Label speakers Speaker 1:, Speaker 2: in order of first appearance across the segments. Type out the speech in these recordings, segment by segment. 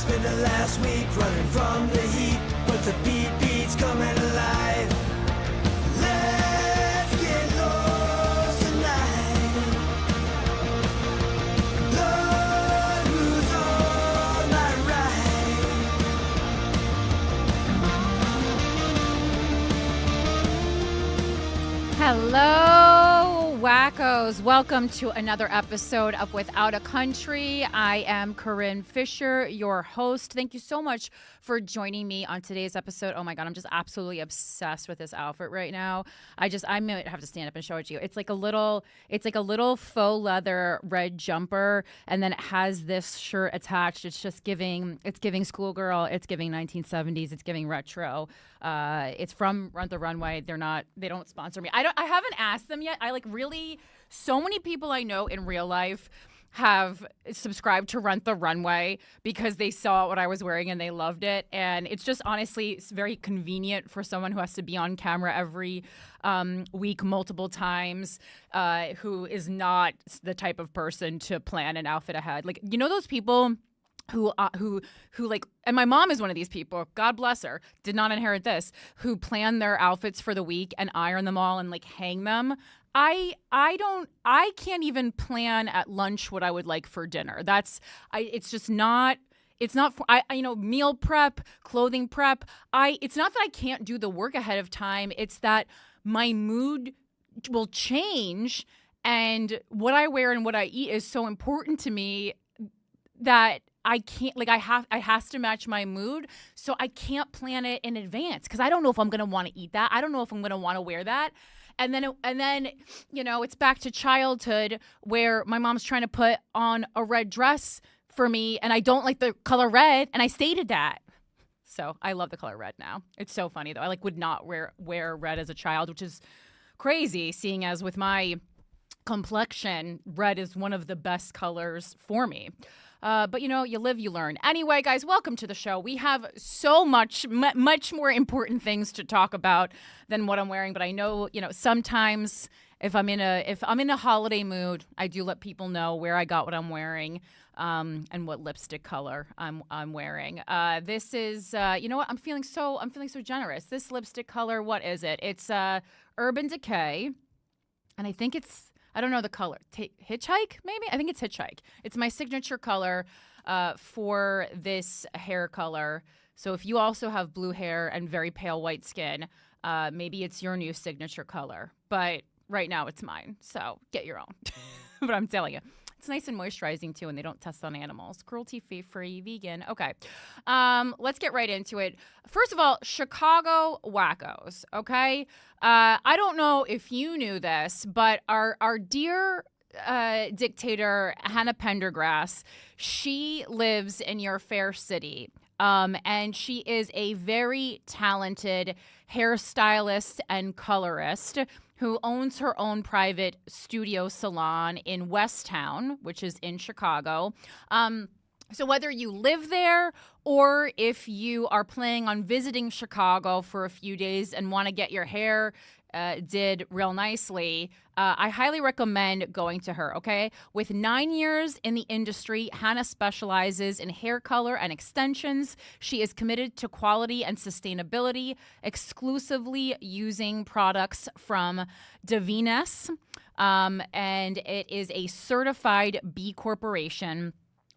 Speaker 1: spent the last week running from the heat, but the beat's coming alive. Let's get lost tonight. Lord, who's on my right?
Speaker 2: Hello, wackos. Welcome to another episode of Without a Country. I am Corinne Fisher, your host. Thank you so much for joining me on today's episode. Oh my God, I'm just absolutely obsessed with this outfit right now. I might have to stand up and show it to you. It's like a little faux leather red jumper, and then it has this shirt attached. It's giving schoolgirl. It's giving 1970s. It's giving retro. It's from Run the Runway. They don't sponsor me. I haven't asked them yet. So many people I know in real life have subscribed to Run the Runway because they saw what I was wearing and they loved it. And it's just honestly, it's very convenient for someone who has to be on camera every week multiple times, who is not the type of person to plan an outfit ahead. Like, you know, those people who like, and my mom is one of these people, God bless her, did not inherit this, who plan their outfits for the week and iron them all and like hang them. I can't even plan at lunch what I would like for dinner. Meal prep, clothing prep. It's not that I can't do the work ahead of time. It's that my mood will change, and what I wear and what I eat is so important to me that I can't, like, I has to match my mood, so I can't plan it in advance because I don't know if I'm going to want to eat that. I don't know if I'm going to want to wear that. And then, you know, it's back to childhood where my mom's trying to put on a red dress for me, and I don't like the color red, and I stated that. So I love the color red now. It's so funny, though. I would not wear red as a child, which is crazy, seeing as with my complexion, red is one of the best colors for me. But, you know, you live, you learn. Anyway, guys, welcome to the show. We have so much more important things to talk about than what I'm wearing. But I know, you know, sometimes if I'm in a holiday mood, I do let people know where I got what I'm wearing, and what lipstick color I'm wearing. This is, you know what? I'm feeling so generous. This lipstick color, what is it? It's Urban Decay, and I think I don't know the color. Hitchhike, maybe? I think it's Hitchhike. It's my signature color for this hair color. So if you also have blue hair and very pale white skin, maybe it's your new signature color. But right now it's mine. So get your own. But I'm telling you, it's nice and moisturizing too, and they don't test on animals. Cruelty-free, vegan. Okay. Let's get right into it. First of all, Chicago wackos, okay? I don't know if you knew this, but our dear dictator, Hannah Pendergrass, she lives in your fair city. And she is a very talented hairstylist and colorist who owns her own private studio salon in Westtown, which is in Chicago. So whether you live there or if you are planning on visiting Chicago for a few days and want to get your hair did real nicely, I highly recommend going to her, okay? With 9 years in the industry, Hannah specializes in hair color and extensions. She is committed to quality and sustainability, exclusively using products from Davines, and it is a certified B Corporation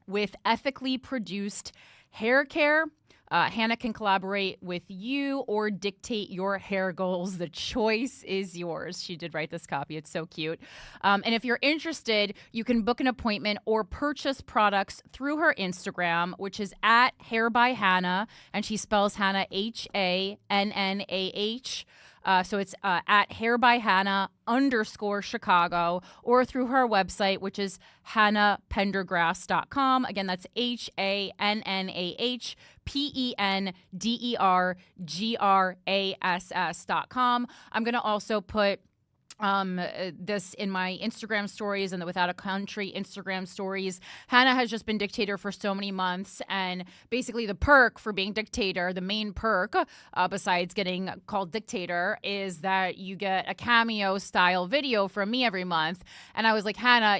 Speaker 2: with ethically produced hair care. Hannah can collaborate with you or dictate your hair goals. The choice is yours. She did write this copy. It's so cute. And if you're interested, you can book an appointment or purchase products through her Instagram, which is at Hair by Hannah, and she spells Hannah HANNAH. So it's at Hair by Hannah _Chicago, or through her website, which is hannahpendergrass.com. Again, that's HANNAHPENDERGRASS.com. I'm going to also put this in my Instagram stories and the Without a Country Instagram stories. Hannah has just been dictator for so many months, and basically the perk for being dictator, the main perk, besides getting called dictator, is that you get a cameo style video from me every month. And I was like, Hannah,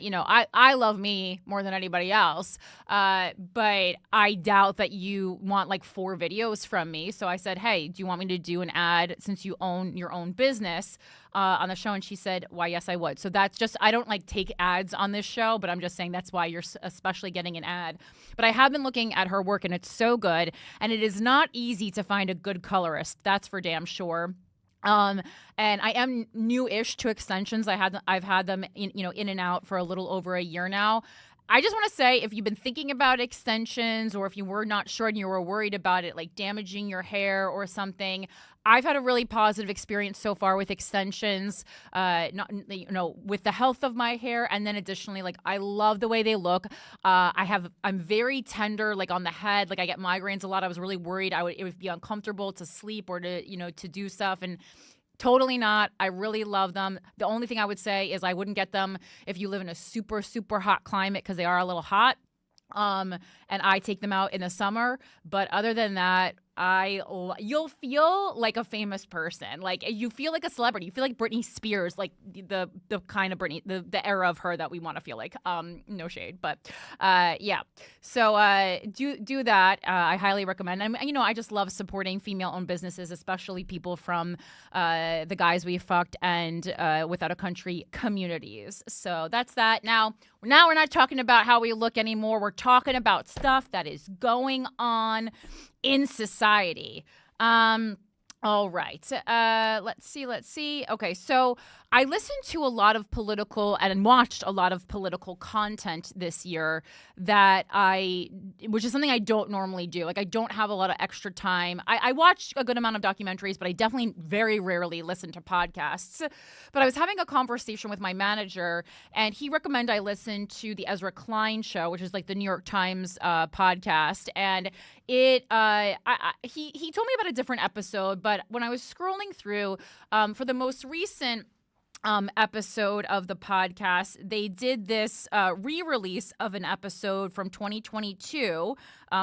Speaker 2: I love me more than anybody else, but I doubt that you want like 4 videos from me. So I said, hey, do you want me to do an ad since you own your own business on the show? And she said, why, yes, I would. So that's just, I don't like take ads on this show, but I'm just saying that's why you're especially getting an ad. But I have been looking at her work, and it's so good. And it is not easy to find a good colorist. That's for damn sure. And I am new-ish to extensions. I've had them in and out for a little over a year now. I just want to say, if you've been thinking about extensions, or if you were not sure and you were worried about it like damaging your hair or something, I've had a really positive experience so far with extensions, with the health of my hair. And then additionally, like, I love the way they look. I'm very tender, like on the head. Like, I get migraines a lot. I was really worried it would be uncomfortable to sleep or to do stuff. And totally not. I really love them. The only thing I would say is I wouldn't get them if you live in a super, super hot climate, because they are a little hot. And I take them out in the summer. But other than that, you'll feel like a famous person. Like, you feel like a celebrity. You feel like Britney Spears, like the kind of Britney, the era of her that we want to feel like. No shade, but yeah. So do that. I highly recommend. And I just love supporting female-owned businesses, especially people from the Guys We Fucked and Without a Country communities. So that's that. Now we're not talking about how we look anymore. We're talking about stuff that is going on in society. All right. Let's see. Okay, so I listened to a lot of political and watched a lot of political content this year which is something I don't normally do. Like, I don't have a lot of extra time. I watch a good amount of documentaries, but I definitely very rarely listen to podcasts. But I was having a conversation with my manager, and he recommended I listen to the Ezra Klein Show, which is like the New York Times podcast. And he told me about a different episode, but when I was scrolling through for the most recent episode of the podcast, they did this re-release of an episode from 2022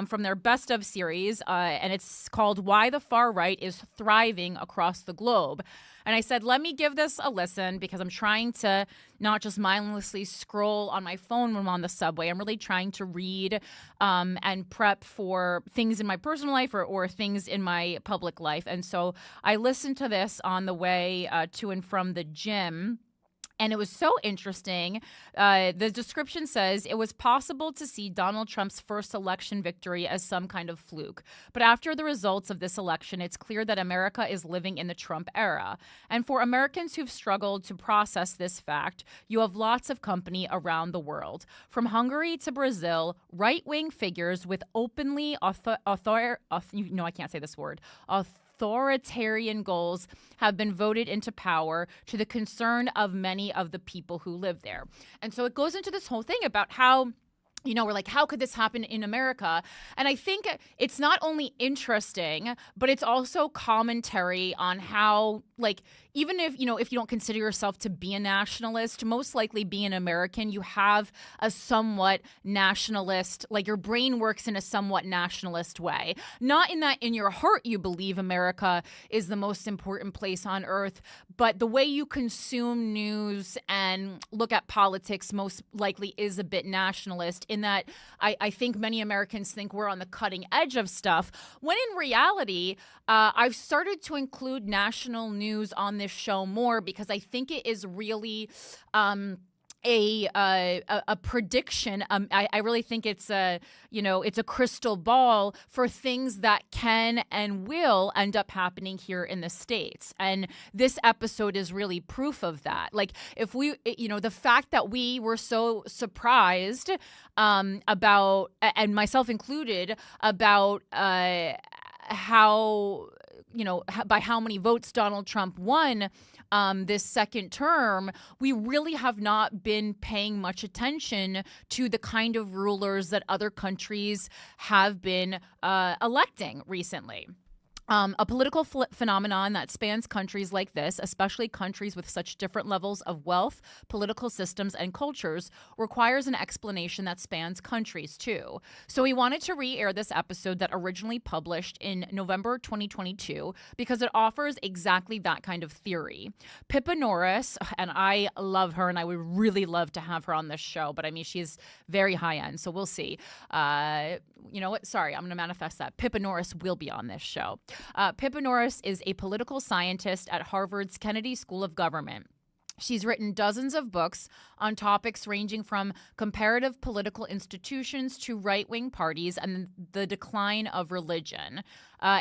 Speaker 2: from their Best of series, and it's called Why the Far Right is Thriving Across the Globe. And I said, let me give this a listen, because I'm trying to not just mindlessly scroll on my phone when I'm on the subway. I'm really trying to read and prep for things in my personal life or things in my public life. And so I listened to this on the way to and from the gym. And it was so interesting. The description says it was possible to see Donald Trump's first election victory as some kind of fluke. But after the results of this election, it's clear that America is living in the Trump era. And for Americans who've struggled to process this fact, you have lots of company around the world. From Hungary to Brazil, right-wing figures with openly I can't say this word, authoritarian goals have been voted into power, to the concern of many of the people who live there. And so it goes into this whole thing about how, we're like, how could this happen in America? And I think it's not only interesting, but it's also commentary on how, like, even if you don't consider yourself to be a nationalist, most likely being an American, you have a somewhat nationalist, like, your brain works in a somewhat nationalist way. Not in that in your heart you believe America is the most important place on earth, but the way you consume news and look at politics most likely is a bit nationalist, in that I think many Americans think we're on the cutting edge of stuff, when in reality, I've started to include national news on this show more, because I think it is really a prediction. I really think it's a crystal ball for things that can and will end up happening here in the States. And this episode is really proof of that. Like, if we, the fact that we were so surprised about, and myself included, about how, by how many votes Donald Trump won this second term, we really have not been paying much attention to the kind of rulers that other countries have been electing recently. A political phenomenon that spans countries like this, especially countries with such different levels of wealth, political systems, and cultures, requires an explanation that spans countries too. So we wanted to re-air this episode that originally published in November 2022 because it offers exactly that kind of theory. Pippa Norris, and I love her, and I would really love to have her on this show, but I mean, she's very high end, so we'll see. You know what? Sorry, I'm going to manifest that. Pippa Norris will be on this show. Pippa Norris is a political scientist at Harvard's Kennedy School of Government. She's written dozens of books on topics ranging from comparative political institutions to right-wing parties and the decline of religion.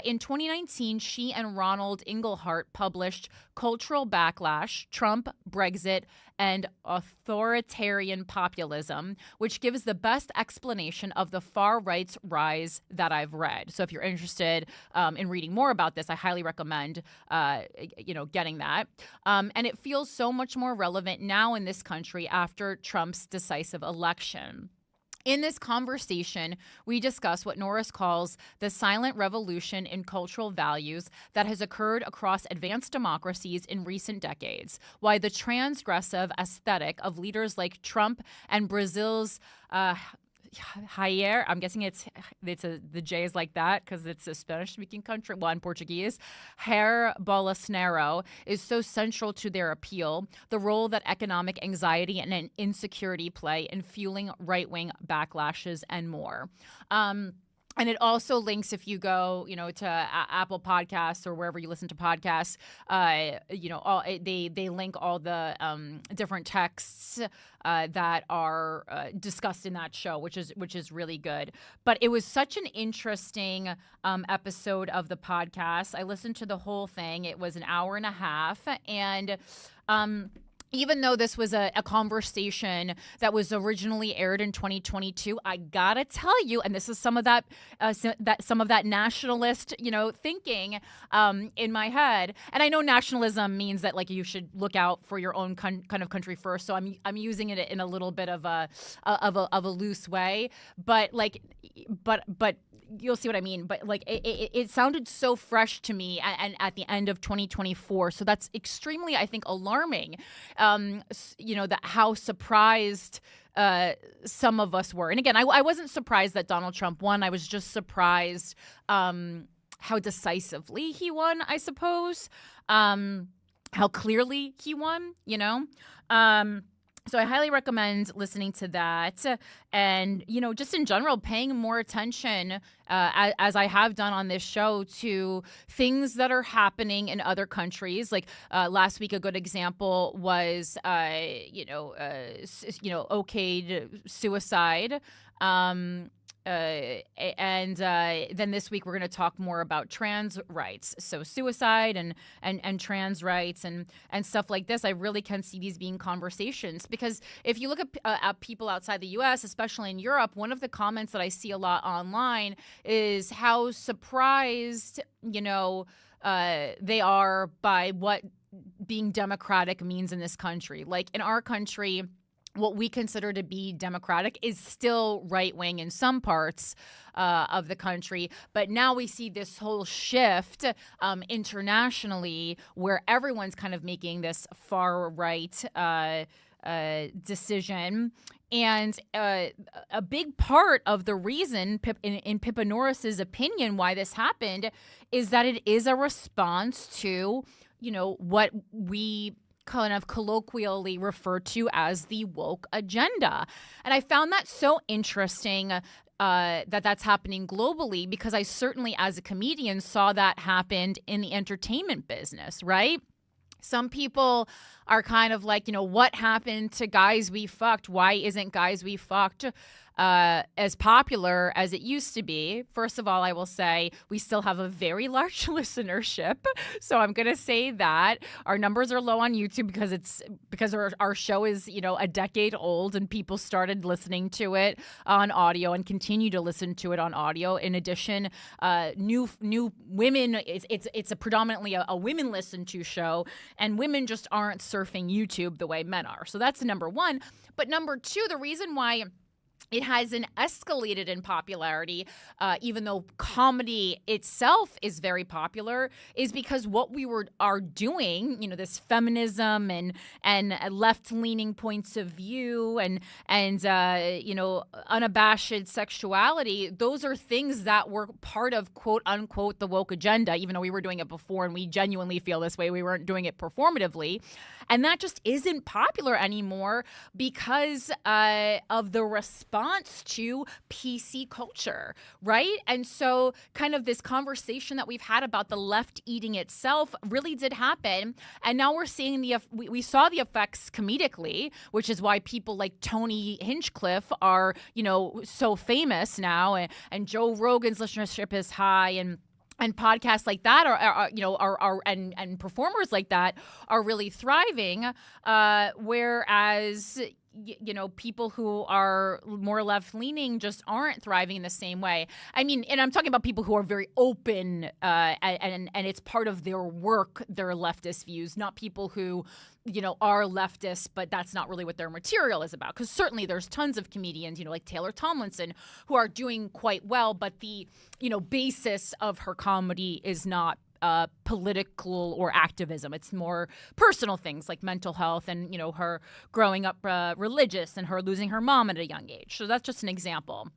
Speaker 2: In 2019, she and Ronald Inglehart published Cultural Backlash, Trump, Brexit, and Authoritarian Populism, which gives the best explanation of the far right's rise that I've read. So if you're interested in reading more about this, I highly recommend getting that. And it feels so much more relevant now in this country after Trump's decisive election. In this conversation, we discuss what Norris calls the silent revolution in cultural values that has occurred across advanced democracies in recent decades, why the transgressive aesthetic of leaders like Trump and Brazil's Jair, I'm guessing the J is like that because it's a Spanish-speaking country, well, in Portuguese. Jair Bolsonaro is so central to their appeal, the role that economic anxiety and insecurity play in fueling right-wing backlashes and more. And it also links, if you go, to Apple Podcasts or wherever you listen to podcasts, they link all the different texts that are discussed in that show, which is really good. But it was such an interesting episode of the podcast. I listened to the whole thing. It was an hour and a half, and even though this was a conversation that was originally aired in 2022, I gotta tell you, and this is some of that nationalist, thinking in my head. And I know nationalism means that like you should look out for your own kind of country first. So I'm using it in a little bit of a loose way, but you'll see what I mean. But like it sounded so fresh to me and at the end of 2024. So that's extremely, I think, alarming. That how surprised some of us were. And again, I wasn't surprised that Donald Trump won. I was just surprised how decisively he won, I suppose. How clearly he won, So I highly recommend listening to that and, just in general, paying more attention, as I have done on this show, to things that are happening in other countries. Like last week, a good example was, okayed suicide. And then this week we're going to talk more about trans rights, so suicide and trans rights and stuff like this. I really can see these being conversations because if you look at people outside the U.S., especially in Europe, one of the comments that I see a lot online is how surprised they are by what being democratic means in this country. Like in our country, what we consider to be democratic is still right-wing in some parts of the country. But now we see this whole shift internationally where everyone's kind of making this far-right decision. And a big part of the reason, in Pippa Norris's opinion, why this happened is that it is a response to, what we kind of colloquially refer to as the woke agenda. And I found that so interesting that's happening globally because I certainly, as a comedian, saw that happen in the entertainment business, right? Some people are kind of like, what happened to Guys We Fucked? Why isn't Guys We Fucked as popular as it used to be? First of all, I will say we still have a very large listenership. So I'm going to say that our numbers are low on YouTube because our show is, a decade old and people started listening to it on audio and continue to listen to it on audio. In addition, new women, it's a predominantly a women listen to show, and women just aren't surfing YouTube the way men are. So that's number one. But number two, the reason why it hasn't escalated in popularity, even though comedy itself is very popular, is because what we are doing, this feminism and left-leaning points of view and unabashed sexuality. Those are things that were part of quote unquote the woke agenda, even though we were doing it before and we genuinely feel this way. We weren't doing it performatively. And that just isn't popular anymore because of the response to PC culture, right? And so kind of this conversation that we've had about the left eating itself really did happen. And now we're seeing we saw the effects comedically, which is why people like Tony Hinchcliffe are, so famous now. And Joe Rogan's listenership is high, and podcasts like that and performers like that are really thriving, whereas people who are more left-leaning just aren't thriving in the same way. I mean, and I'm talking about people who are very open and it's part of their work, their leftist views, not people who are leftists, but that's not really what their material is about. Because certainly there's tons of comedians, like Taylor Tomlinson, who are doing quite well, but the, basis of her comedy is not political or activism. It's more personal things like mental health and, her growing up religious and her losing her mom at a young age. So that's just an example.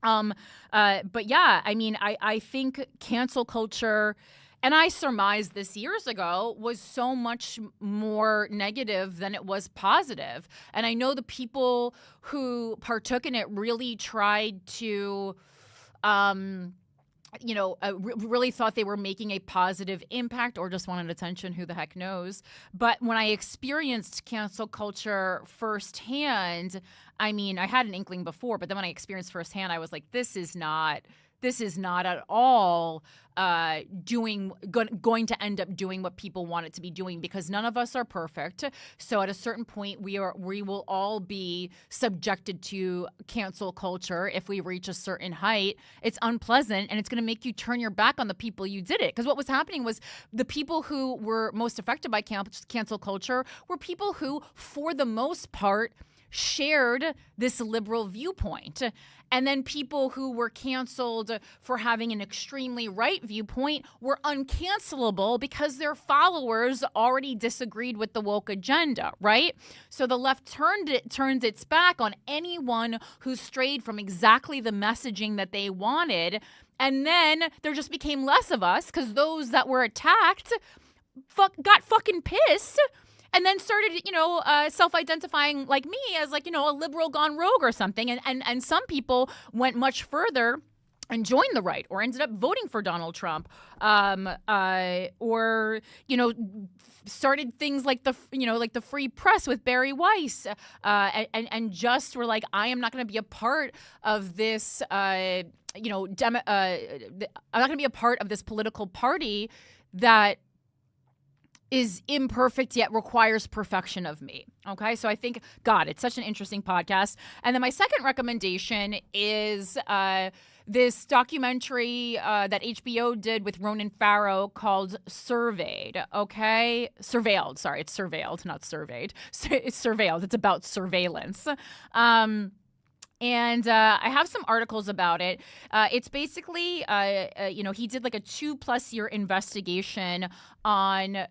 Speaker 2: But yeah, I mean, I think cancel culture, and I surmised this years ago, was so much more negative than it was positive. And I know the people who partook in it really tried to really thought they were making a positive impact or just wanted attention, who the heck knows. But when I experienced cancel culture firsthand, I mean, I had an inkling before, but then when I experienced firsthand, I was like, this is not at all going to end up doing what people want it to be doing, because none of us are perfect. So at a certain point, we will all be subjected to cancel culture if we reach a certain height. It's unpleasant, and it's going to make you turn your back on the people you did it. Because what was happening was the people who were most affected by cancel culture were people who, for the most part, shared this liberal viewpoint. And then people who were canceled for having an extremely right viewpoint were uncancelable because their followers already disagreed with the woke agenda, right? So the left turned its back on anyone who strayed from exactly the messaging that they wanted. And then there just became less of us because those that were attacked got fucking pissed. And then started, self-identifying like me as like, a liberal gone rogue or something. And some people went much further and joined the right or ended up voting for Donald Trump, or started things like the free press with Barry Weiss, and just were like, I am not going to be a part of this, I'm not going to be a part of this political party that is imperfect yet requires perfection of me. Okay, so I think, God, it's such an interesting podcast. And then my second recommendation is this documentary that HBO did with Ronan Farrow called Surveyed. Okay, Surveilled. Sorry, it's Surveilled, not surveyed. It's Surveilled. It's about surveillance. And I have some articles about it. It's basically, he did like a 2+ year investigation on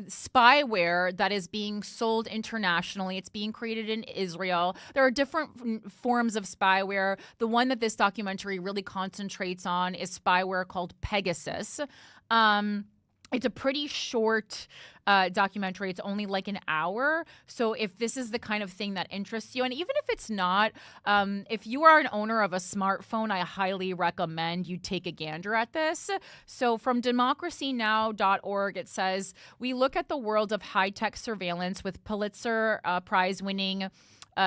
Speaker 2: spyware that is being sold internationally. It's being created in Israel. There are different forms of spyware. The one that this documentary really concentrates on is spyware called Pegasus. It's a pretty short documentary. It's only like an hour. So if this is the kind of thing that interests you, and even if it's not, if you are an owner of a smartphone, I highly recommend you take a gander at this. So from democracynow.org, it says, we look at the world of high-tech surveillance with Pulitzer Prize-winning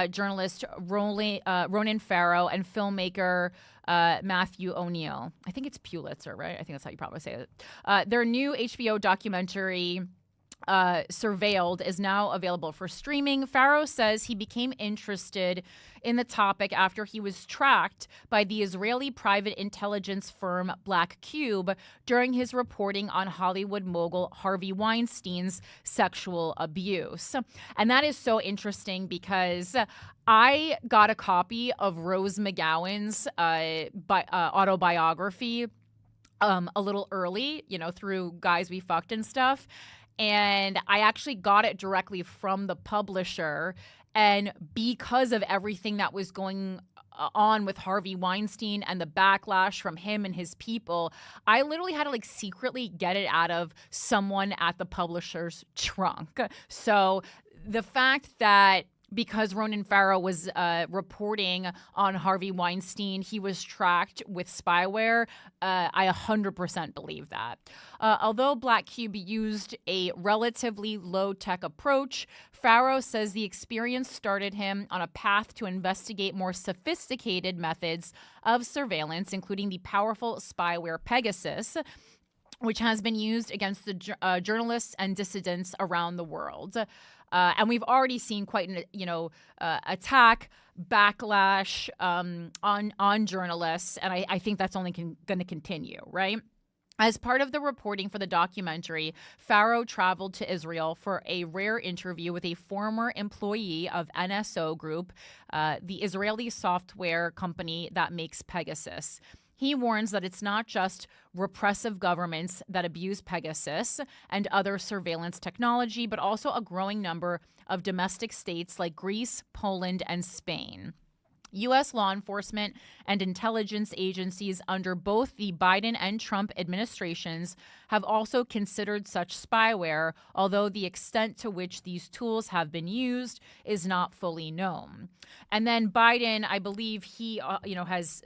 Speaker 2: journalist Ronan Farrow and filmmaker Matthew O'Neill. I think it's Pulitzer, right? I think that's how you probably say it. Their new HBO documentary Surveilled is now available for streaming. Farrow says he became interested in the topic after he was tracked by the Israeli private intelligence firm Black Cube during his reporting on Hollywood mogul Harvey Weinstein's sexual abuse. And that is so interesting because I got a copy of Rose McGowan's autobiography a little early, through Guys We Fucked and stuff. And I actually got it directly from the publisher. And because of everything that was going on with Harvey Weinstein and the backlash from him and his people, I literally had to secretly get it out of someone at the publisher's trunk. So the fact that because Ronan Farrow was reporting on Harvey Weinstein, he was tracked with spyware, I 100% believe that. Although Black Cube used a relatively low-tech approach, Farrow says the experience started him on a path to investigate more sophisticated methods of surveillance, including the powerful spyware Pegasus, which has been used against the journalists and dissidents around the world. And we've already seen quite an attack, backlash on journalists, and I think that's only going to continue, right? As part of the reporting for the documentary, Farrow traveled to Israel for a rare interview with a former employee of NSO Group, the Israeli software company that makes Pegasus. He warns that it's not just repressive governments that abuse Pegasus and other surveillance technology, but also a growing number of domestic states like Greece, Poland, and Spain. U.S. law enforcement and intelligence agencies under both the Biden and Trump administrations have also considered such spyware, although the extent to which these tools have been used is not fully known. And then Biden, I believe he has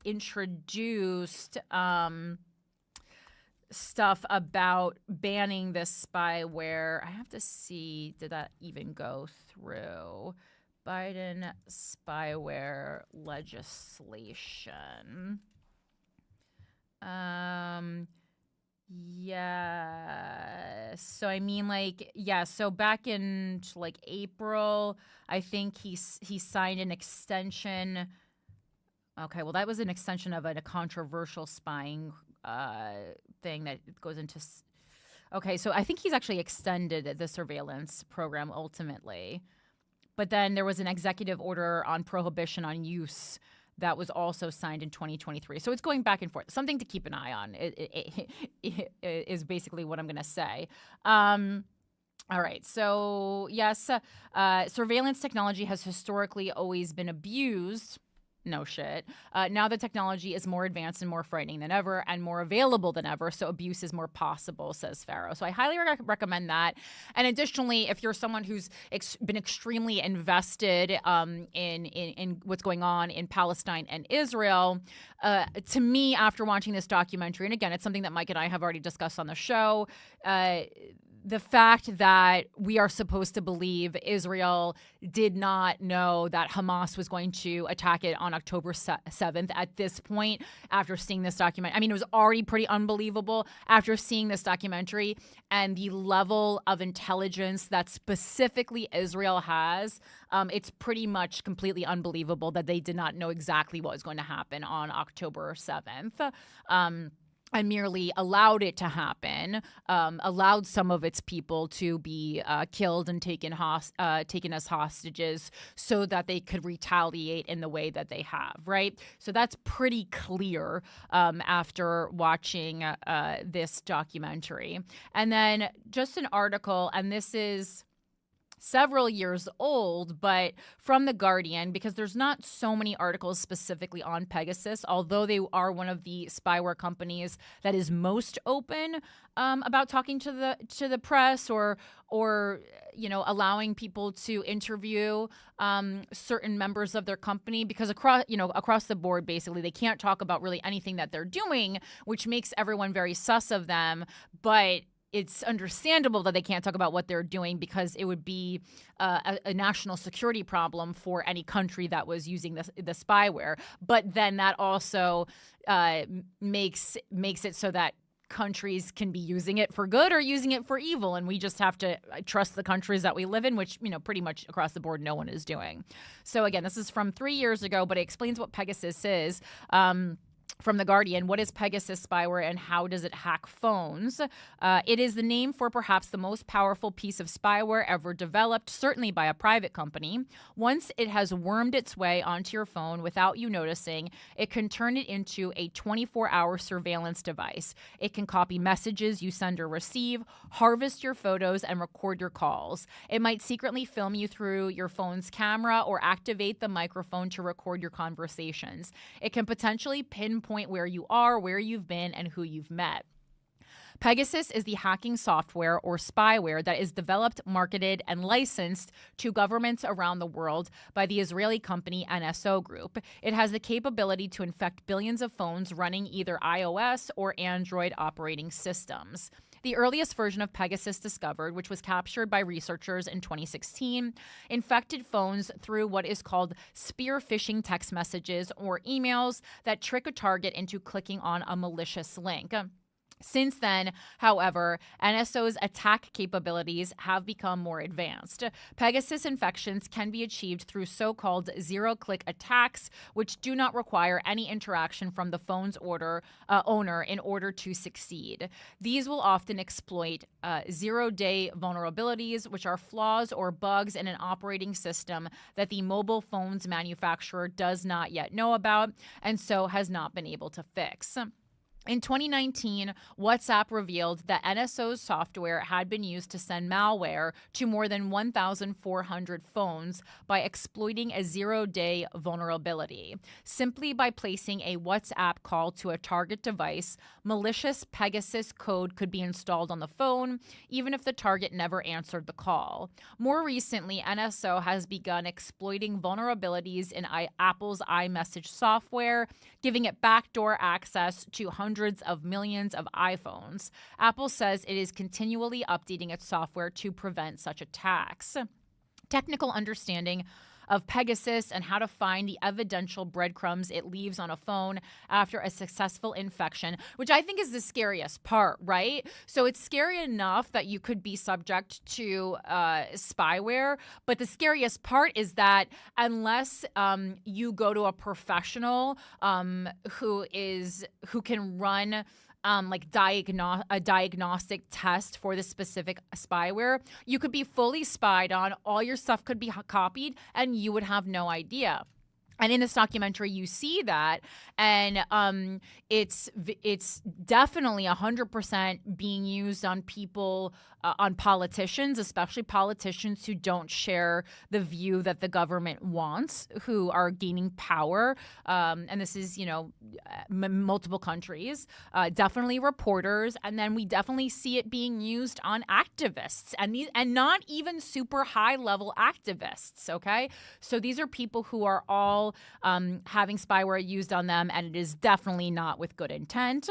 Speaker 2: introduced stuff about banning this spyware. I have to see, did that even go through? Biden spyware legislation. Yeah. So I mean, so back in April, I think he signed an extension. Okay, well, that was an extension of a controversial spying thing that goes into. Okay, so I think he's actually extended the surveillance program ultimately. But then there was an executive order on prohibition on use that was also signed in 2023. So it's going back and forth. Something to keep an eye on it is basically what I'm going to say. All right. So, yes, surveillance technology has historically always been abused. No shit. Now the technology is more advanced and more frightening than ever and more available than ever, so abuse is more possible, says Farrow. So I highly recommend that. And additionally, if you're someone who's been extremely invested in what's going on in Palestine and Israel, to me, after watching this documentary, and again, it's something that Mike and I have already discussed on the show, the fact that we are supposed to believe Israel did not know that Hamas was going to attack it on October 7th at this point, after seeing this documentary. I mean, it was already pretty unbelievable after seeing this documentary and the level of intelligence that specifically Israel has. It's pretty much completely unbelievable that they did not know exactly what was going to happen on October 7th. And merely allowed it to happen, allowed some of its people to be killed and taken as hostages so that they could retaliate in the way that they have, right? So that's pretty clear after watching this documentary. And then just an article, and this is several years old, but from The Guardian, because there's not so many articles specifically on Pegasus, although they are one of the spyware companies that is most open about talking to the press or allowing people to interview certain members of their company, because across the board, basically, they can't talk about really anything that they're doing, which makes everyone very sus of them. But it's understandable that they can't talk about what they're doing because it would be a national security problem for any country that was using the spyware. But then that also makes it so that countries can be using it for good or using it for evil, and we just have to trust the countries that we live in, which, pretty much across the board no one is doing. So again, this is from 3 years ago, but it explains what Pegasus is. From The Guardian, what is Pegasus spyware and how does it hack phones? It is the name for perhaps the most powerful piece of spyware ever developed, certainly by a private company. Once it has wormed its way onto your phone without you noticing, it can turn it into a 24-hour surveillance device. It can copy messages you send or receive, harvest your photos, and record your calls. It might secretly film you through your phone's camera or activate the microphone to record your conversations. It can potentially pinpoint where you are, where you've been, and who you've met. Pegasus is the hacking software or spyware that is developed, marketed, and licensed to governments around the world by the Israeli company NSO Group. It has the capability to infect billions of phones running either iOS or Android operating systems. The earliest version of Pegasus discovered, which was captured by researchers in 2016, infected phones through what is called spear phishing text messages or emails that trick a target into clicking on a malicious link. Since then, however, NSO's attack capabilities have become more advanced. Pegasus infections can be achieved through so-called zero-click attacks, which do not require any interaction from the phone's owner in order to succeed. These will often exploit zero-day vulnerabilities, which are flaws or bugs in an operating system that the mobile phone's manufacturer does not yet know about and so has not been able to fix. In 2019, WhatsApp revealed that NSO's software had been used to send malware to more than 1,400 phones by exploiting a zero-day vulnerability. Simply by placing a WhatsApp call to a target device, malicious Pegasus code could be installed on the phone, even if the target never answered the call. More recently, NSO has begun exploiting vulnerabilities in Apple's iMessage software, giving it backdoor access to hundreds of millions of iPhones. Apple says it is continually updating its software to prevent such attacks. Technical understanding of Pegasus and how to find the evidential breadcrumbs it leaves on a phone after a successful infection, which I think is the scariest part, right? So it's scary enough that you could be subject to spyware, but the scariest part is that unless you go to a professional who can run a diagnostic test for the specific spyware, you could be fully spied on, all your stuff could be copied, and you would have no idea. And in this documentary, you see that, and it's definitely 100% being used on people, on politicians, especially politicians who don't share the view that the government wants, who are gaining power. And this is, multiple countries, definitely reporters, and then we definitely see it being used on activists, and not even super high-level activists. Okay, so these are people who are all having spyware used on them, and it is definitely not with good intent.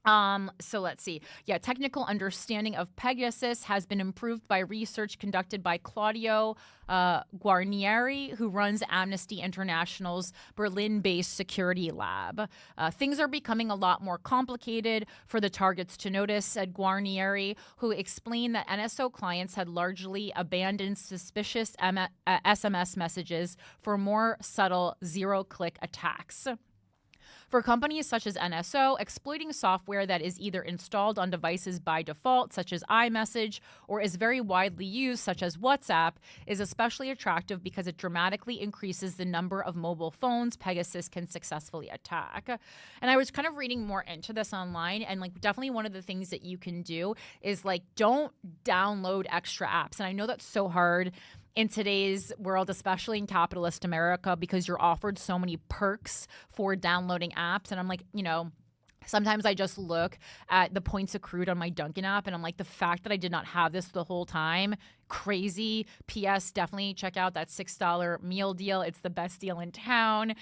Speaker 2: So let's see. Yeah, technical understanding of Pegasus has been improved by research conducted by Claudio Guarnieri, who runs Amnesty International's Berlin-based security lab. Things are becoming a lot more complicated for the targets to notice, said Guarnieri, who explained that NSO clients had largely abandoned suspicious SMS messages for more subtle zero-click attacks. For companies such as NSO, exploiting software that is either installed on devices by default, such as iMessage, or is very widely used, such as WhatsApp, is especially attractive because it dramatically increases the number of mobile phones Pegasus can successfully attack. And I was kind of reading more into this online, and definitely one of the things that you can do is don't download extra apps. And I know that's so hard in today's world, especially in capitalist America, because you're offered so many perks for downloading apps. And I'm sometimes I just look at the points accrued on my Dunkin' app, and I'm like, the fact that I did not have this the whole time, crazy. P.S. Definitely check out that $6 meal deal. It's the best deal in town.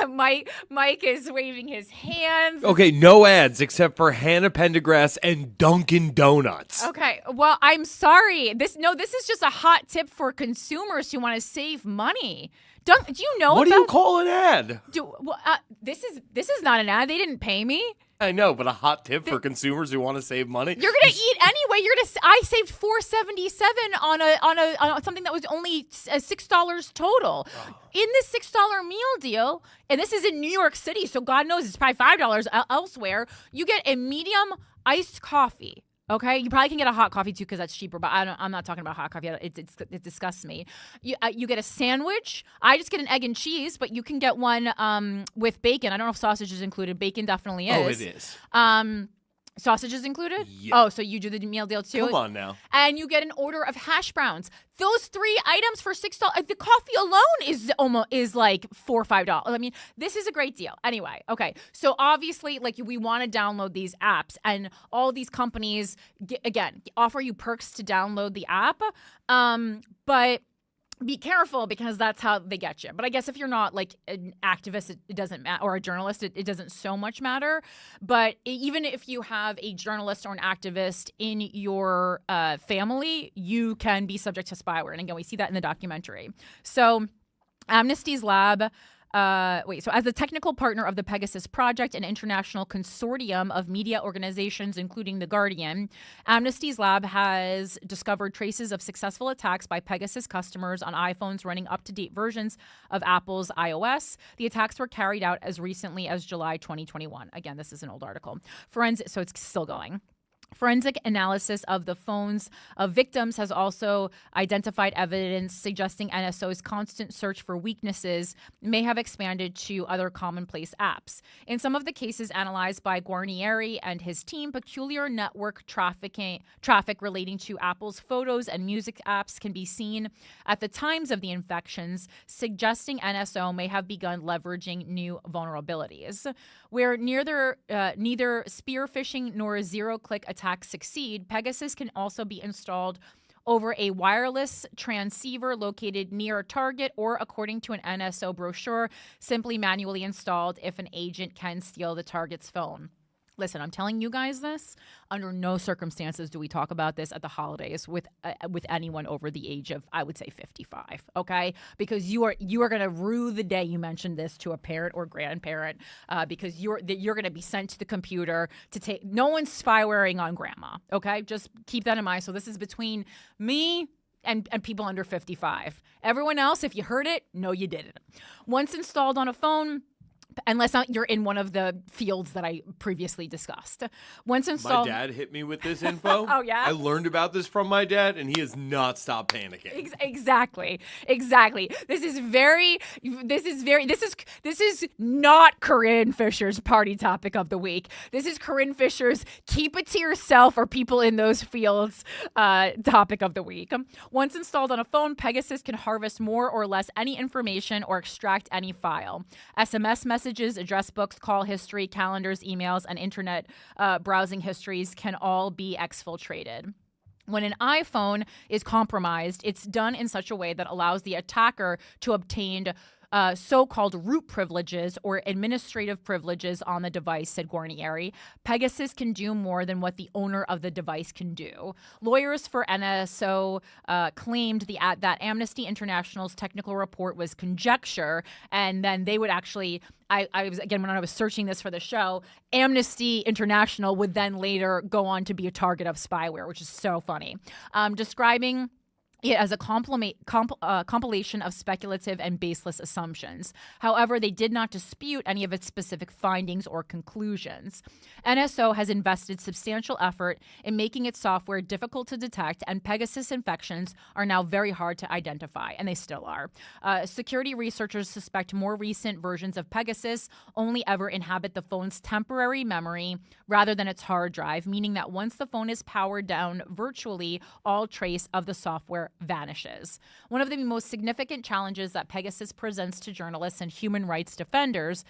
Speaker 2: Mike is waving his hands.
Speaker 3: Okay, no ads except for Hannah Pendergrass and Dunkin' Donuts.
Speaker 2: Okay, well, I'm sorry. This is just a hot tip for consumers who want to save money. Do you know
Speaker 3: what do you call an ad?
Speaker 2: This is not an ad. They didn't pay me.
Speaker 3: I know, but a hot tip for consumers who want to save money.
Speaker 2: You're gonna eat anyway. I saved $4.77 on something that was only $6 total. In this $6 meal deal, and this is in New York City, so God knows it's probably $5 elsewhere. You get a medium iced coffee. Okay, you probably can get a hot coffee too because that's cheaper. But I'm not talking about hot coffee. It disgusts me. You get a sandwich. I just get an egg and cheese, but you can get one with bacon. I don't know if sausage is included. Bacon definitely is.
Speaker 3: Oh, it is.
Speaker 2: Sausage is included?
Speaker 3: Yeah.
Speaker 2: Oh, so you do the meal deal too?
Speaker 3: Come on now.
Speaker 2: And you get an order of hash browns. Those 3 items for $6. The coffee alone is like $4 or $5. I mean, this is a great deal. Anyway, okay. So obviously, like, we want to download these apps, and all these companies again offer you perks to download the app. But be careful because that's how they get you. But I guess if you're not like an activist, it doesn't matter, or a journalist, it doesn't so much matter. But even if you have a journalist or an activist in your family, you can be subject to spyware. And again, we see that in the documentary. So Amnesty's lab. So as a technical partner of the Pegasus project, an international consortium of media organizations, including The Guardian, Amnesty's lab has discovered traces of successful attacks by Pegasus customers on iPhones running up-to-date versions of Apple's iOS. The attacks were carried out as recently as July 2021. Again, this is an old article. So it's still going. Forensic analysis of the phones of victims has also identified evidence suggesting NSO's constant search for weaknesses may have expanded to other commonplace apps. In some of the cases analyzed by Guarnieri and his team, peculiar network traffic relating to Apple's photos and music apps can be seen at the times of the infections, suggesting NSO may have begun leveraging new vulnerabilities. Where neither spear phishing nor zero-click attacks succeed, Pegasus can also be installed over a wireless transceiver located near a target, or, according to an NSO brochure, simply manually installed if an agent can steal the target's phone. Listen, I'm telling you guys this. Under no circumstances do we talk about this at the holidays with anyone over the age of, I would say, 55. Okay, because you are going to rue the day you mentioned this to a parent or grandparent, because you're going to be sent to the computer to take. No one's spywaring on grandma. Okay, just keep that in mind. So this is between me and people under 55. Everyone else, if you heard it, no, you didn't. Once installed on a phone, unless you're in one of the fields that I previously discussed. Once installed,
Speaker 3: my dad hit me with this info.
Speaker 2: Oh yeah,
Speaker 3: I learned about this from my dad, and he has not stopped panicking.
Speaker 2: Exactly. This is not Corinne Fisher's party topic of the week. This is Corinne Fisher's keep it to yourself or people in those fields topic of the week. Once installed on a phone, Pegasus can harvest more or less any information or extract any file. SMS messages, address books, call history, calendars, emails, and internet browsing histories can all be exfiltrated. When an iPhone is compromised, it's done in such a way that allows the attacker to obtain so-called root privileges or administrative privileges on the device, said Guarnieri. Pegasus can do more than what the owner of the device can do. Lawyers for NSO claimed that Amnesty International's technical report was conjecture, and then they would actually, I was, again, when I was searching this for the show, Amnesty International would then later go on to be a target of spyware, which is so funny. Describing it as a compilation of speculative and baseless assumptions. However, they did not dispute any of its specific findings or conclusions. NSO has invested substantial effort in making its software difficult to detect, and Pegasus infections are now very hard to identify, and they still are. Security researchers suspect more recent versions of Pegasus only ever inhabit the phone's temporary memory rather than its hard drive, meaning that once the phone is powered down, virtually all trace of the software vanishes. One of the most significant challenges that Pegasus presents to journalists and human rights defenders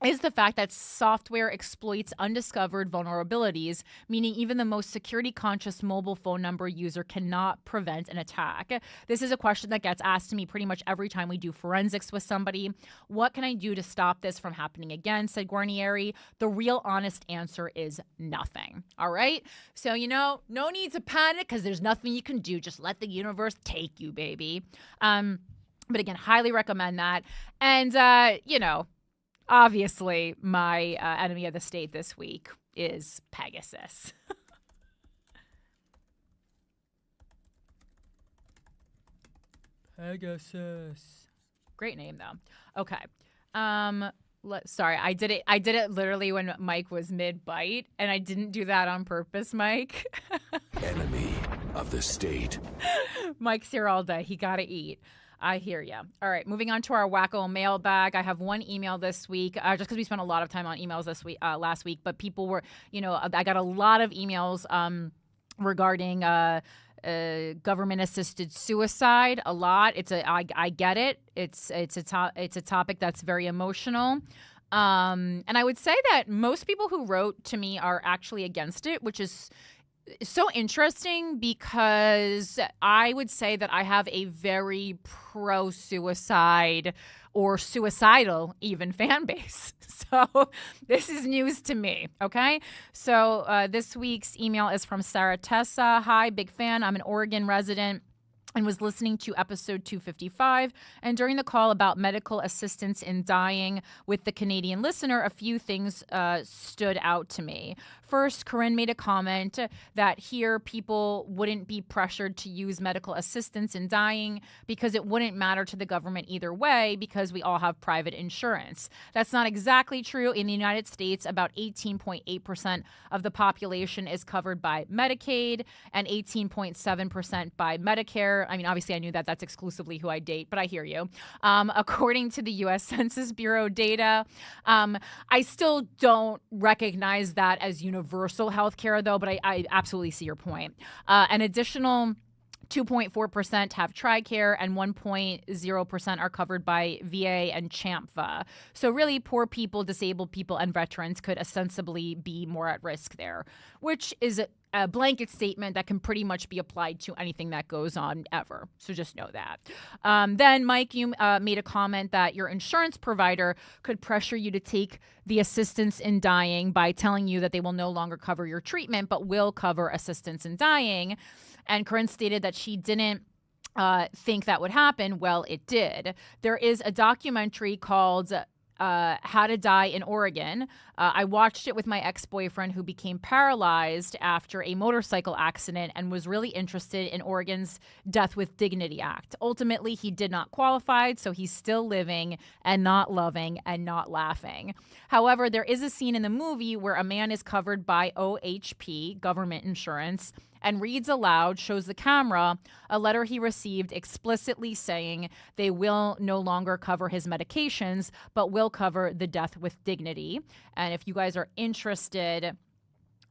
Speaker 2: is the fact that software exploits undiscovered vulnerabilities, meaning even the most security-conscious mobile phone number user cannot prevent an attack. This is a question that gets asked to me pretty much every time we do forensics with somebody. What can I do to stop this from happening again, said Guarnieri. The real honest answer is nothing. All right? So, no need to panic because there's nothing you can do. Just let the universe take you, baby. But again, highly recommend that. And, obviously, my enemy of the state this week is Pegasus. Pegasus. Great name, though. Okay. Sorry, I did it literally when Mike was mid-bite, and I didn't do that on purpose, Mike.
Speaker 4: Enemy of the state.
Speaker 2: Mike's here all day. He got to eat. I hear you. All right, moving on to our wacko mailbag. I have one email this week, just because we spent a lot of time on emails last week. But people were, I got a lot of emails regarding government-assisted suicide. A lot. I get it. It's a topic that's very emotional. And I would say that most people who wrote to me are actually against it, which is so interesting because I would say that I have a very pro-suicide or suicidal even fan base. So this is news to me, okay? So this week's email is from Sarah Tessa. Hi, big fan. I'm an Oregon resident and was listening to episode 255. And during the call about medical assistance in dying with the Canadian listener, a few things stood out to me. First, Corinne made a comment that here people wouldn't be pressured to use medical assistance in dying because it wouldn't matter to the government either way because we all have private insurance. That's not exactly true. In the United States, about 18.8% of the population is covered by Medicaid and 18.7% by Medicare. I mean, obviously, I knew that that's exclusively who I date, but I hear you. According to the U.S. Census Bureau data, I still don't recognize that as universal health care, though, but I absolutely see your point. An additional 2.4% have TRICARE and 1.0% are covered by VA and CHAMPVA. So really, poor people, disabled people, and veterans could ostensibly be more at risk there, which is a blanket statement that can pretty much be applied to anything that goes on ever. So just know that. Then, Mike, you made a comment that your insurance provider could pressure you to take the assistance in dying by telling you that they will no longer cover your treatment, but will cover assistance in dying. And Corinne stated that she didn't think that would happen. Well, it did. There is a documentary called How to Die in Oregon. I watched it with my ex-boyfriend who became paralyzed after a motorcycle accident and was really interested in Oregon's Death with Dignity Act. Ultimately, he did not qualify, so he's still living and not loving and not laughing. However, there is a scene in the movie where a man is covered by OHP, government insurance, and reads aloud, shows the camera, a letter he received explicitly saying they will no longer cover his medications, but will cover the death with dignity. And if you guys are interested,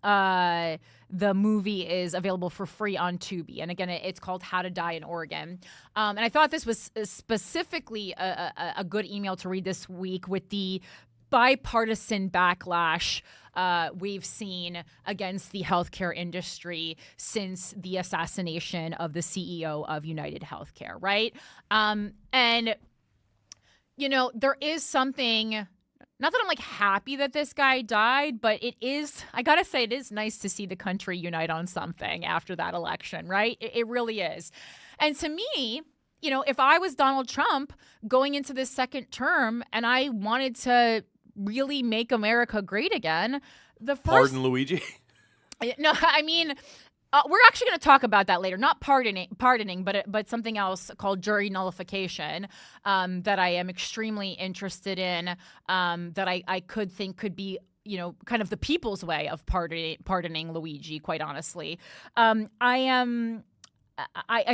Speaker 2: the movie is available for free on Tubi. And again, it's called How to Die in Oregon. And I thought this was specifically a good email to read this week with the bipartisan backlash we've seen against the healthcare industry since the assassination of the CEO of United Healthcare, right? And, there is something, not that I'm happy that this guy died, but it is, I gotta say, it is nice to see the country unite on something after that election, right? It really is. And to me, if I was Donald Trump going into this second term and I wanted to really make America great again,
Speaker 3: Pardon, Luigi?
Speaker 2: No, I mean, we're actually going to talk about that later. Not pardoning, but something else called jury nullification that I am extremely interested in. That I could think could be kind of the people's way of pardoning Luigi. Quite honestly, I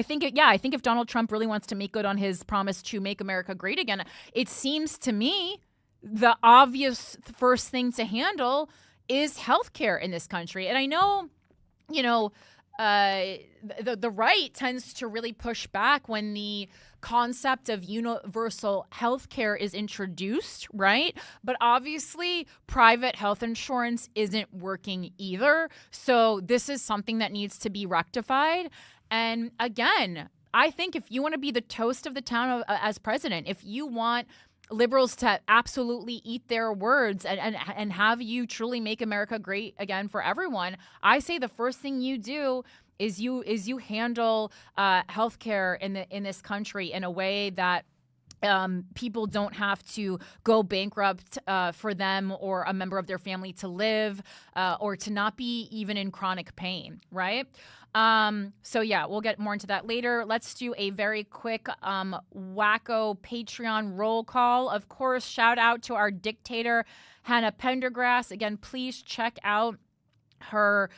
Speaker 2: think if Donald Trump really wants to make good on his promise to make America great again, it seems to me the obvious first thing to handle is healthcare in this country. And I know, the right tends to really push back when the concept of universal healthcare is introduced, right? But obviously, private health insurance isn't working either. So this is something that needs to be rectified. And again, I think if you want to be the toast of the town as president, if you want liberals to absolutely eat their words and have you truly make America great again for everyone, I say the first thing you do is you handle healthcare in this country in a way that people don't have to go bankrupt for them or a member of their family to live or to not be even in chronic pain, right? So yeah, we'll get more into that later. Let's do a very quick wacko Patreon roll call. Of course, shout out to our dictator, Hannah Pendergrass. Again, please check out her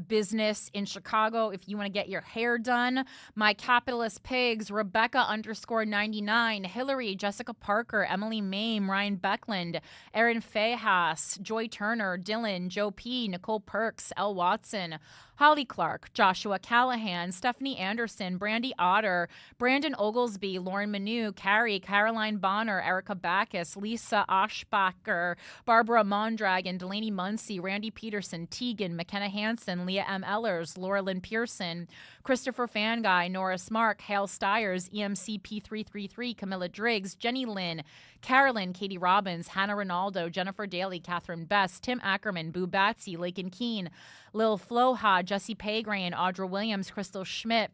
Speaker 2: business in Chicago if you want to get your hair done. My capitalist pigs, Rebecca_99, Hillary, Jessica Parker, Emily Mame, Ryan Beckland, Erin Fayhas, Joy Turner, Dylan, Joe P, Nicole Perks, Elle Watson, Holly Clark, Joshua Callahan, Stephanie Anderson, Brandy Otter, Brandon Oglesby, Lauren Manu, Carrie, Caroline Bonner, Erica Backus, Lisa Oshbacher, Barbara Mondragon, Delaney Muncie, Randy Peterson, Tegan, McKenna Hansen, Leah M. Ellers, Laura Lynn Pearson, Christopher Fanguy, Norris Mark, Hale Stiers, EMC P333, Camilla Driggs, Jenny Lynn, Carolyn, Katie Robbins, Hannah Ronaldo, Jennifer Daly, Catherine Best, Tim Ackerman, Boo Batsy, Lakin Keen, Lil Floha, Jesse Pagran, Audra Williams, Crystal Schmidt,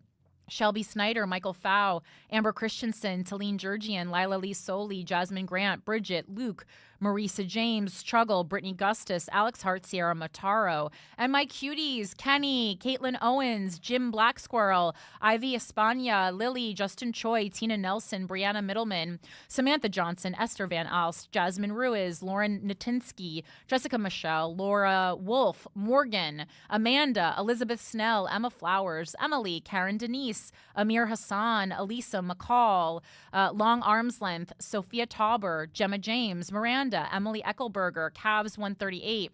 Speaker 2: Shelby Snyder, Michael Fow, Amber Christensen, Talene Georgian, Lila Lee Soley, Jasmine Grant, Bridget, Luke, Marisa James, Struggle, Brittany Gustus, Alex Hart, Sierra Mataro, and my cuties, Kenny, Caitlin Owens, Jim Black Squirrel, Ivy Espana, Lily, Justin Choi, Tina Nelson, Brianna Middleman, Samantha Johnson, Esther Van Alst, Jasmine Ruiz, Lauren Natinsky, Jessica Michelle, Laura Wolf, Morgan, Amanda, Elizabeth Snell, Emma Flowers, Emily, Karen Denise, Amir Hassan, Elisa McCall, Long Arms Length, Sophia Tauber, Gemma James, Miranda, Emily Eckelberger, Cavs 138,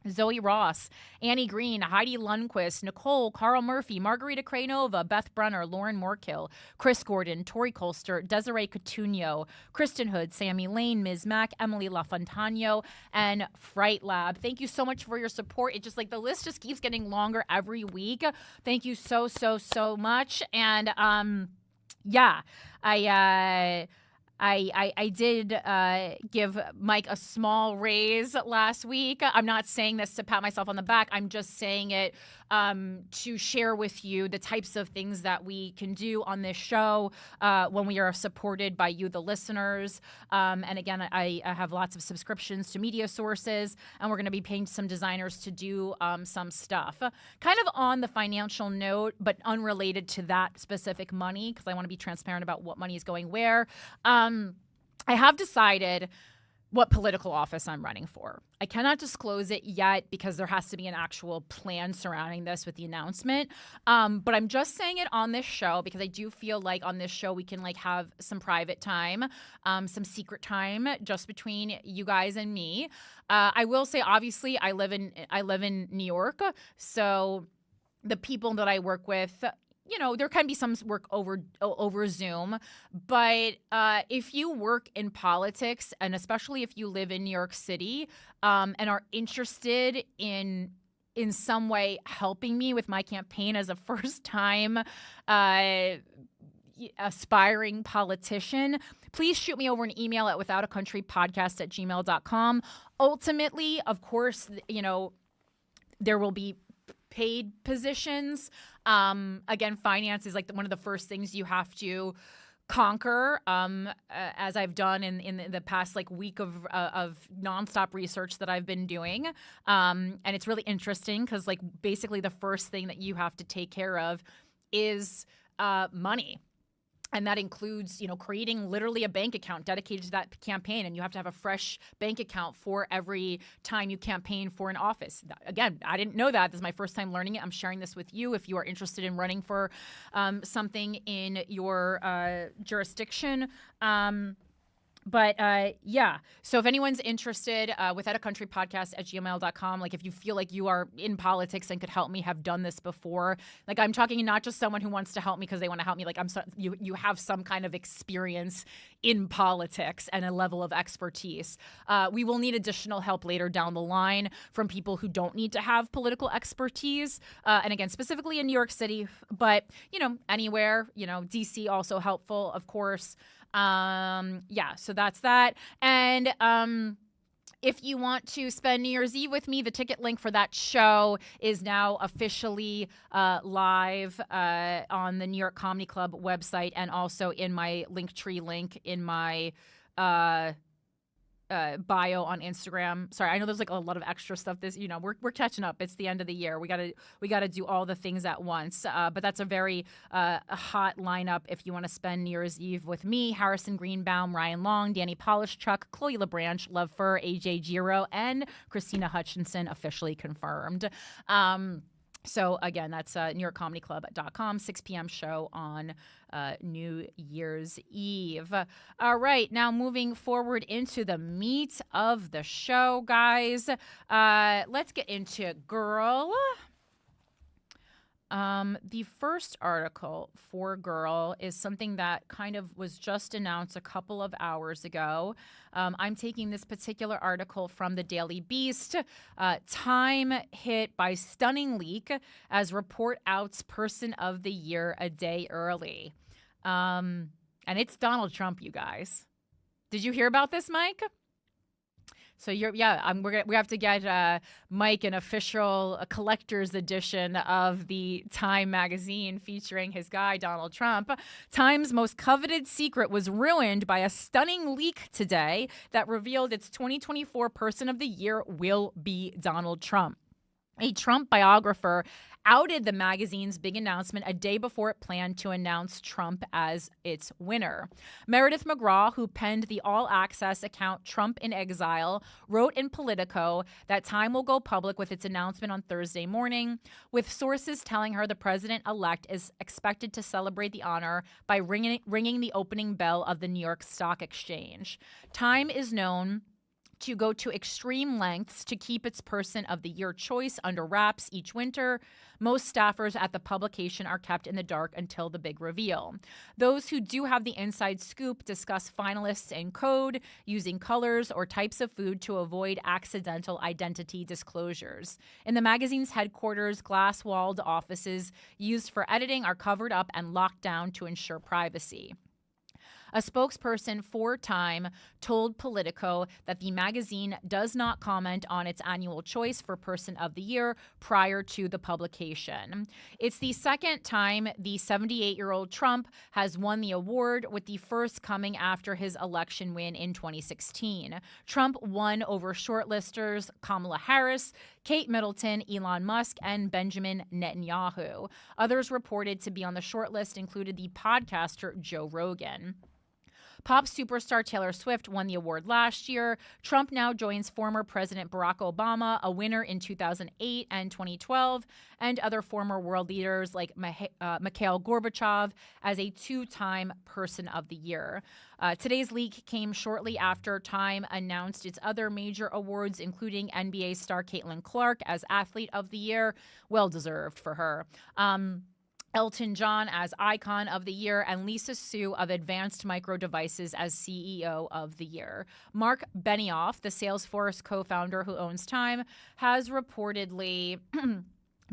Speaker 2: Zoe Ross, Annie Green, Heidi Lundquist, Nicole, Carl Murphy, Margarita Cranova, Beth Brunner, Lauren Morkill, Chris Gordon, Tori Colster, Desiree Coutinho, Kristen Hood, Sammy Lane, Ms. Mack, Emily LaFontano, and Fright Lab. Thank you so much for your support. It just the list just keeps getting longer every week. Thank you so much. And yeah, I did give Mike a small raise last week. I'm not saying this to pat myself on the back. I'm just saying it to share with you the types of things that we can do on this show when we are supported by you, the listeners. And again, I have lots of subscriptions to media sources, and we're going to be paying some designers to do some stuff. Kind of on the financial note, but unrelated to that specific money, because I want to be transparent about what money is going where. I have decided what political office I'm running for. I cannot disclose it yet because there has to be an actual plan surrounding this with the announcement. But I'm just saying it on this show because I do feel like on this show we can have some private time, some secret time just between you guys and me. I will say, obviously, I live in New York, so the people that I work with, there can be some work over Zoom, but if you work in politics, and especially if you live in New York City, and are interested in some way helping me with my campaign as a first-time aspiring politician, please shoot me over an email at withoutacountrypodcast@gmail.com. Ultimately, of course, there will be paid positions. Again, finance is one of the first things you have to conquer, as I've done in the past week of nonstop research that I've been doing. And it's really interesting because basically the first thing that you have to take care of is money. And that includes, creating literally a bank account dedicated to that campaign. And you have to have a fresh bank account for every time you campaign for an office. Again, I didn't know that. This is my first time learning it. I'm sharing this with you if you are interested in running for something in your jurisdiction. But yeah, so if anyone's interested, withoutacountrypodcast@gmail.com, if you feel like you are in politics and could help me, have done this before, I'm talking not just someone who wants to help me because they want to help me, you have some kind of experience in politics and a level of expertise. We will need additional help later down the line from people who don't need to have political expertise. And again, specifically in New York City, but, anywhere, DC also helpful, of course. Yeah, so that's that. And If you want to spend New Year's Eve with me, the ticket link for that show is now officially live on the New York Comedy Club website and also in my Linktree link in my bio on Instagram. Sorry, I know there's like a lot of extra stuff. We're catching up. It's the end of the year. We gotta do all the things at once. But that's a very hot lineup if you want to spend New Year's Eve with me, Harrison Greenbaum, Ryan Long, Danny Polishchuk, Chloe LeBranch, Love Fur, AJ Giro, and Christina Hutchinson officially confirmed. So again, that's NewYorkComedyClub.com, 6 p.m. show on New Year's Eve. All right, now moving forward into the meat of the show, guys. Let's get into Girl. The first article for Girl is something that kind of was just announced a couple of hours ago. I'm taking this particular article from the Daily Beast. Time hit by stunning leak as report outs person of the year a day early. And it's Donald Trump, you guys. Did you hear about this, Mike? So we have to get Mike an official collector's edition of the Time magazine featuring his guy Donald Trump. Time's most coveted secret was ruined by a stunning leak today that revealed its 2024 Person of the Year will be Donald Trump. A Trump biographer outed the magazine's big announcement a day before it planned to announce Trump as its winner. Meredith McGraw, who penned the all-access account Trump in Exile, wrote in Politico that Time will go public with its announcement on Thursday morning, with sources telling her the president-elect is expected to celebrate the honor by ringing the opening bell of the New York Stock Exchange. Time is known to go to extreme lengths to keep its Person of the Year choice under wraps each winter. Most staffers at the publication are kept in the dark until the big reveal. Those who do have the inside scoop discuss finalists in code, using colors or types of food to avoid accidental identity disclosures. In the magazine's headquarters, glass-walled offices used for editing are covered up and locked down to ensure privacy. A spokesperson for Time told Politico that the magazine does not comment on its annual choice for Person of the Year prior to the publication. It's the second time the 78-year-old Trump has won the award, with the first coming after his election win in 2016. Trump won over shortlisters Kamala Harris, Kate Middleton, Elon Musk, and Benjamin Netanyahu. Others reported to be on the shortlist included the podcaster Joe Rogan. Pop superstar Taylor Swift won the award last year. Trump now joins former President Barack Obama, a winner in 2008 and 2012, and other former world leaders like Mikhail Gorbachev as a two-time Person of the Year. Today's leak came shortly after Time announced its other major awards, including NBA star Caitlin Clark as Athlete of the Year. Well-deserved for her. Elton John as Icon of the Year, and Lisa Su of Advanced Micro Devices as CEO of the Year. Mark Benioff, the Salesforce co-founder who owns Time, has reportedly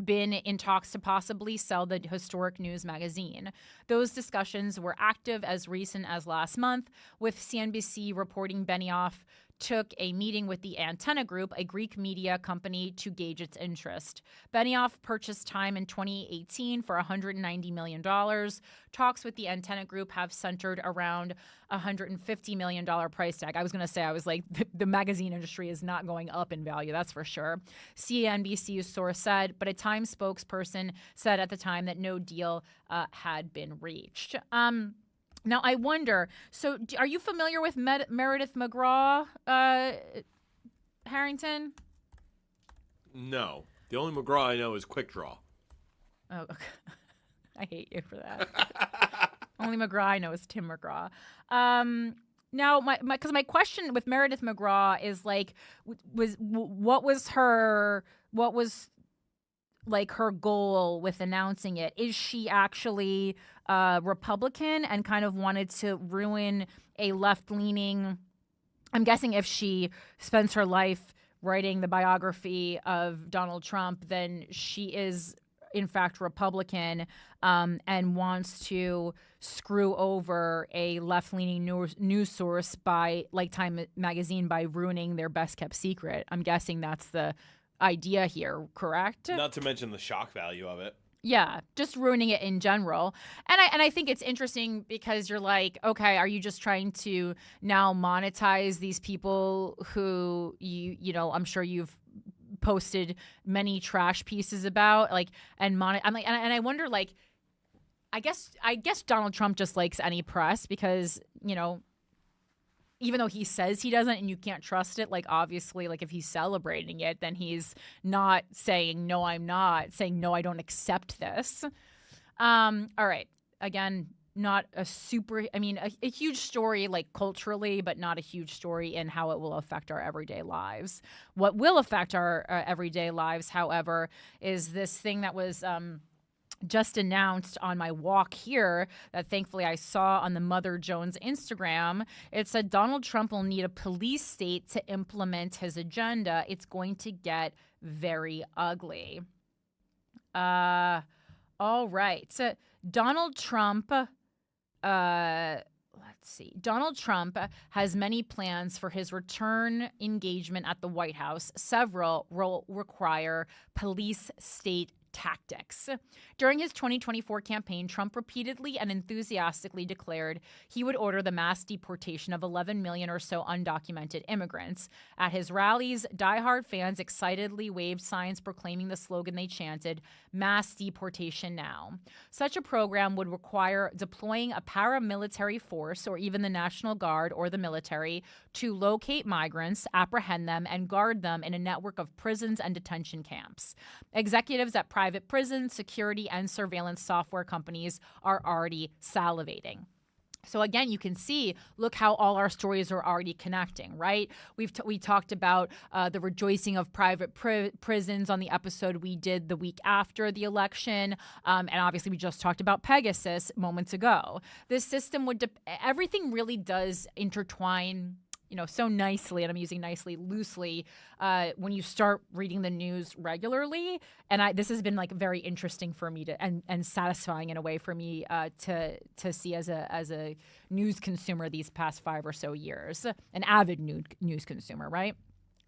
Speaker 2: been in talks to possibly sell the historic news magazine. Those discussions were active as recent as last month, with CNBC reporting Benioff took a meeting with the Antenna Group, a Greek media company, to gauge its interest. Benioff purchased Time in 2018 for $190 million. Talks with the Antenna Group have centered around $150 million price tag. I was like, the magazine industry is not going up in value, that's for sure. CNBC's source said, but a Time spokesperson said at the time that no deal had been reached. Now, I wonder, so are you familiar with Meredith McGraw, Harrington?
Speaker 3: No. The only McGraw I know is Quick Draw.
Speaker 2: Oh, okay. I hate you for that. Only McGraw I know is Tim McGraw. Now, my question with Meredith McGraw is like, what was her goal with announcing it? Is she actually Republican and kind of wanted to ruin a left-leaning? I'm guessing if she spends her life writing the biography of Donald Trump, then she is in fact Republican, and wants to screw over a left-leaning news source by, like Time magazine, by ruining their best-kept secret. I'm guessing that's the idea here, correct?
Speaker 3: Not to mention the shock value of it.
Speaker 2: Yeah, just ruining it in general. And I think it's interesting because you're like, okay, are you just trying to now monetize these people who you know, I'm sure you've posted many trash pieces about, like, I'm like, and I wonder, like, I guess Donald Trump just likes any press because, you know, even though he says he doesn't and you can't trust it, like, obviously, like, if he's celebrating it, then he's not saying, no, I'm not, saying, no, I don't accept this. All right. Again, not a super, I mean, a huge story, like, culturally, but not a huge story in how it will affect our everyday lives. What will affect our everyday lives, however, is this thing that was just announced on my walk here that thankfully I saw on the Mother Jones Instagram. It said Donald Trump will need a police state to implement his agenda. It's going to get very ugly. All right. So Donald Trump, let's see. Donald Trump has many plans for his return engagement at the White House. Several will require police state tactics. During his 2024 campaign, Trump repeatedly and enthusiastically declared he would order the mass deportation of 11 million or so undocumented immigrants. At his rallies, diehard fans excitedly waved signs proclaiming the slogan they chanted, "Mass deportation now." Such a program would require deploying a paramilitary force or even the National Guard or the military to locate migrants, apprehend them, and guard them in a network of prisons and detention camps. Executives at private prisons, security, and surveillance software companies are already salivating. So again, you can see, look how all our stories are already connecting, right? We talked about the rejoicing of private prisons on the episode we did the week after the election. And obviously we just talked about Pegasus moments ago. This system would, everything really does intertwine, you know, so nicely, and I'm using nicely loosely, when you start reading the news regularly. And this has been like very interesting for me to and satisfying in a way for me to see as a news consumer these past 5 or so years, an avid news consumer, right?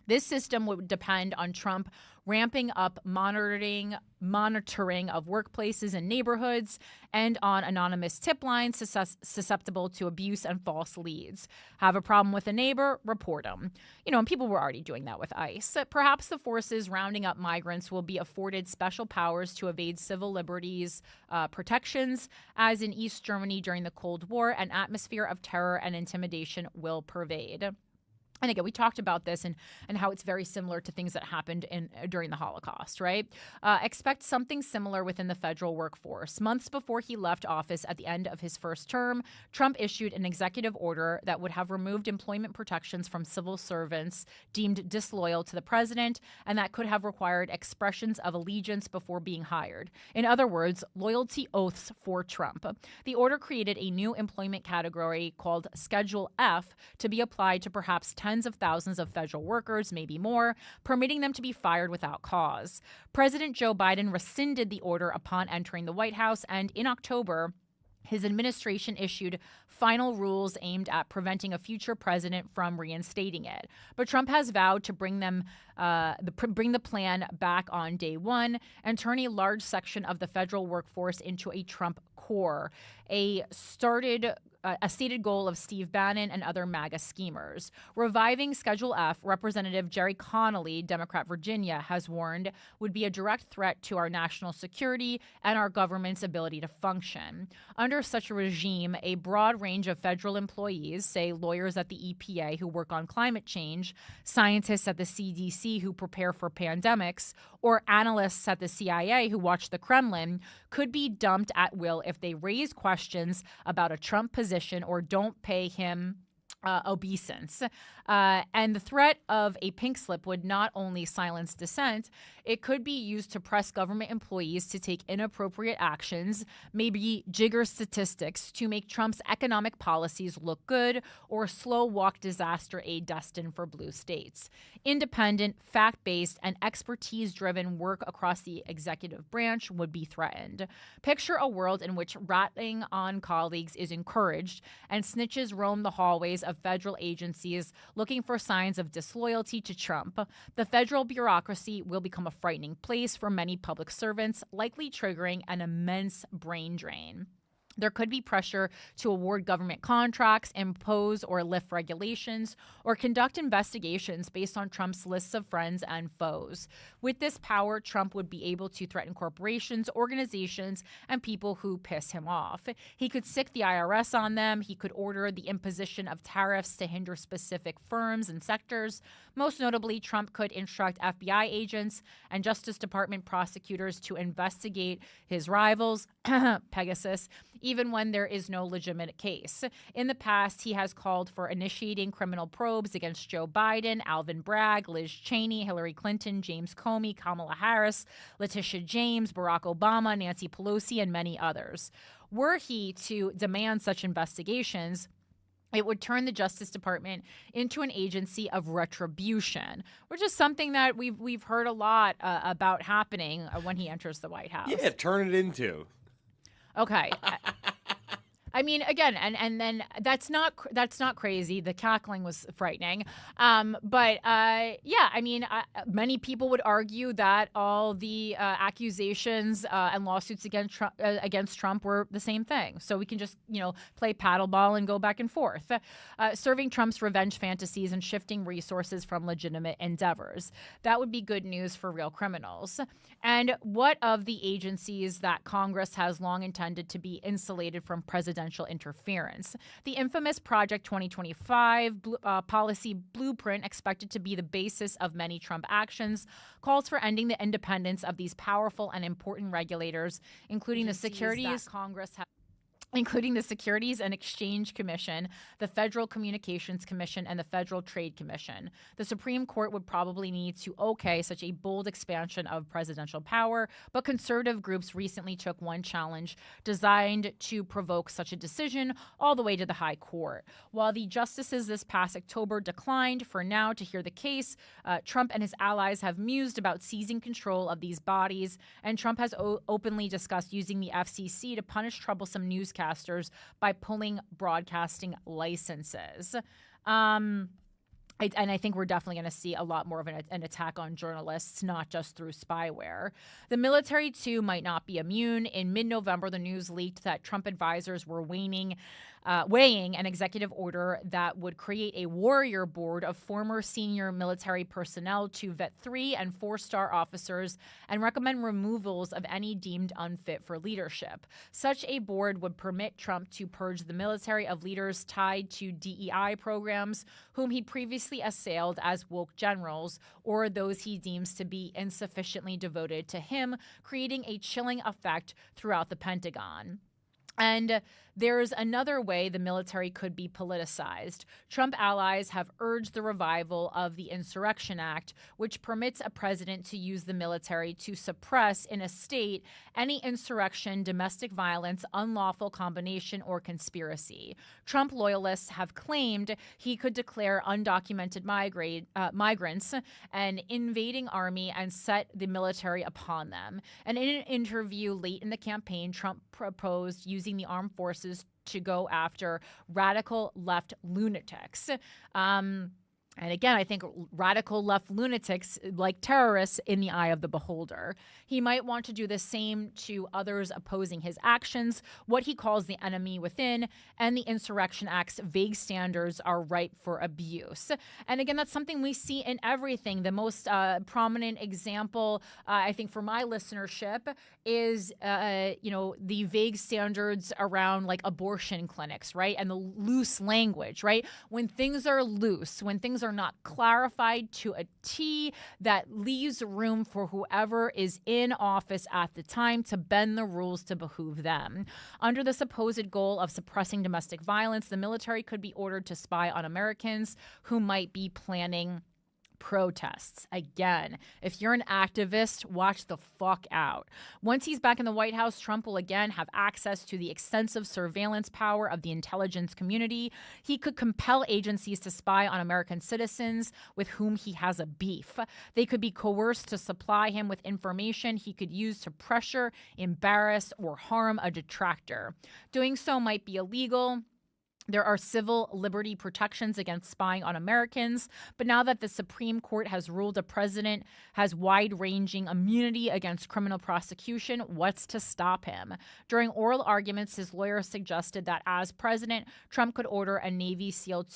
Speaker 2: This system would depend on Trump ramping up monitoring of workplaces and neighborhoods and on anonymous tip lines susceptible to abuse and false leads. Have a problem with a neighbor? Report them. You know, and people were already doing that with ICE. Perhaps the forces rounding up migrants will be afforded special powers to evade civil liberties protections, as in East Germany during the Cold War. An atmosphere of terror and intimidation will pervade. And again, we talked about this and how it's very similar to things that happened during the Holocaust, right? Expect something similar within the federal workforce. Months before he left office at the end of his first term, Trump issued an executive order that would have removed employment protections from civil servants deemed disloyal to the president, and that could have required expressions of allegiance before being hired. In other words, loyalty oaths for Trump. The order created a new employment category called Schedule F to be applied to perhaps tens of thousands of federal workers, maybe more, permitting them to be fired without cause. President Joe Biden rescinded the order upon entering the White House, and in October, his administration issued final rules aimed at preventing a future president from reinstating it. But Trump has vowed to bring the plan back on day one and turn a large section of the federal workforce into a Trump core, a stated goal of Steve Bannon and other MAGA schemers. Reviving Schedule F, Representative Jerry Connolly, Democrat Virginia, has warned would be a direct threat to our national security and our government's ability to function. Under such a regime, a broad range of federal employees, say lawyers at the EPA who work on climate change, scientists at the CDC who prepare for pandemics, or analysts at the CIA who watch the Kremlin, could be dumped at will if they raise questions about a Trump position or don't pay him obeisance. And the threat of a pink slip would not only silence dissent, it could be used to press government employees to take inappropriate actions, maybe jigger statistics to make Trump's economic policies look good or slow walk disaster aid destined for blue states. Independent, fact-based, and expertise-driven work across the executive branch would be threatened. Picture a world in which ratting on colleagues is encouraged and snitches roam the hallways of federal agencies looking for signs of disloyalty to Trump. The federal bureaucracy will become a frightening place for many public servants, likely triggering an immense brain drain. There could be pressure to award government contracts, impose or lift regulations, or conduct investigations based on Trump's lists of friends and foes. With this power, Trump would be able to threaten corporations, organizations, and people who piss him off. He could sic the IRS on them. He could order the imposition of tariffs to hinder specific firms and sectors. Most notably, Trump could instruct FBI agents and Justice Department prosecutors to investigate his rivals, Pegasus, even when there is no legitimate case. In the past, he has called for initiating criminal probes against Joe Biden, Alvin Bragg, Liz Cheney, Hillary Clinton, James Comey, Kamala Harris, Letitia James, Barack Obama, Nancy Pelosi, and many others. Were he to demand such investigations, it would turn the Justice Department into an agency of retribution, which is something that we've heard a lot about happening when he enters the White House.
Speaker 3: Yeah, turn it into.
Speaker 2: Okay. I mean, again, and then that's not crazy. The cackling was frightening, but yeah, I mean, many people would argue that all the accusations and lawsuits against Trump were the same thing. So we can just play paddleball and go back and forth, serving Trump's revenge fantasies and shifting resources from legitimate endeavors. That would be good news for real criminals. And what of the agencies that Congress has long intended to be insulated from presidential interference? The infamous Project 2025 policy blueprint, expected to be the basis of many Trump actions, calls for ending the independence of these powerful and important regulators, including the Securities and Exchange Commission, the Federal Communications Commission, and the Federal Trade Commission. The Supreme Court would probably need to okay such a bold expansion of presidential power, but conservative groups recently took one challenge designed to provoke such a decision all the way to the High Court. While the justices this past October declined for now to hear the case, Trump and his allies have mused about seizing control of these bodies, and Trump has openly discussed using the FCC to punish troublesome newscasters by pulling broadcasting licenses. And I think we're definitely going to see a lot more of an attack on journalists, not just through spyware. The military, too, might not be immune. In mid-November, the news leaked that Trump advisors were weighing an executive order that would create a warrior board of former senior military personnel to vet 3- and 4-star officers and recommend removals of any deemed unfit for leadership. Such a board would permit Trump to purge the military of leaders tied to DEI programs whom he previously assailed as woke generals or those he deems to be insufficiently devoted to him, creating a chilling effect throughout the Pentagon. And there's another way the military could be politicized. Trump allies have urged the revival of the Insurrection Act, which permits a president to use the military to suppress in a state any insurrection, domestic violence, unlawful combination, or conspiracy. Trump loyalists have claimed he could declare undocumented migrants an invading army and set the military upon them. And in an interview late in the campaign, Trump proposed using the armed forces to go after radical left lunatics. And again, I think radical left lunatics, like terrorists, in the eye of the beholder. He might want to do the same to others opposing his actions, what he calls the enemy within, and the Insurrection Act's vague standards are ripe for abuse. And again, that's something we see in everything. The most prominent example, I think, for my listenership is, the vague standards around like abortion clinics, right? And the loose language, right? When things are loose, when things are not clarified to a T, that leaves room for whoever is in office at the time to bend the rules to behoove them. Under the supposed goal of suppressing domestic violence, the military could be ordered to spy on Americans who might be planning protests. Again, if you're an activist, watch the fuck out. Once he's back in the White House, Trump will again have access to the extensive surveillance power of the intelligence community. He could compel agencies to spy on American citizens with whom he has a beef. They could be coerced to supply him with information he could use to pressure, embarrass, or harm a detractor. Doing so might be illegal. There are civil liberty protections against spying on Americans, but now that the Supreme Court has ruled a president has wide-ranging immunity against criminal prosecution, what's to stop him? During oral arguments, his lawyer suggested that as president, Trump could order a Navy SEAL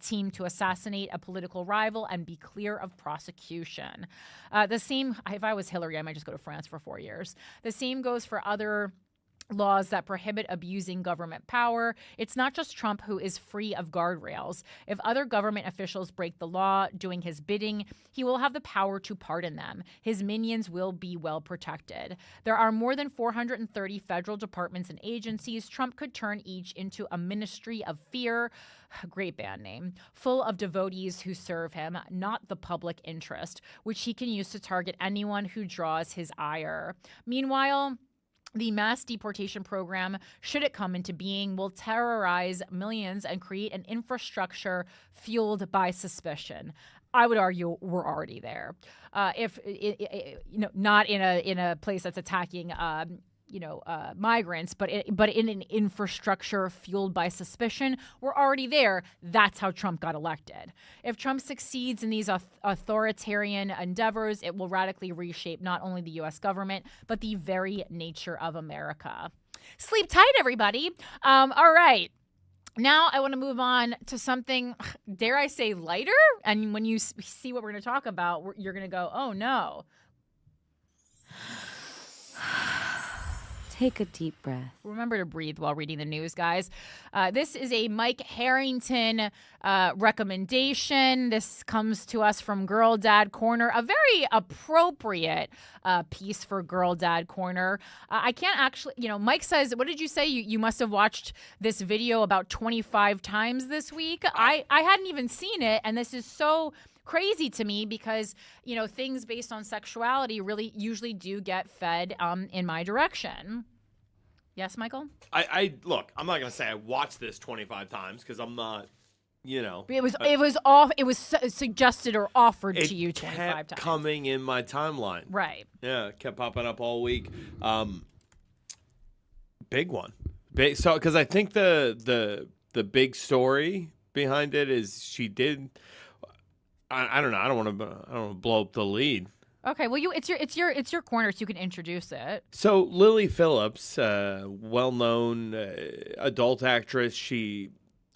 Speaker 2: team to assassinate a political rival and be clear of prosecution. The same, if I was Hillary, I might just go to France for 4 years. The same goes for other laws that prohibit abusing government power. It's not just Trump who is free of guardrails. If other government officials break the law doing his bidding, he will have the power to pardon them. His minions will be well protected. There are more than 430 federal departments and agencies. Trump could turn each into a ministry of fear, great band name, full of devotees who serve him, not the public interest, which he can use to target anyone who draws his ire. Meanwhile, the mass deportation program, should it come into being, will terrorize millions and create an infrastructure fueled by suspicion. I would argue we're already there. If not in a place that's attacking migrants, but in an infrastructure fueled by suspicion, we're already there. That's how Trump got elected. If Trump succeeds in these authoritarian endeavors, it will radically reshape not only the U.S. government, but the very nature of America. Sleep tight, everybody. All right. Now I want to move on to something, dare I say, lighter? And when you see what we're going to talk about, you're going to go, oh, no.
Speaker 5: Take a deep breath.
Speaker 2: Remember to breathe while reading the news, guys. This is a Mike Harrington recommendation. This comes to us from Girl Dad Corner, a very appropriate piece for Girl Dad Corner. I can't actually, Mike says, what did you say? You must have watched this video about 25 times this week. I hadn't even seen it, and this is so crazy to me because, things based on sexuality really usually do get fed in my direction. Yes, Michael?
Speaker 3: I look, I'm not going to say I watched this 25 times because I'm not,
Speaker 2: It was suggested or offered to you 25 times.
Speaker 3: It kept coming in my timeline.
Speaker 2: Right.
Speaker 3: Yeah, it kept popping up all week. Big one. So, because I think the big story behind it is she did. I don't know. I don't want to blow up the lead.
Speaker 2: Okay. Well, it's your corner, so you can introduce it.
Speaker 3: So Lily Phillips, well-known adult actress, she's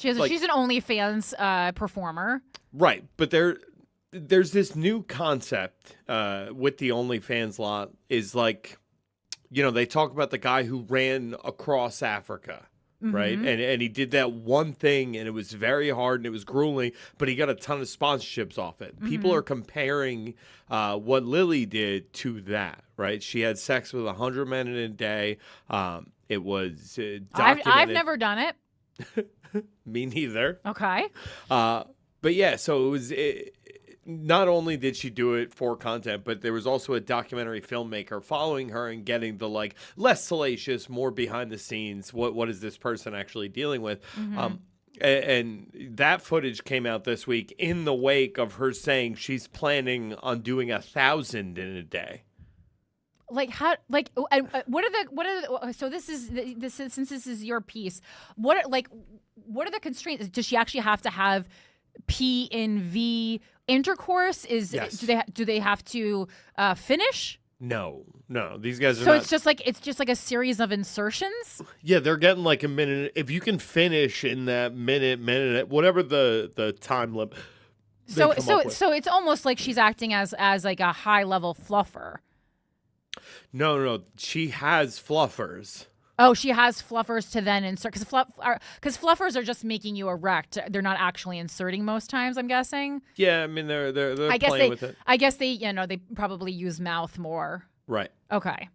Speaker 3: an
Speaker 2: OnlyFans performer.
Speaker 3: Right, but there's this new concept with the OnlyFans lot is like, they talk about the guy who ran across Africa. Right. And he did that one thing and it was very hard and it was grueling, but he got a ton of sponsorships off it. People are comparing what Lily did to that. Right. She had sex with 100 men in a day. It was documented.
Speaker 2: I've never done it.
Speaker 3: Me neither.
Speaker 2: Okay.
Speaker 3: But yeah, so it was. Not only did she do it for content, but there was also a documentary filmmaker following her and getting the less salacious, more behind the scenes. What is this person actually dealing with? And that footage came out this week in the wake of her saying she's planning on doing 1,000 in a day. So this is since this is your piece. What are the constraints? Does she actually have to have P and V intercourse? Yes.
Speaker 2: Do they have to finish?
Speaker 3: No. These guys are
Speaker 2: so
Speaker 3: not.
Speaker 2: it's just like a series of insertions.
Speaker 3: Yeah, they're getting like a minute. If you can finish in that minute, whatever the time limit.
Speaker 2: So it's almost like she's acting as like a high level fluffer.
Speaker 3: No. She has fluffers.
Speaker 2: Oh, she has fluffers to then insert because fluffers are just making you erect. They're not actually inserting most times. I'm guessing.
Speaker 3: Yeah, I mean they're playing with it.
Speaker 2: I guess they they probably use mouth more.
Speaker 3: Right.
Speaker 2: Okay.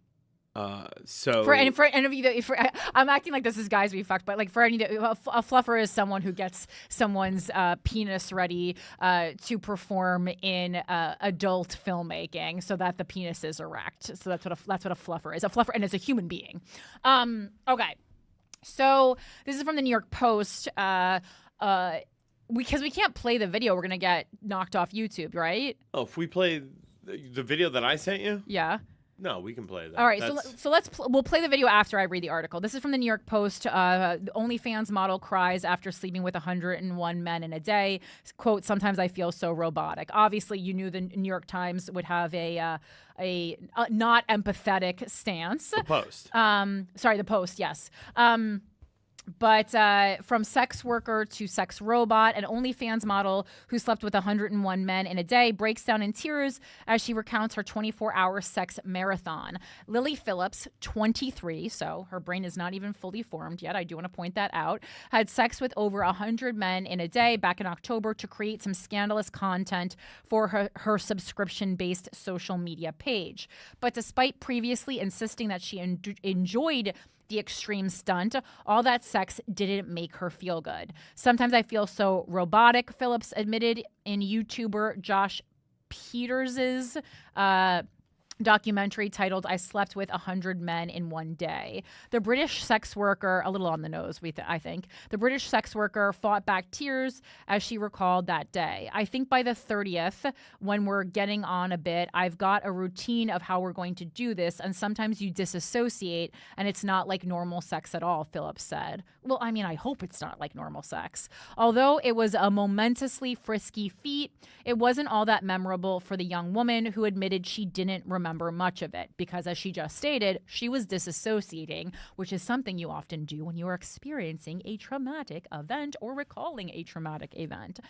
Speaker 3: So
Speaker 2: for any of you that I'm acting like this is guys we fucked, but like for any a fluffer is someone who gets someone's penis ready to perform in adult filmmaking so that the penis is erect. So that's what a fluffer is. A fluffer, and it's a human being. Okay, so this is from the New York Post. Because we can't play the video, we're gonna get knocked off YouTube, right?
Speaker 3: Oh, if we play the video that I sent you?
Speaker 2: Yeah.
Speaker 3: No, we can play that.
Speaker 2: All right, so we'll play the video after I read the article. This is from the New York Post. The OnlyFans model cries after sleeping with 101 men in a day. Quote, sometimes I feel so robotic. Obviously, you knew the New York Times would have a not empathetic stance.
Speaker 3: The Post.
Speaker 2: Sorry, the Post, yes. But from sex worker to sex robot, an OnlyFans model who slept with 101 men in a day breaks down in tears as she recounts her 24-hour sex marathon. Lily Phillips, 23, so her brain is not even fully formed yet, I do want to point that out, had sex with over 100 men in a day back in October to create some scandalous content for her subscription-based social media page. But despite previously insisting that she enjoyed the extreme stunt, all that sex didn't make her feel good. Sometimes I feel so robotic, Phillips admitted in YouTuber Josh Peters's documentary titled I Slept with 100 Men in One Day. The British sex worker, a little on the nose, I think, the British sex worker fought back tears as she recalled that day. I think by the 30th, when we're getting on a bit, I've got a routine of how we're going to do this, and sometimes you disassociate, and it's not like normal sex at all, Phillips said. Well, I mean, I hope it's not like normal sex. Although it was a momentously frisky feat, it wasn't all that memorable for the young woman who admitted she didn't remember much of it because, as she just stated, she was disassociating, which is something you often do when you are experiencing a traumatic event or recalling a traumatic event.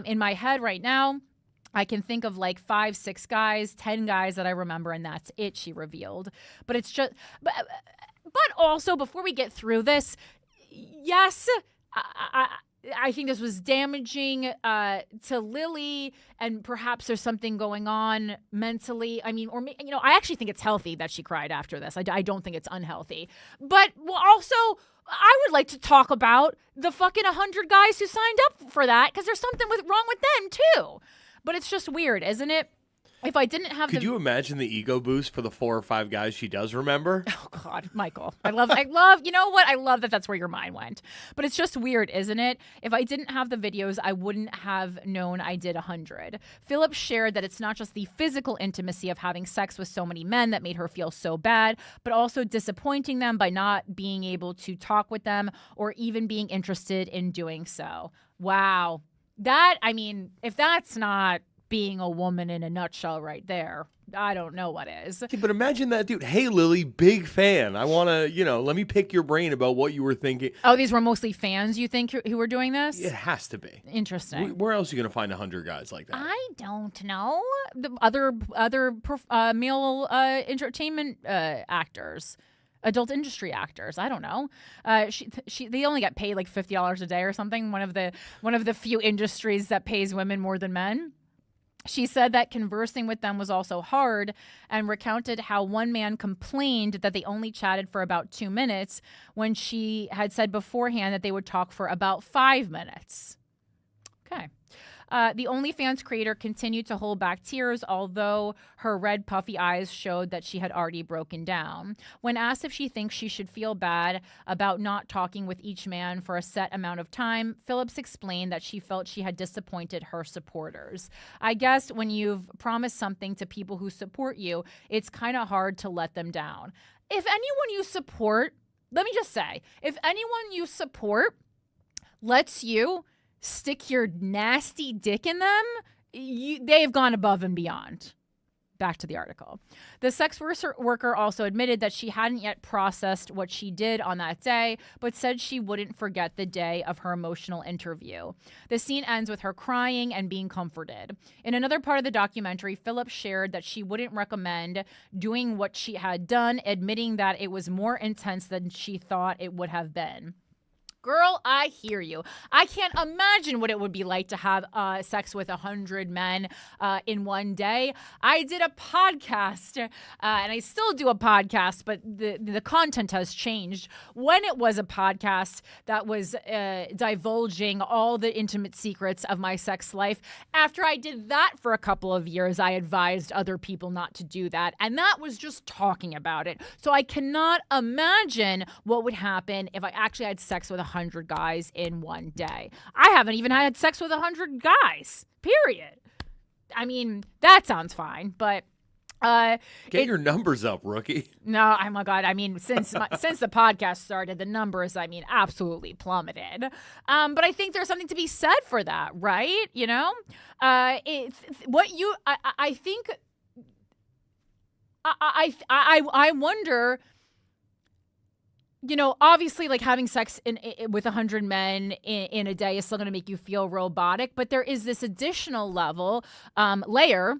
Speaker 2: In my head right now, I can think of like 5, 6 guys, 10 guys that I remember, and that's it, she revealed. But it's just, but also, before we get through this, yes, I think this was damaging to Lily, and perhaps there's something going on mentally. I mean, or I actually think it's healthy that she cried after this. I don't think it's unhealthy. But also, I would like to talk about the fucking 100 guys who signed up for that, because there's something wrong with them too. But it's just weird, isn't it? If I didn't have
Speaker 3: Could you imagine the ego boost for the 4 or 5 guys she does remember?
Speaker 2: Oh, God, Michael. I love, you know what? I love that that's where your mind went. But it's just weird, isn't it? If I didn't have the videos, I wouldn't have known I did 100. Phillips shared that it's not just the physical intimacy of having sex with so many men that made her feel so bad, but also disappointing them by not being able to talk with them or even being interested in doing so. Wow. That, I mean, if that's not being a woman in a nutshell right there, I don't know what is.
Speaker 3: Yeah, but imagine that dude. Hey, Lily, big fan. I want to, let me pick your brain about what you were thinking.
Speaker 2: Oh, these were mostly fans, you think, who were doing this?
Speaker 3: It has to be.
Speaker 2: Interesting.
Speaker 3: Where else are you going to find 100 guys like that?
Speaker 2: I don't know. The other male entertainment actors. Adult industry actors. I don't know. They only get paid like $50 a day or something. One of the few industries that pays women more than men. She said that conversing with them was also hard and recounted how one man complained that they only chatted for about 2 minutes when she had said beforehand that they would talk for about 5 minutes. Okay. The OnlyFans creator continued to hold back tears, although her red puffy eyes showed that she had already broken down. When asked if she thinks she should feel bad about not talking with each man for a set amount of time, Phillips explained that she felt she had disappointed her supporters. I guess when you've promised something to people who support you, it's kind of hard to let them down. If anyone you support, let me just say, if anyone you support lets you stick your nasty dick in them, they've gone above and beyond. Back to the article. The sex worker also admitted that she hadn't yet processed what she did on that day, but said she wouldn't forget the day of her emotional interview. The scene ends with her crying and being comforted. In another part of the documentary, Phillips shared that she wouldn't recommend doing what she had done, admitting that it was more intense than she thought it would have been. Girl, I hear you. I can't imagine what it would be like to have sex with 100 men in one day. I did a podcast, and I still do a podcast, but the content has changed. When it was a podcast that was divulging all the intimate secrets of my sex life, after I did that for a couple of years, I advised other people not to do that, and that was just talking about it. So I cannot imagine what would happen if I actually had sex with 100 guys in one day. I haven't even had sex with 100 guys, period. I mean, that sounds fine, but
Speaker 3: get your numbers up, rookie.
Speaker 2: No, oh my God. I mean, since the podcast started, the numbers, absolutely plummeted. But I think there's something to be said for that, right? You know, I think I wonder. You know, obviously, like having sex with 100 men in a day is still going to make you feel robotic, but there is this additional layer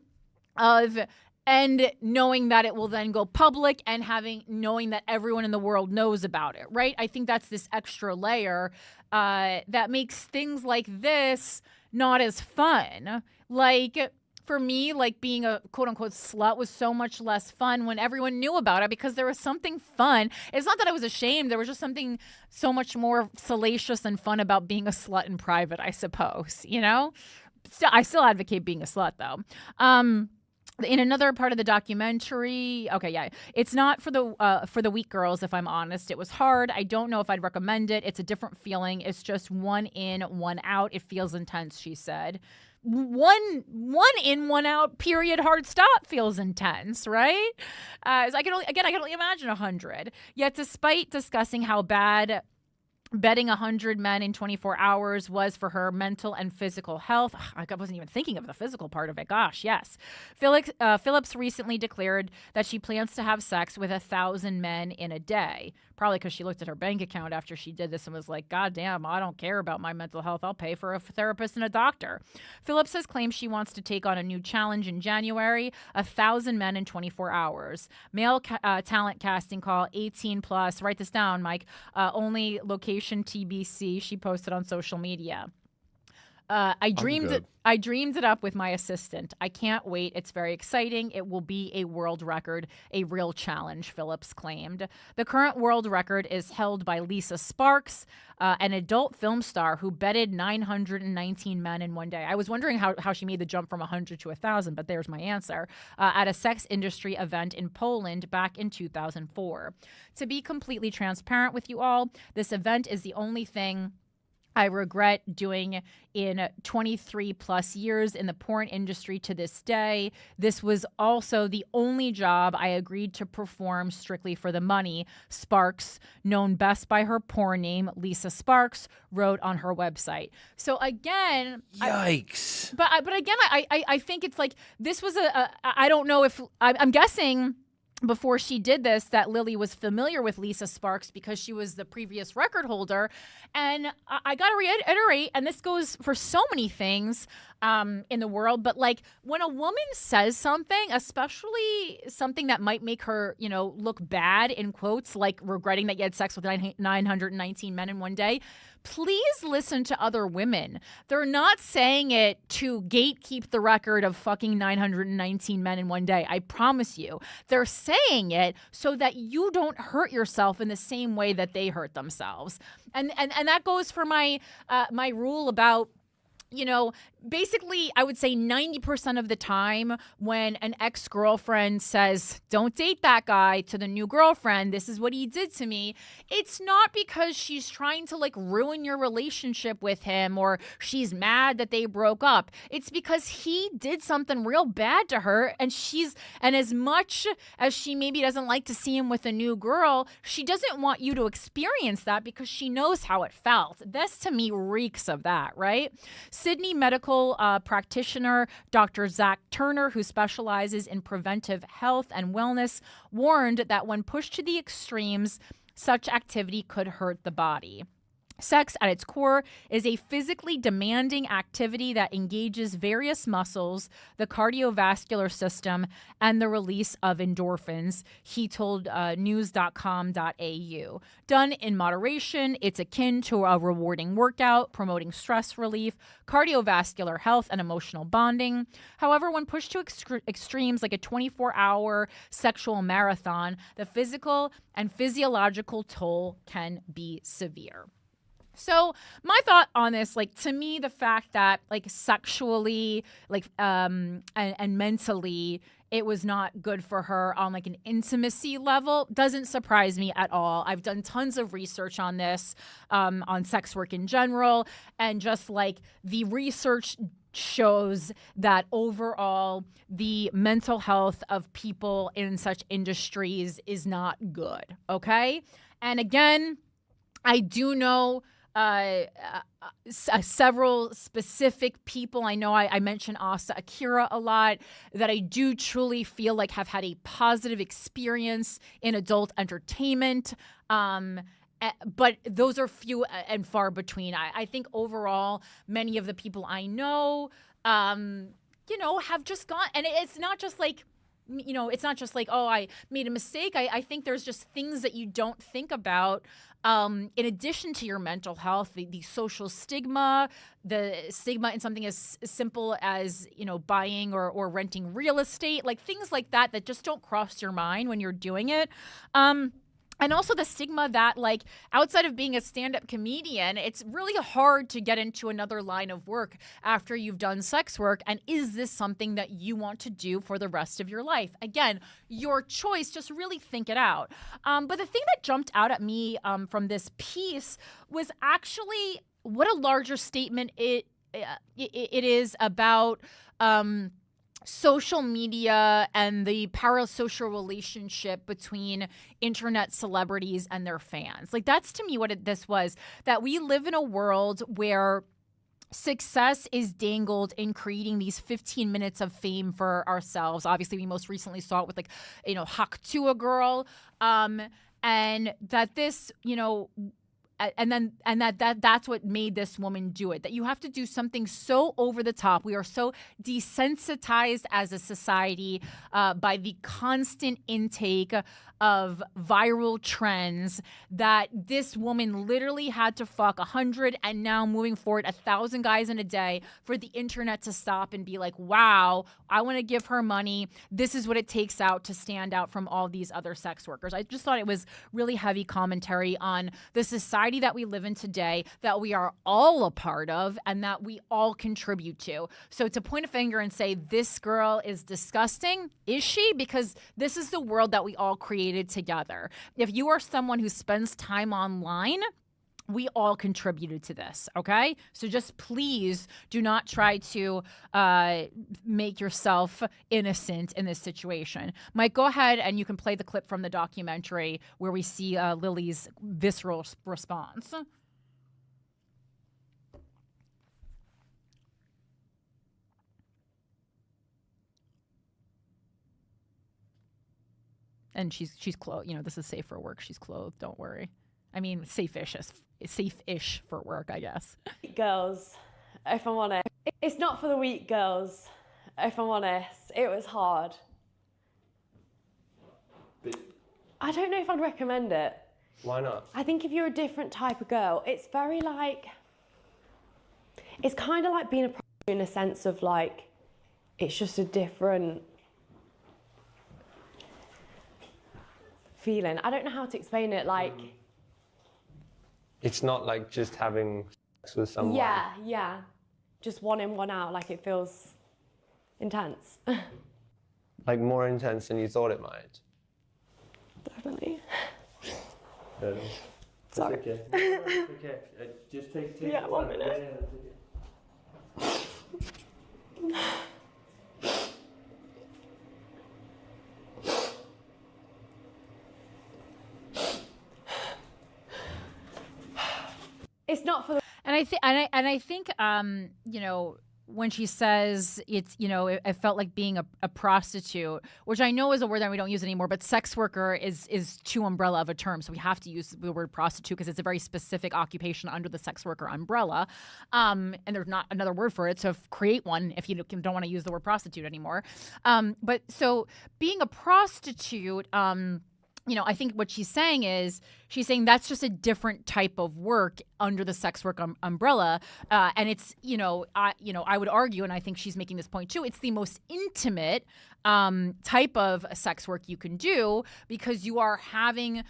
Speaker 2: of, and knowing that it will then go public and knowing that everyone in the world knows about it, right? I think that's this extra layer that makes things like this not as fun. Like, for me, like being a quote unquote slut was so much less fun when everyone knew about it because there was something fun. It's not that I was ashamed. There was just something so much more salacious and fun about being a slut in private, I suppose, you know? I still advocate being a slut though. In another part of the documentary, it's not for the weak girls, if I'm honest. It was hard. I don't know if I'd recommend it. It's a different feeling. It's just one in, one out. It feels intense, she said. One in, one out, period, hard stop feels intense, right? So I can only imagine 100. Yet despite discussing how bad betting 100 men in 24 hours was for her mental and physical health. I wasn't even thinking of the physical part of it. Gosh, yes. Phillips recently declared that she plans to have sex with 1,000 men in a day. Probably because she looked at her bank account after she did this and was like, God damn, I don't care about my mental health. I'll pay for a therapist and a doctor. Phillips has claimed she wants to take on a new challenge in January, 1,000 men in 24 hours. Male talent casting call 18 plus. Write this down, Mike. Only location TBC. She posted on social media. I dreamed it up with my assistant. I can't wait. It's very exciting. It will be a world record, a real challenge, Phillips claimed. The current world record is held by Lisa Sparks, an adult film star who bedded 919 men in one day. I was wondering how she made the jump from 100 to 1,000, but there's my answer. At a sex industry event in Poland back in 2004. To be completely transparent with you all, this event is the only thing I regret doing in 23 plus years in the porn industry to this day. This was also the only job I agreed to perform strictly for the money. Sparks, known best by her porn name, Lisa Sparks, wrote on her website. So again,
Speaker 3: yikes.
Speaker 2: But again, I think it's like this was I don't know if I'm guessing. Before she did this, that Lily was familiar with Lisa Sparks because she was the previous record holder. And I got to reiterate, and this goes for so many things in the world, but like when a woman says something, especially something that might make her, look bad, in quotes, like regretting that you had sex with 919 men in one day, please listen to other women. They're not saying it to gatekeep the record of fucking 919 men in one day. I promise you. They're saying it so that you don't hurt yourself in the same way that they hurt themselves. And that goes for my my rule about, basically, I would say 90% of the time when an ex-girlfriend says, don't date that guy, to the new girlfriend, this is what he did to me, it's not because she's trying to ruin your relationship with him or she's mad that they broke up. It's because he did something real bad to her, and as much as she maybe doesn't like to see him with a new girl, she doesn't want you to experience that because she knows how it felt. This to me reeks of that, right? Sydney Medical medical practitioner, Dr. Zach Turner, who specializes in preventive health and wellness, warned that when pushed to the extremes, such activity could hurt the body. Sex, at its core, is a physically demanding activity that engages various muscles, the cardiovascular system, and the release of endorphins, he told news.com.au. Done in moderation, it's akin to a rewarding workout, promoting stress relief, cardiovascular health, and emotional bonding. However, when pushed to extremes like a 24-hour sexual marathon, the physical and physiological toll can be severe. So my thought on this, like, to me, the fact that, like, sexually, like, and mentally, it was not good for her on, like, an intimacy level doesn't surprise me at all. I've done tons of research on this, on sex work in general, and just, like, the research shows that overall the mental health of people in such industries is not good, okay? And again, I do know several specific people. I know I mention Asa Akira a lot, that I do truly feel like have had a positive experience in adult entertainment. But those are few and far between. I think overall, many of the people I know, have just gone, and it's not just like, it's not just like, oh, I made a mistake. I think there's just things that you don't think about. In addition to your mental health, the social stigma, the stigma in something as simple as, buying or renting real estate, like things like that just don't cross your mind when you're doing it. And also the stigma that, like, outside of being a stand-up comedian, it's really hard to get into another line of work after you've done sex work. And is this something that you want to do for the rest of your life? Again, your choice. Just really think it out. But the thing that jumped out at me from this piece was actually what a larger statement it is about social media and the parasocial relationship between internet celebrities and their fans. Like, that's to me what this was, that we live in a world where success is dangled in creating these 15 minutes of fame for ourselves. Obviously, we most recently saw it with, like, Haktua Girl, and that this, that's what made this woman do it. That you have to do something so over the top. We are so desensitized as a society by the constant intake of viral trends that this woman literally had to fuck 100 and now moving forward 1,000 guys in a day for the internet to stop and be like, wow, I want to give her money. This is what it takes out to stand out from all these other sex workers. I just thought it was really heavy commentary on the society that we live in today, that we are all a part of and that we all contribute to. So to point a finger and say this girl is disgusting, is she? Because this is the world that we all created together. If you are someone who spends time online, we all contributed to this, okay? So just please do not try to make yourself innocent in this situation. Mike, go ahead and you can play the clip from the documentary where we see Lily's visceral response. And she's clothed. This is safe for work. She's clothed. Don't worry. I mean, safe-ish for work, I guess.
Speaker 5: Girls, if I'm honest. It's not for the weak girls, if I'm honest. It was hard.
Speaker 6: But
Speaker 5: I don't know if I'd recommend it.
Speaker 6: why not?
Speaker 5: I think if you're a different type of girl, it's very like... It's kind of like being a prostitute in a sense of, like, it's just a different feeling. I don't know how to explain it, like...
Speaker 6: It's not like just having sex with someone.
Speaker 5: Yeah. Just one in, one out, like it feels intense.
Speaker 6: Like more intense than you thought it might.
Speaker 5: Definitely.
Speaker 6: Sorry.
Speaker 5: Sorry.
Speaker 6: It's okay. It's okay. Just take
Speaker 5: Yeah, 1 minute. It's not for the...
Speaker 2: And I think when she says it's, it felt like being a prostitute, which I know is a word that we don't use anymore, but sex worker is too umbrella of a term. So we have to use the word prostitute because it's a very specific occupation under the sex worker umbrella. And there's not another word for it. So create one if you don't want to use the word prostitute anymore. But so being a prostitute, I think what she's saying is that's just a different type of work under the sex work umbrella. And it's, I would argue, and I think she's making this point too, it's the most intimate type of sex work you can do because you are having,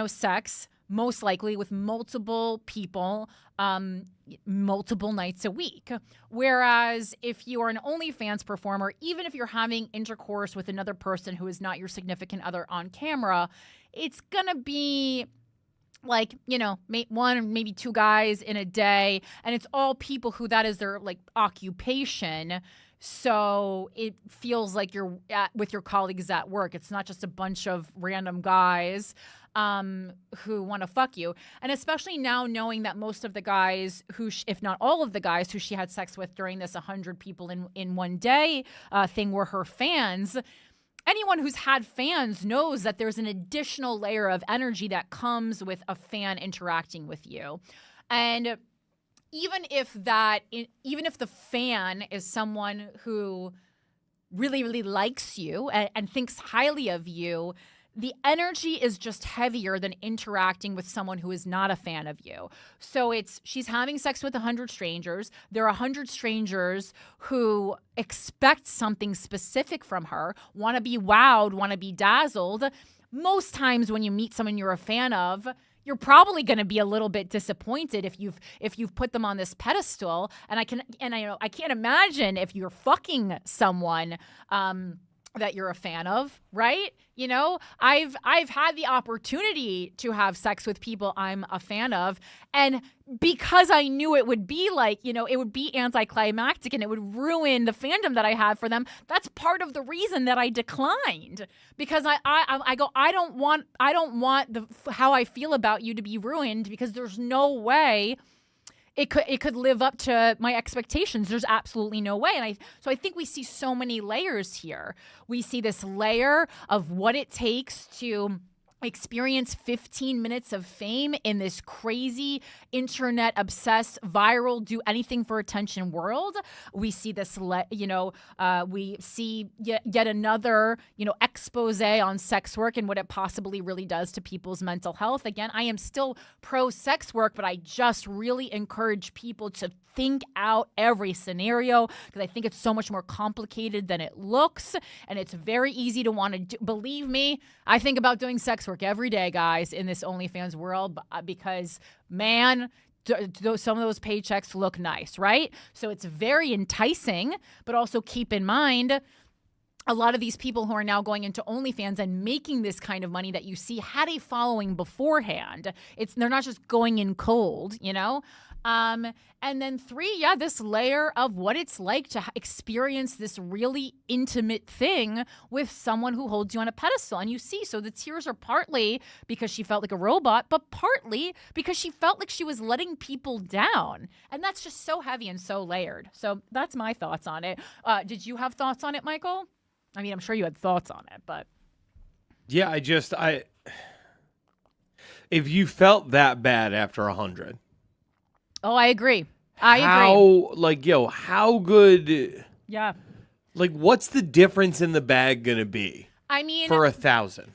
Speaker 2: sex most likely with multiple people, multiple nights a week. Whereas if you are an OnlyFans performer, even if you're having intercourse with another person who is not your significant other on camera, it's going to be like, one or maybe two guys in a day. And it's all people who that is their like occupation. So it feels like you're with your colleagues at work. It's not just a bunch of random guys who want to fuck you. And especially now knowing that most of the guys who, if not all of the guys who she had sex with during this 100 people in one day thing were her fans. Anyone who's had fans knows that there's an additional layer of energy that comes with a fan interacting with you. And even if the fan is someone who really, really likes you and thinks highly of you, the energy is just heavier than interacting with someone who is not a fan of you. So she's having sex with 100 strangers. There are 100 strangers who expect something specific from her, want to be wowed, want to be dazzled. Most times when you meet someone you're a fan of, you're probably going to be a little bit disappointed if you've put them on this pedestal. And I can't imagine if you're fucking someone that you're a fan of, right? I've had the opportunity to have sex with people I'm a fan of, and because I knew it would be like, it would be anticlimactic and it would ruin the fandom that I have for them. That's part of the reason that I declined, because I don't want how I feel about you to be ruined, because there's no way it could live up to my expectations. There's absolutely no way. And so I think we see so many layers here. We see this layer of what it takes to experience 15 minutes of fame in this crazy internet obsessed viral do anything for attention world. We see this we see yet another expose on sex work and what it possibly really does to people's mental health. Again, I am still pro sex work, but I just really encourage people to think out every scenario, because I think it's so much more complicated than it looks, and it's very easy to want to do. Believe me, I think about doing sex work every day, guys, in this OnlyFans world, because, man, some of those paychecks look nice, right? So it's very enticing, but also keep in mind, a lot of these people who are now going into OnlyFans and making this kind of money that you see had a following beforehand. They're not just going in cold, And then 3, this layer of what it's like to experience this really intimate thing with someone who holds you on a pedestal. And you see, so the tears are partly because she felt like a robot, but partly because she felt like she was letting people down. And that's just so heavy and so layered. So that's my thoughts on it. Did you have thoughts on it, Michael? I mean, I'm sure you had thoughts on it, but. Yeah,
Speaker 3: if you felt that bad after 100.
Speaker 2: Oh, I agree. I agree.
Speaker 3: How good?
Speaker 2: Yeah.
Speaker 3: Like, what's the difference in the bag gonna be?
Speaker 2: I mean,
Speaker 3: for 1,000.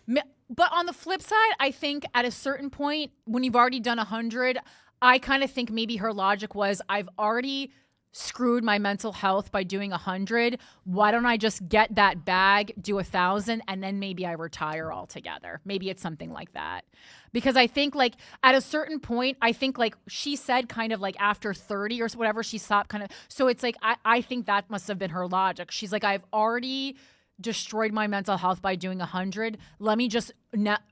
Speaker 2: But on the flip side, I think at a certain point, when you've already done 100, I kind of think maybe her logic was, I've already screwed my mental health by doing 100. Why don't I just get that bag, do 1,000, and then maybe I retire altogether? Maybe it's something like that. Because I think like at a certain point, I think like she said kind of like after 30 or whatever, she stopped kind of. So it's like, I think that must have been her logic. She's like, I've already destroyed my mental health by doing 100. Let me just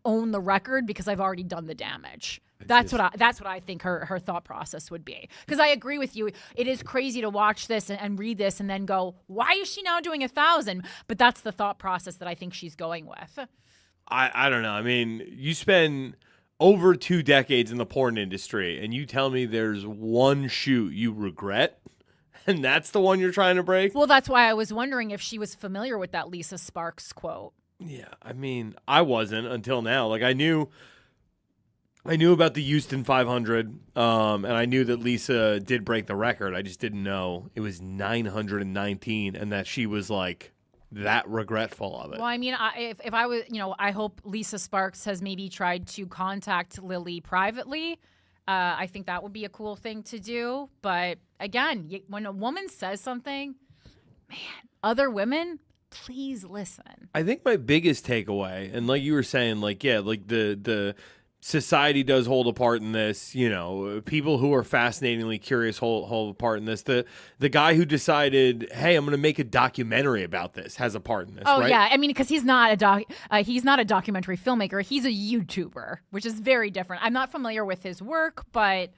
Speaker 2: own the record because I've already done the damage. That's what I think her thought process would be. Because I agree with you. It is crazy to watch this and read this and then go, why is she now doing 1,000? But that's the thought process that I think she's going with.
Speaker 3: I don't know. I mean, you spend over 2 decades in the porn industry and you tell me there's one shoot you regret? And that's the one you're trying to break?
Speaker 2: Well, that's why I was wondering if she was familiar with that Lisa Sparks quote.
Speaker 3: Yeah, I mean, I wasn't until now. Like, I knew about the Houston 500, and I knew that Lisa did break the record. I just didn't know it was 919 and that she was, like, that regretful of it.
Speaker 2: Well, I mean, if I was, I hope Lisa Sparks has maybe tried to contact Lily privately. I think that would be a cool thing to do. But again, when a woman says something, man, other women, please listen.
Speaker 3: I think my biggest takeaway, and like you were saying, like, yeah, like the society does hold a part in this, people who are fascinatingly curious hold a part in this. The guy who decided, hey, I'm going to make a documentary about this has a part in this,
Speaker 2: oh,
Speaker 3: right?
Speaker 2: Yeah. I mean, because he's not a documentary filmmaker. He's a YouTuber, which is very different. I'm not familiar with his work, but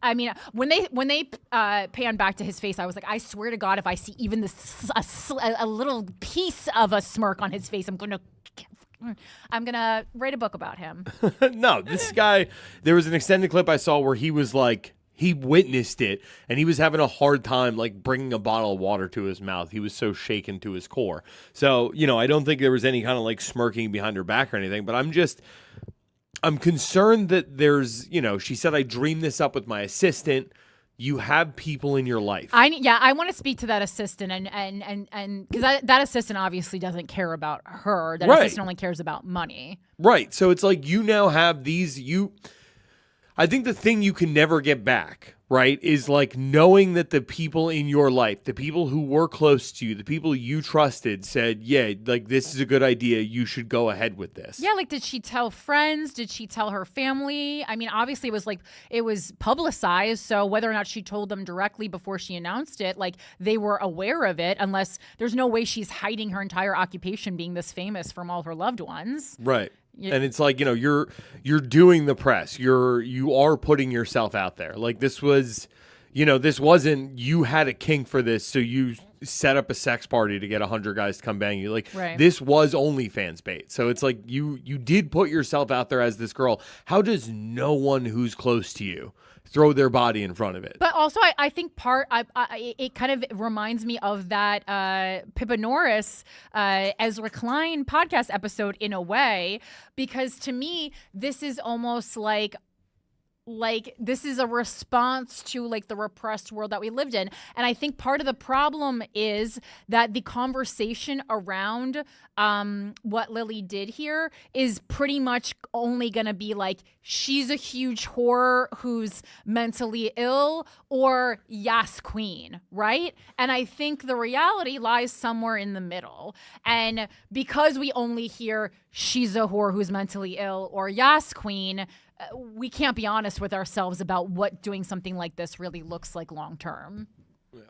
Speaker 2: I mean, when they pan back to his face, I was like, I swear to God, if I see even a little piece of a smirk on his face, I'm gonna write a book about him.
Speaker 3: No, this guy, there was an extended clip I saw where he was like, he witnessed it and he was having a hard time like bringing a bottle of water to his mouth. He was so shaken to his core. So, I don't think there was any kind of like smirking behind her back or anything, but I'm concerned that there's, she said, I dreamed this up with my assistant. You have people in your life.
Speaker 2: I want to speak to that assistant and because that assistant obviously doesn't care about her. That assistant only cares about money.
Speaker 3: Right. So it's like you now have these. I think the thing you can never get back, right, is like knowing that the people in your life, the people who were close to you, the people you trusted said, yeah, like this is a good idea. You should go ahead with this.
Speaker 2: Yeah, like did she tell friends? Did she tell her family? I mean, obviously it was publicized. So whether or not she told them directly before she announced it, like they were aware of it, unless there's no way she's hiding her entire occupation being this famous from all her loved ones.
Speaker 3: Right. And it's like, you're doing the press. You are putting yourself out there. Like this was, this wasn't, you had a kink for this, so you set up a sex party to get 100 guys to come bang you. Like This was OnlyFans bait. So it's like you did put yourself out there as this girl. How does no one who's close to you throw their body in front of it?
Speaker 2: But also, I think it kind of reminds me of that Pippa Norris, Ezra Klein podcast episode in a way, because to me, this is almost like this is a response to like the repressed world that we lived in. And I think part of the problem is that the conversation around what Lily did here is pretty much only going to be like, she's a huge whore who's mentally ill, or yes, queen, right? And I think the reality lies somewhere in the middle. And because we only hear she's a whore who's mentally ill or yes, queen, we can't be honest with ourselves about what doing something like this really looks like long term. Yeah.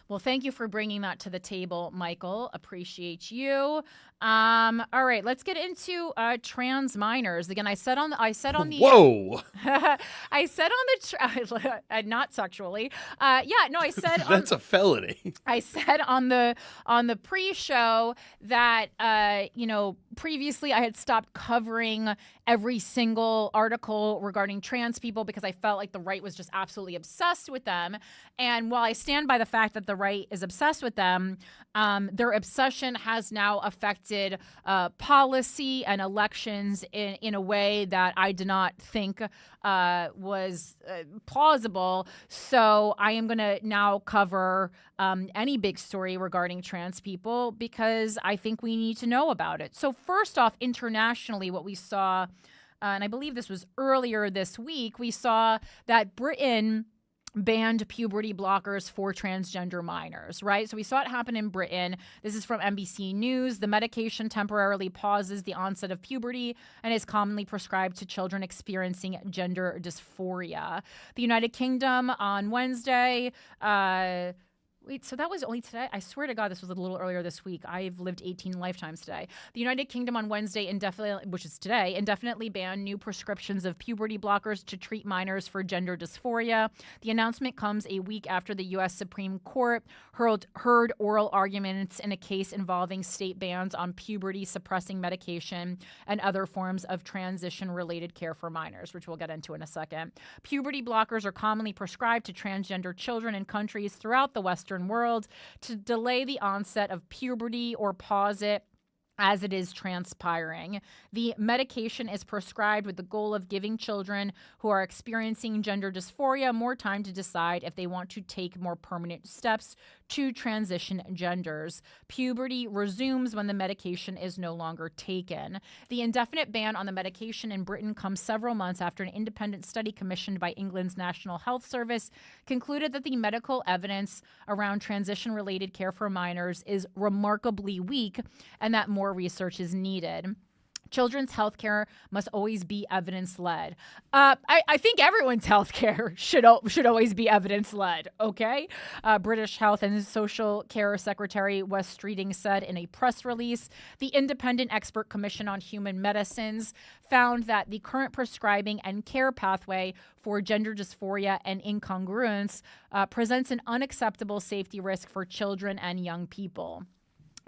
Speaker 2: Well, thank you for bringing that to the table, Michael. Appreciate you. All right, let's get into trans minors. Again, I said on the
Speaker 3: Whoa.
Speaker 2: I said on the not sexually. I said
Speaker 3: that's a felony.
Speaker 2: I said on the pre-show that previously I had stopped covering every single article regarding trans people because I felt like the right was just absolutely obsessed with them. And while I stand by the fact that the right is obsessed with them, their obsession has now affected policy and elections in a way that I did not think was plausible. So I am going to now cover any big story regarding trans people because I think we need to know about it. So first off, internationally, what we saw, and I believe this was earlier this week, we saw that Britain banned puberty blockers for transgender minors, right? So we saw it happen in Britain. This is from NBC News. The medication temporarily pauses the onset of puberty and is commonly prescribed to children experiencing gender dysphoria. The United Kingdom on Wednesday, Wait, so that was only today? I swear to God, this was a little earlier this week. I've lived 18 lifetimes today. The United Kingdom on Wednesday, which is today, indefinitely banned new prescriptions of puberty blockers to treat minors for gender dysphoria. The announcement comes a week after the U.S. Supreme Court heard oral arguments in a case involving state bans on puberty-suppressing medication and other forms of transition-related care for minors, which we'll get into in a second. Puberty blockers are commonly prescribed to transgender children in countries throughout the Western world to delay the onset of puberty or pause it as it is transpiring. The medication is prescribed with the goal of giving children who are experiencing gender dysphoria more time to decide if they want to take more permanent steps to transition genders. Puberty resumes when the medication is no longer taken. The indefinite ban on the medication in Britain comes several months after an independent study commissioned by England's National Health Service concluded that the medical evidence around transition-related care for minors is remarkably weak and that more research is needed. Children's health care must always be evidence-led. I think everyone's health care should always be evidence-led, okay? British Health and Social Care Secretary Wes Streeting said in a press release, the Independent Expert Commission on Human Medicines found that the current prescribing and care pathway for gender dysphoria and incongruence presents an unacceptable safety risk for children and young people.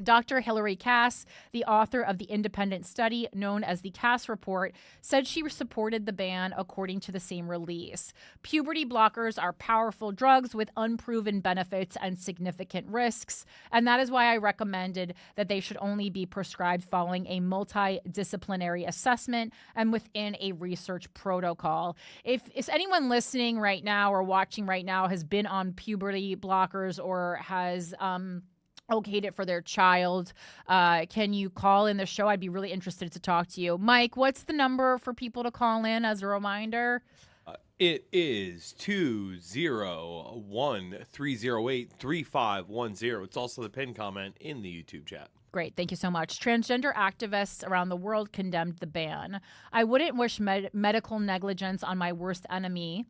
Speaker 2: Dr. Hilary Cass, the author of the independent study known as the Cass Report, said she supported the ban according to the same release. Puberty blockers are powerful drugs with unproven benefits and significant risks, and that is why I recommended that they should only be prescribed following a multidisciplinary assessment and within a research protocol. If anyone listening right now or watching right now has been on puberty blockers or has okayed it for their child, can you call in the show? I'd be really interested to talk to you. Mike, what's the number for people to call in as a reminder?
Speaker 3: It is 201-308-3510. It's also the pinned comment in the YouTube chat.
Speaker 2: Great. Thank you so much. Transgender activists around the world condemned the ban. I wouldn't wish medical negligence on my worst enemy.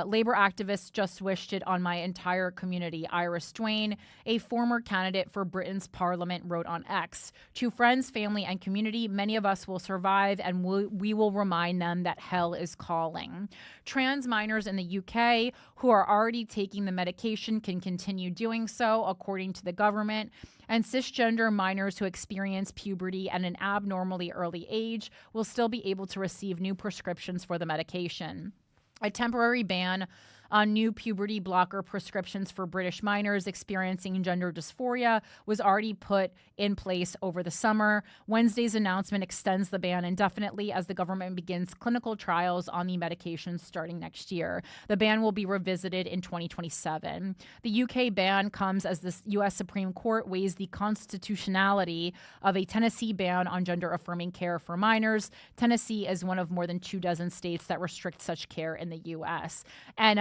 Speaker 2: Labor activists just wished it on my entire community. Iris Duane, a former candidate for Britain's parliament, wrote on X, to friends, family, and community, many of us will survive and we will remind them that hell is calling. Trans minors in the UK who are already taking the medication can continue doing so, according to the government. And cisgender minors who experience puberty at an abnormally early age will still be able to receive new prescriptions for the medication. A temporary ban on new puberty blocker prescriptions for British minors experiencing gender dysphoria was already put in place over the summer. Wednesday's announcement extends the ban indefinitely as the government begins clinical trials on the medications starting next year. The ban will be revisited in 2027. The UK ban comes as the U.S. Supreme Court weighs the constitutionality of a Tennessee ban on gender-affirming care for minors. Tennessee is one of more than 24 states that restrict such care in the U.S. And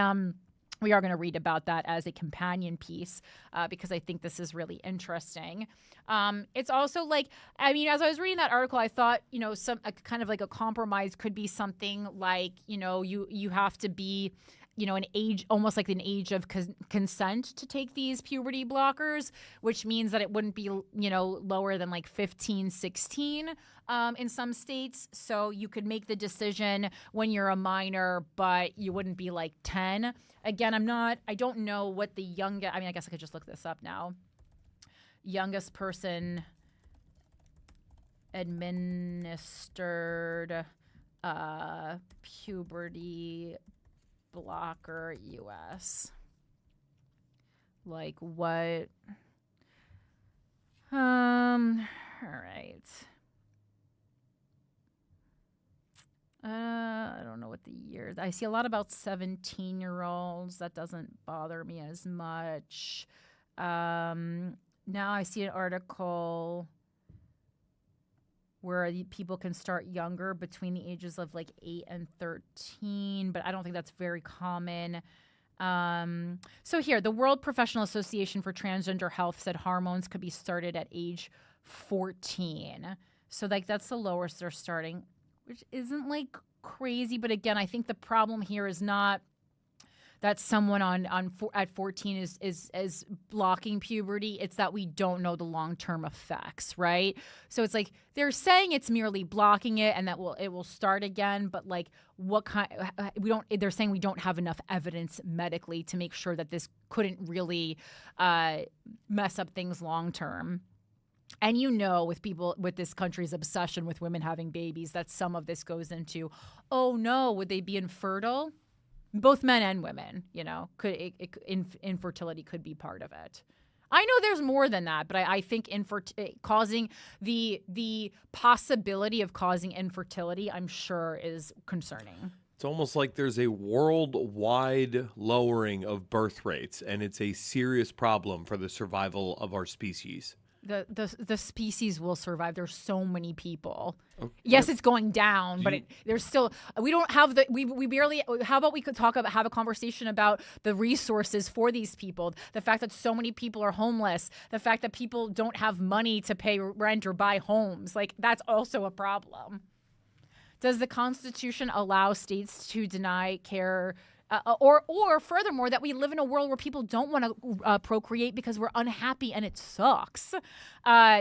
Speaker 2: we are going to read about that as a companion piece because I think this is really interesting. It's also like, I mean, as I was reading that article, I thought, you know, kind of like a compromise could be something like, you know, you have to be, you know, an age, almost like an age of consent to take these puberty blockers, which means that it wouldn't be, you know, lower than like 15, 16 in some states. So you could make the decision when you're a minor, but you wouldn't be like 10. Again, I don't know what the youngest, I mean, I guess I could just look this up now. Youngest person administered puberty blocker US. Like what? All right. I don't know what the year. I see a lot about 17-year-olds. That doesn't bother me as much. Now I see an article where people can start younger between the ages of like 8 and 13, but I don't think that's very common. So here, the World Professional Association for Transgender Health said hormones could be started at age 14. So like that's the lowest they're starting, which isn't like crazy. But again, I think the problem here is not that someone at 14 is blocking puberty. It's that we don't know the long-term effects, right? So it's like they're saying it's merely blocking it and that it will start again, but like what kind they're saying we don't have enough evidence medically to make sure that this couldn't really mess up things long term. And with people with this country's obsession with women having babies, that some of this goes into, oh no, would they be infertile? Both men and women, infertility could be part of it. I know there's more than that, but I think causing the possibility of causing infertility, I'm sure, is concerning.
Speaker 3: It's almost like there's a worldwide lowering of birth rates, and it's a serious problem for the survival of our species.
Speaker 2: The species will survive. There's so many people.
Speaker 3: Okay.
Speaker 2: Yes, it's going down, but there's still. We don't have we barely. How about we could have a conversation about the resources for these people? The fact that so many people are homeless. The fact that people don't have money to pay rent or buy homes. Like, that's also a problem. Does the Constitution allow states to deny care? Or furthermore, that we live in a world where people don't want to procreate because we're unhappy and it sucks.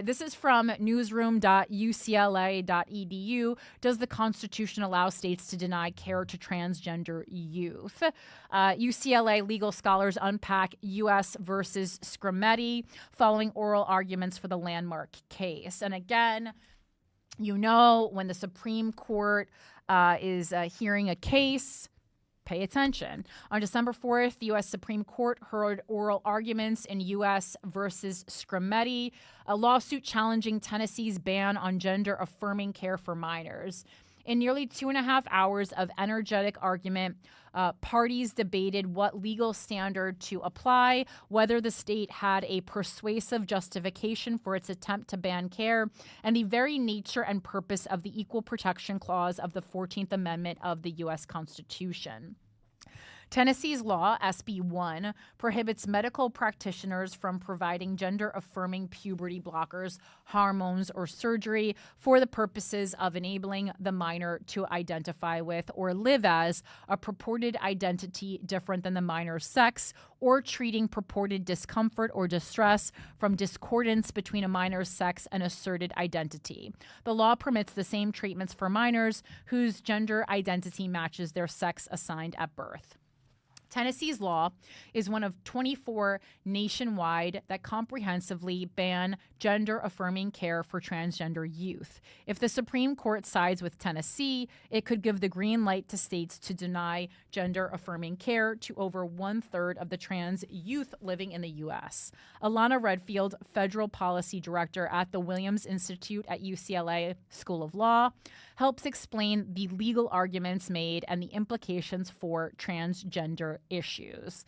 Speaker 2: This is from newsroom.ucla.edu. Does the Constitution allow states to deny care to transgender youth? UCLA legal scholars unpack U.S. versus Scrimetti following oral arguments for the landmark case. And again, when the Supreme Court is hearing a case, pay attention. On December 4th, the U.S. Supreme Court heard oral arguments in U.S. versus Scrimetti, a lawsuit challenging Tennessee's ban on gender-affirming care for minors. In nearly 2.5 hours of energetic argument, parties debated what legal standard to apply, whether the state had a persuasive justification for its attempt to ban care, and the very nature and purpose of the Equal Protection Clause of the 14th Amendment of the U.S. Constitution. Tennessee's law, SB 1, prohibits medical practitioners from providing gender-affirming puberty blockers, hormones, or surgery for the purposes of enabling the minor to identify with or live as a purported identity different than the minor's sex, or treating purported discomfort or distress from discordance between a minor's sex and asserted identity. The law permits the same treatments for minors whose gender identity matches their sex assigned at birth. Tennessee's law is one of 24 nationwide that comprehensively ban gender-affirming care for transgender youth. If the Supreme Court sides with Tennessee, it could give the green light to states to deny gender-affirming care to over 1/3 of the trans youth living in the U.S. Alana Redfield, Federal Policy Director at the Williams Institute at UCLA School of Law, helps explain the legal arguments made and the implications for transgender issues.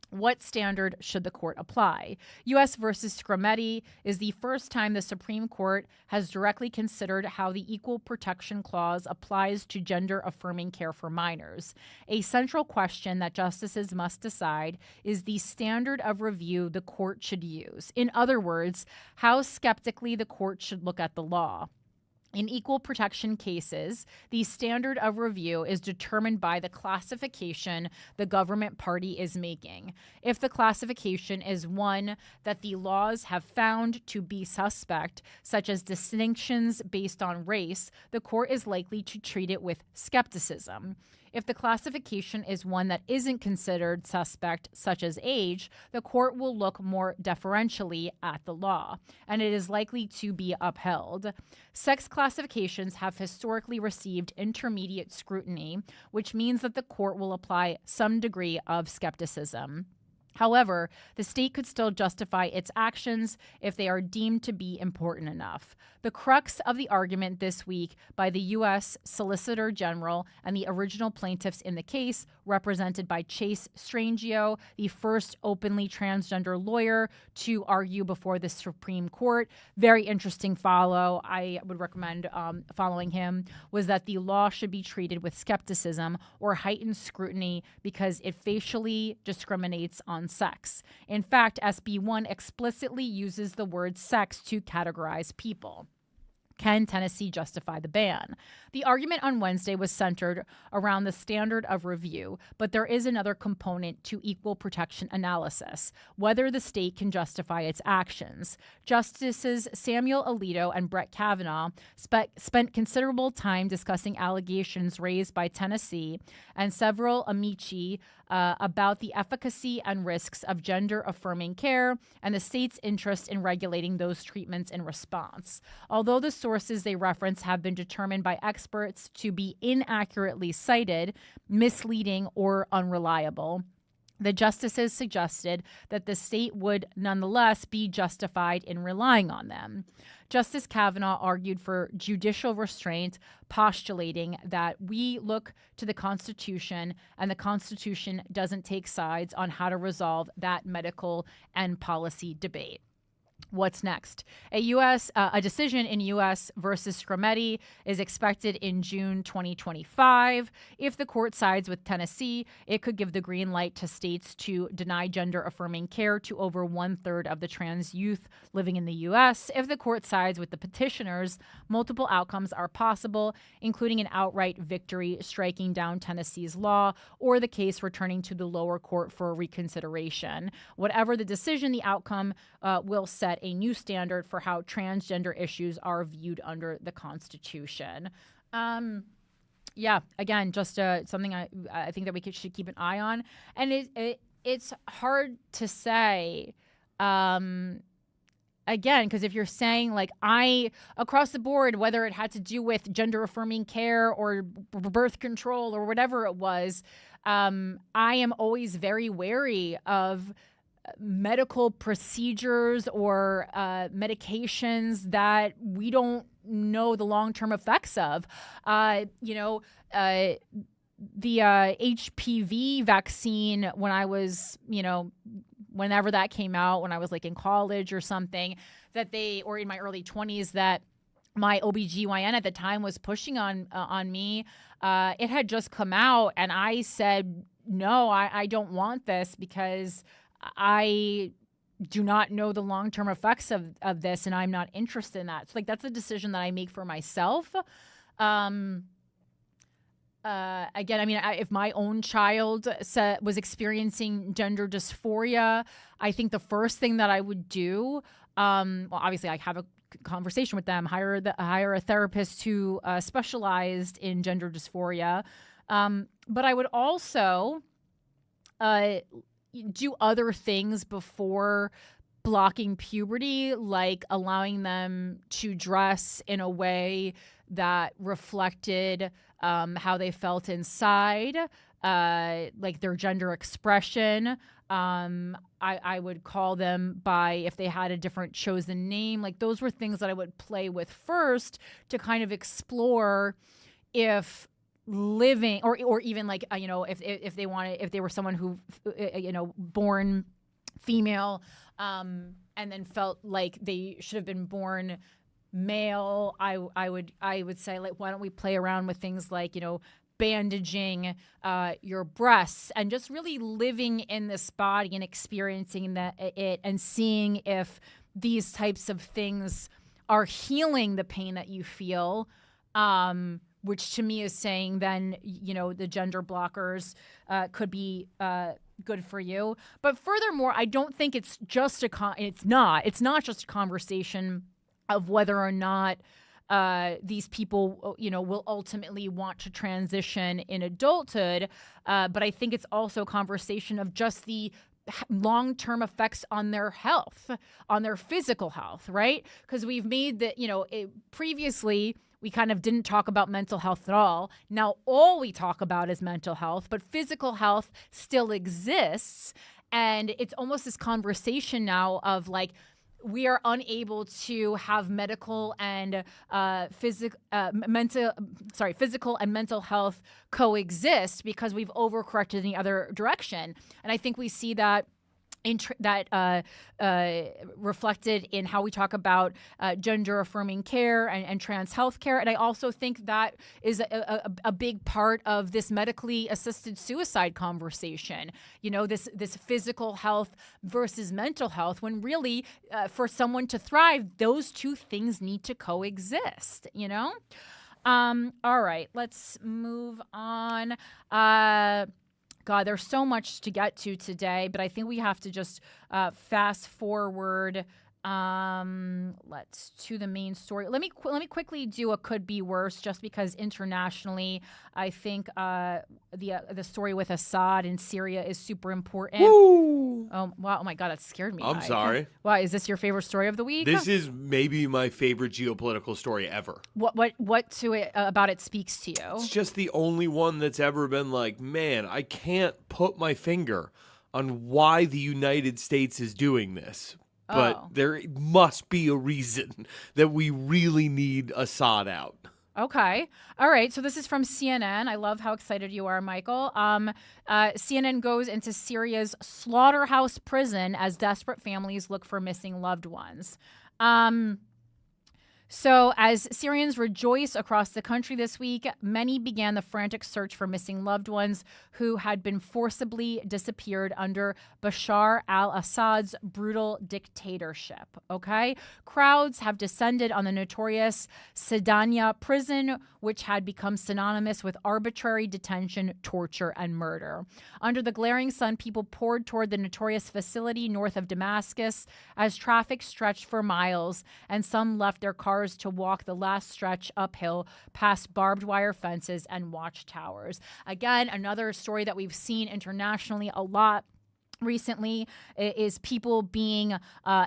Speaker 2: What standard should the court apply? U.S. versus Scrimetti is the first time the Supreme Court has directly considered how the Equal Protection Clause applies to gender-affirming care for minors. A central question that justices must decide is the standard of review the court should use. In other words, how skeptically the court should look at the law. In equal protection cases, the standard of review is determined by the classification the government party is making. If the classification is one that the laws have found to be suspect, such as distinctions based on race, the court is likely to treat it with skepticism. If the classification is one that isn't considered suspect, such as age, the court will look more deferentially at the law, and it is likely to be upheld. Sex classifications have historically received intermediate scrutiny, which means that the court will apply some degree of skepticism. However, the state could still justify its actions if they are deemed to be important enough. The crux of the argument this week by the U.S. Solicitor General and the original plaintiffs in the case, represented by Chase Strangio, the first openly transgender lawyer to argue before the Supreme Court, very interesting follow, I would recommend following him, was that the law should be treated with skepticism or heightened scrutiny because it facially discriminates on sex. In fact, SB 1 explicitly uses the word sex to categorize people. Can Tennessee justify the ban? The argument on Wednesday was centered around the standard of review, but there is another component to equal protection analysis: whether the state can justify its actions. Justices Samuel Alito and Brett Kavanaugh spent considerable time discussing allegations raised by Tennessee and several amici about the efficacy and risks of gender-affirming care and the state's interest in regulating those treatments in response. Although the sources they reference have been determined by experts to be inaccurately cited, misleading, or unreliable, the justices suggested that the state would nonetheless be justified in relying on them. Justice Kavanaugh argued for judicial restraint, postulating that we look to the Constitution and the Constitution doesn't take sides on how to resolve that medical and policy debate. What's next? A decision in U.S. versus Scrimeti is expected in June 2025. If the court sides with Tennessee, it could give the green light to states to deny gender-affirming care to over 1/3 of the trans youth living in the U.S. If the court sides with the petitioners, multiple outcomes are possible, including an outright victory striking down Tennessee's law or the case returning to the lower court for reconsideration. Whatever the decision, the outcome will set a new standard for how transgender issues are viewed under the Constitution. Again, just something I think that we should keep an eye on. And it's hard to say, again, because if you're saying like across the board, whether it had to do with gender affirming care or birth control or whatever it was, I am always very wary of medical procedures or medications that we don't know the long-term effects of. The HPV vaccine, when I was, whenever that came out, when I was like in college or something, or in my early 20s, that my OBGYN at the time was pushing on me. It had just come out and I said, no, I don't want this because I do not know the long-term effects of this, and I'm not interested in that. So, that's a decision that I make for myself. Again, if my own child was experiencing gender dysphoria, I think the first thing that I would do, obviously, I have a conversation with them, hire a therapist who specialized in gender dysphoria, but I would also do other things before blocking puberty, like allowing them to dress in a way that reflected how they felt inside, like their gender expression. I would call them by, if they had a different chosen name, like those were things that I would play with first to kind of explore if living or even like if they were someone who born female and then felt like they should have been born male, I would say, like, why don't we play around with things like bandaging your breasts and just really living in this body and experiencing it and seeing if these types of things are healing the pain that you feel, which to me is saying then, the gender blockers could be good for you. But furthermore, I don't think it's just it's not just a conversation of whether or not these people, will ultimately want to transition in adulthood. But I think it's also a conversation of just the long-term effects on their health, on their physical health, right? Because we've made that, previously we kind of didn't talk about mental health at all. Now all we talk about is mental health, but physical health still exists. And it's almost this conversation now of like, we are unable to have medical and physical and mental health coexist because we've overcorrected in the other direction. And I think we see that reflected in how we talk about gender-affirming care and trans health care. And I also think that is a big part of this medically assisted suicide conversation. You know, this physical health versus mental health, when really for someone to thrive, those two things need to coexist, you know? All right, let's move on. God, there's so much to get to today, but I think we have to just fast forward. Let's to the main story. Let me quickly do a could be worse, just because internationally, I think the story with Assad in Syria is super important.
Speaker 3: Woo!
Speaker 2: Oh wow! Oh my God, that scared me.
Speaker 3: I'm sorry.
Speaker 2: Why is this your favorite story of the week?
Speaker 3: This is maybe my favorite geopolitical story ever.
Speaker 2: What to it about it speaks to you?
Speaker 3: It's just the only one that's ever been like, man, I can't put my finger on why the United States is doing this. But there must be a reason that we really need Assad out.
Speaker 2: Okay. All right. So this is from CNN. I love how excited you are, Michael. CNN goes into Syria's slaughterhouse prison as desperate families look for missing loved ones. So as Syrians rejoice across the country this week, many began the frantic search for missing loved ones who had been forcibly disappeared under Bashar al-Assad's brutal dictatorship, okay? Crowds have descended on the notorious Sedania prison, which had become synonymous with arbitrary detention, torture, and murder. Under the glaring sun, people poured toward the notorious facility north of Damascus as traffic stretched for miles, and some left their cars to walk the last stretch uphill past barbed wire fences and watchtowers. Again, another story that we've seen internationally a lot recently is people being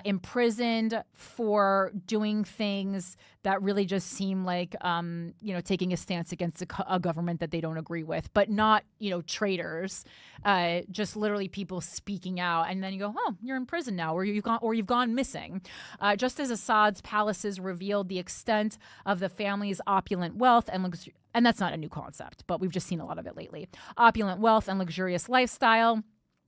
Speaker 2: imprisoned for doing things that really just seem like, taking a stance against a government that they don't agree with, but not, traitors, just literally people speaking out. And then you go, oh, you're in prison now, or you've gone missing. Just as Assad's palaces revealed the extent of the family's opulent wealth and that's not a new concept, but we've just seen a lot of it lately. Opulent wealth and luxurious lifestyle.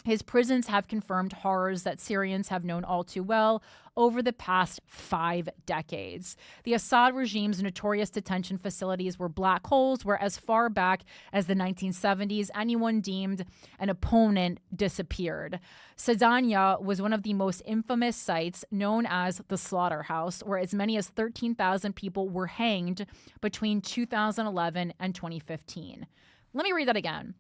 Speaker 2: His prisons have confirmed horrors that Syrians have known all too well over the past 5 decades. The Assad regime's notorious detention facilities were black holes where, as far back as the 1970s, anyone deemed an opponent disappeared. Sedania was one of the most infamous sites, known as the Slaughterhouse, where as many as 13,000 people were hanged between 2011 and 2015. Let me read that again.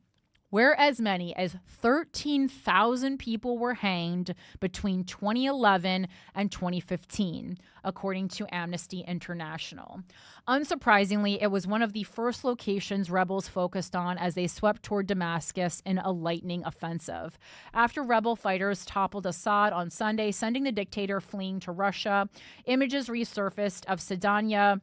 Speaker 2: Where as many as 13,000 people were hanged between 2011 and 2015, according to Amnesty International. Unsurprisingly, it was one of the first locations rebels focused on as they swept toward Damascus in a lightning offensive. After rebel fighters toppled Assad on Sunday, sending the dictator fleeing to Russia, images resurfaced of Sedania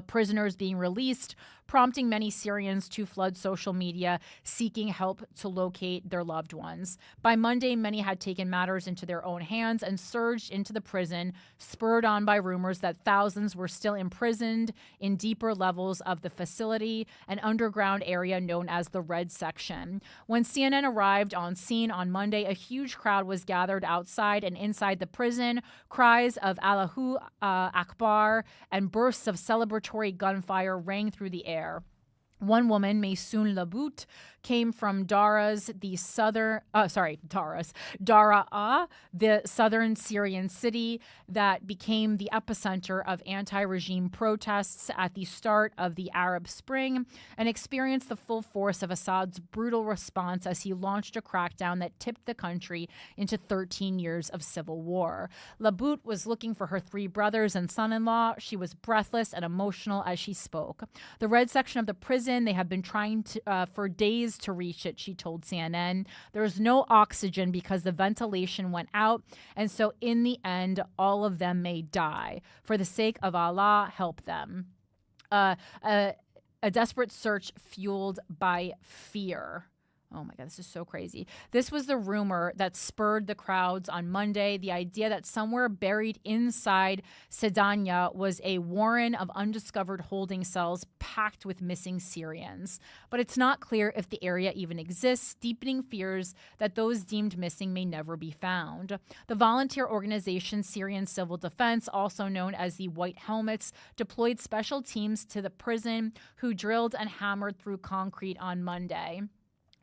Speaker 2: prisoners being released, prompting many Syrians to flood social media seeking help to locate their loved ones. By Monday, many had taken matters into their own hands and surged into the prison, spurred on by rumors that thousands were still imprisoned in deeper levels of the facility, an underground area known as the Red Section. When CNN arrived on scene on Monday, a huge crowd was gathered outside and inside the prison. Cries of Allahu Akbar and bursts of celebratory gunfire rang through the air. One woman, Maysoon Labout, came from Daraa, the southern Syrian city that became the epicenter of anti-regime protests at the start of the Arab Spring, and experienced the full force of Assad's brutal response as he launched a crackdown that tipped the country into 13 years of civil war. Labout was looking for her 3 brothers and son-in-law. She was breathless and emotional as she spoke. The red section of the prison, they have been trying for days to reach it, she told CNN. There's no oxygen because the ventilation went out, and so in the end, all of them may die. For the sake of Allah, help them. A desperate search fueled by fear. Oh my God, this is so crazy. This was the rumor that spurred the crowds on Monday. The idea that somewhere buried inside Sedania was a warren of undiscovered holding cells packed with missing Syrians. But it's not clear if the area even exists, deepening fears that those deemed missing may never be found. The volunteer organization Syrian Civil Defense, also known as the White Helmets, deployed special teams to the prison who drilled and hammered through concrete on Monday.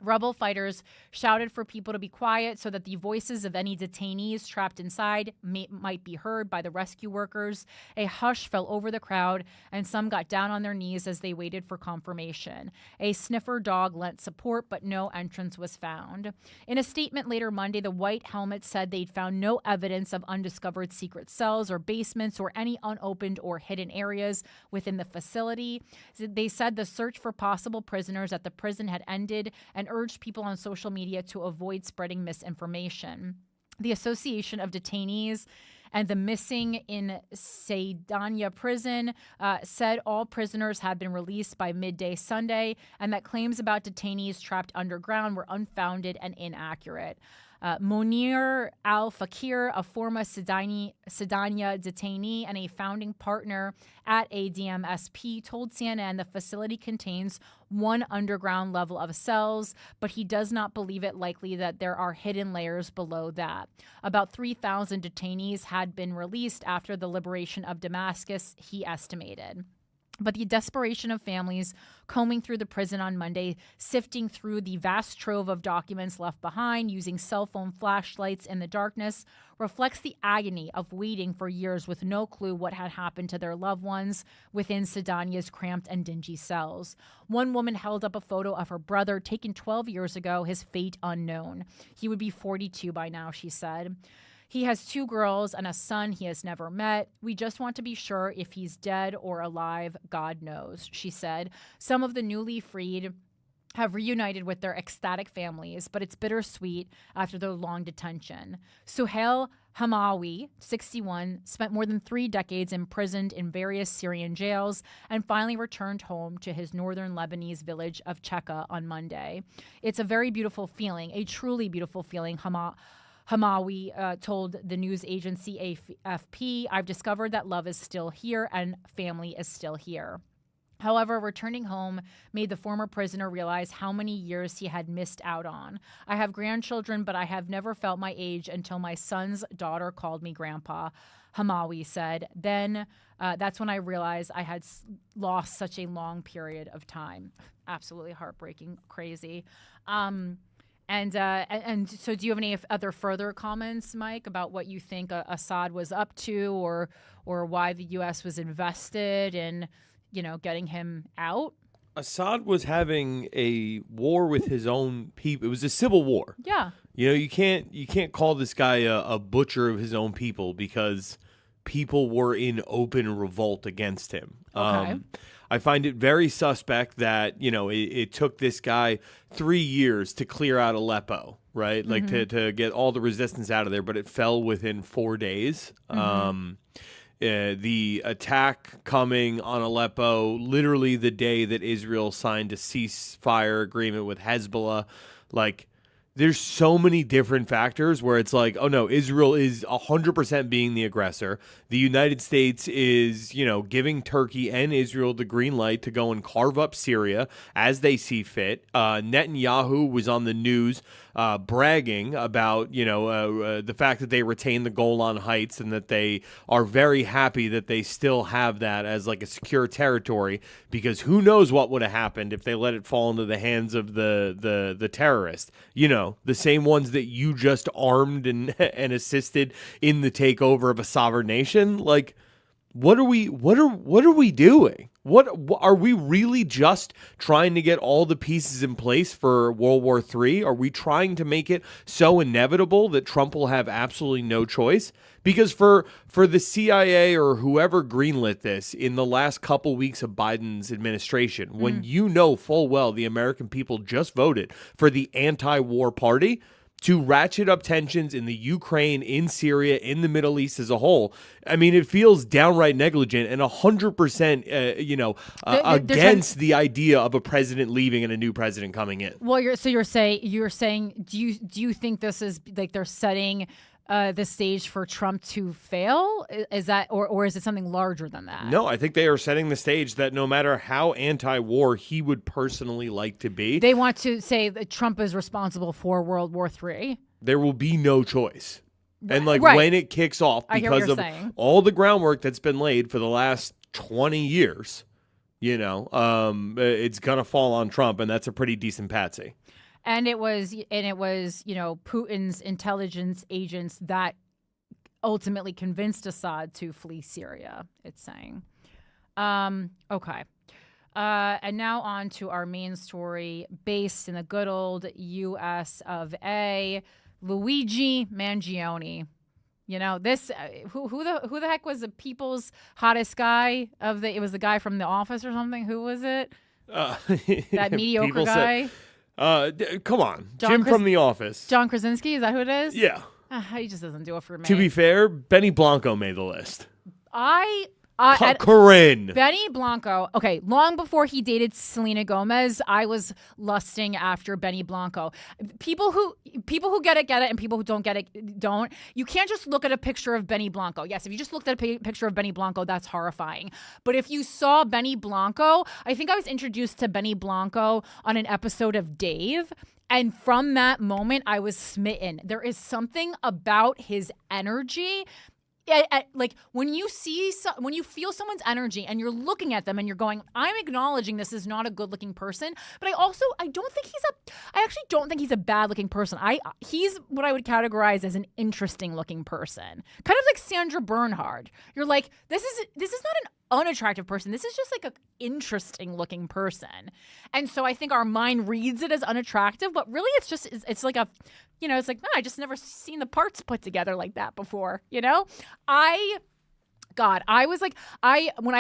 Speaker 2: Rebel fighters shouted for people to be quiet so that the voices of any detainees trapped inside might be heard by the rescue workers. A hush fell over the crowd, and some got down on their knees as they waited for confirmation. A sniffer dog lent support, but no entrance was found. In a statement later Monday, the White Helmets said they'd found no evidence of undiscovered secret cells or basements or any unopened or hidden areas within the facility. They said the search for possible prisoners at the prison had ended and urged people on social media to avoid spreading misinformation. The Association of Detainees and the Missing in Sedania prison said all prisoners had been released by midday Sunday and that claims about detainees trapped underground were unfounded and inaccurate. Monir al-Fakir, a former Sedania detainee and a founding partner at ADMSP, told CNN the facility contains one underground level of cells, but he does not believe it likely that there are hidden layers below that. About 3,000 detainees had been released after the liberation of Damascus, he estimated. But the desperation of families combing through the prison on Monday, sifting through the vast trove of documents left behind, using cell phone flashlights in the darkness, reflects the agony of waiting for years with no clue what had happened to their loved ones within Sedania's cramped and dingy cells. One woman held up a photo of her brother taken 12 years ago, his fate unknown. He would be 42 by now, she said. He has 2 girls and a son he has never met. We just want to be sure if he's dead or alive, God knows, she said. Some of the newly freed have reunited with their ecstatic families, but it's bittersweet after their long detention. Suhail Hamawi, 61, spent more than 3 decades imprisoned in various Syrian jails and finally returned home to his northern Lebanese village of Cheka on Monday. It's a very beautiful feeling, a truly beautiful feeling, Hamawi told the news agency AFP. I've discovered that love is still here and family is still here. However, returning home made the former prisoner realize how many years he had missed out on. I have grandchildren, but I have never felt my age until my son's daughter called me grandpa, Hamawi said. Then that's when I realized I had lost such a long period of time. Absolutely heartbreaking, crazy. And so do you have any other further comments, Mike, about what you think Assad was up to or why the U.S. was invested in, getting him out?
Speaker 3: Assad was having a war with his own people. It was a civil war.
Speaker 2: Yeah.
Speaker 3: You can't call this guy a butcher of his own people because people were in open revolt against him.
Speaker 2: Okay.
Speaker 3: I find it very suspect that, it took this guy 3 years to clear out Aleppo, right? Like to get all the resistance out of there, but it fell within 4 days. The attack coming on Aleppo, literally the day that Israel signed a ceasefire agreement with Hezbollah, there's so many different factors where it's like, oh no, Israel is 100% being the aggressor. The United States is, giving Turkey and Israel the green light to go and carve up Syria as they see fit. Netanyahu was on the news bragging about, the fact that they retain the Golan Heights and that they are very happy that they still have that as a secure territory, because who knows what would have happened if they let it fall into the hands of the terrorists. The same ones that you just armed and assisted in the takeover of a sovereign nation. What are we doing? What are we really just trying to get all the pieces in place for World War III? Are we trying to make it so inevitable that Trump will have absolutely no choice? Because for the CIA or whoever greenlit this in the last couple weeks of Biden's administration, when full well the American people just voted for the anti-war party, to ratchet up tensions in the Ukraine, in Syria, in the Middle East as a whole. I mean, it feels downright negligent and 100%, against the idea of a president leaving and a new president coming in.
Speaker 2: Well, you're saying, do you think this is like they're setting the stage for Trump to fail? Is that, or is it something larger than that?
Speaker 3: No, I think they are setting the stage that no matter how anti-war he would personally like to be,
Speaker 2: they want to say that Trump is responsible for World War III.
Speaker 3: There will be no choice. And
Speaker 2: Right.
Speaker 3: when it kicks off,
Speaker 2: I hear what
Speaker 3: because
Speaker 2: you're
Speaker 3: of
Speaker 2: saying.
Speaker 3: all the groundwork that's been laid for the last 20 years, it's gonna fall on Trump, and that's a pretty decent patsy.
Speaker 2: And it was, Putin's intelligence agents that ultimately convinced Assad to flee Syria, it's saying. Okay. And now on to our main story, based in the good old U.S. of A., Luigi Mangione. This who the heck was the people's hottest guy it was the guy from The Office or something? Who was it? That mediocre guy?
Speaker 3: Come on. Jim from The Office.
Speaker 2: John Krasinski, is that who it is?
Speaker 3: Yeah.
Speaker 2: He just doesn't do it for me.
Speaker 3: To be fair, Benny Blanco made the list.
Speaker 2: Corinne.
Speaker 3: Corinne.
Speaker 2: Benny Blanco. Okay, long before he dated Selena Gomez, I was lusting after Benny Blanco. People who get it, and people who don't get it, don't. You can't just look at a picture of Benny Blanco. Yes, if you just looked at a picture of Benny Blanco, that's horrifying. But if you saw Benny Blanco, I think I was introduced to Benny Blanco on an episode of Dave. And from that moment, I was smitten. There is something about his energy. Like when you feel someone's energy and you're looking at them and you're going, I'm acknowledging this is not a good looking person, but I actually don't think he's a bad looking person. He's what I would categorize as an interesting looking person, kind of like Sandra Bernhard. You're like, this is not an unattractive person. This is just like an interesting looking person. And so I think our mind reads it as unattractive, but really it's like it's like, I just never seen the parts put together like that before, when I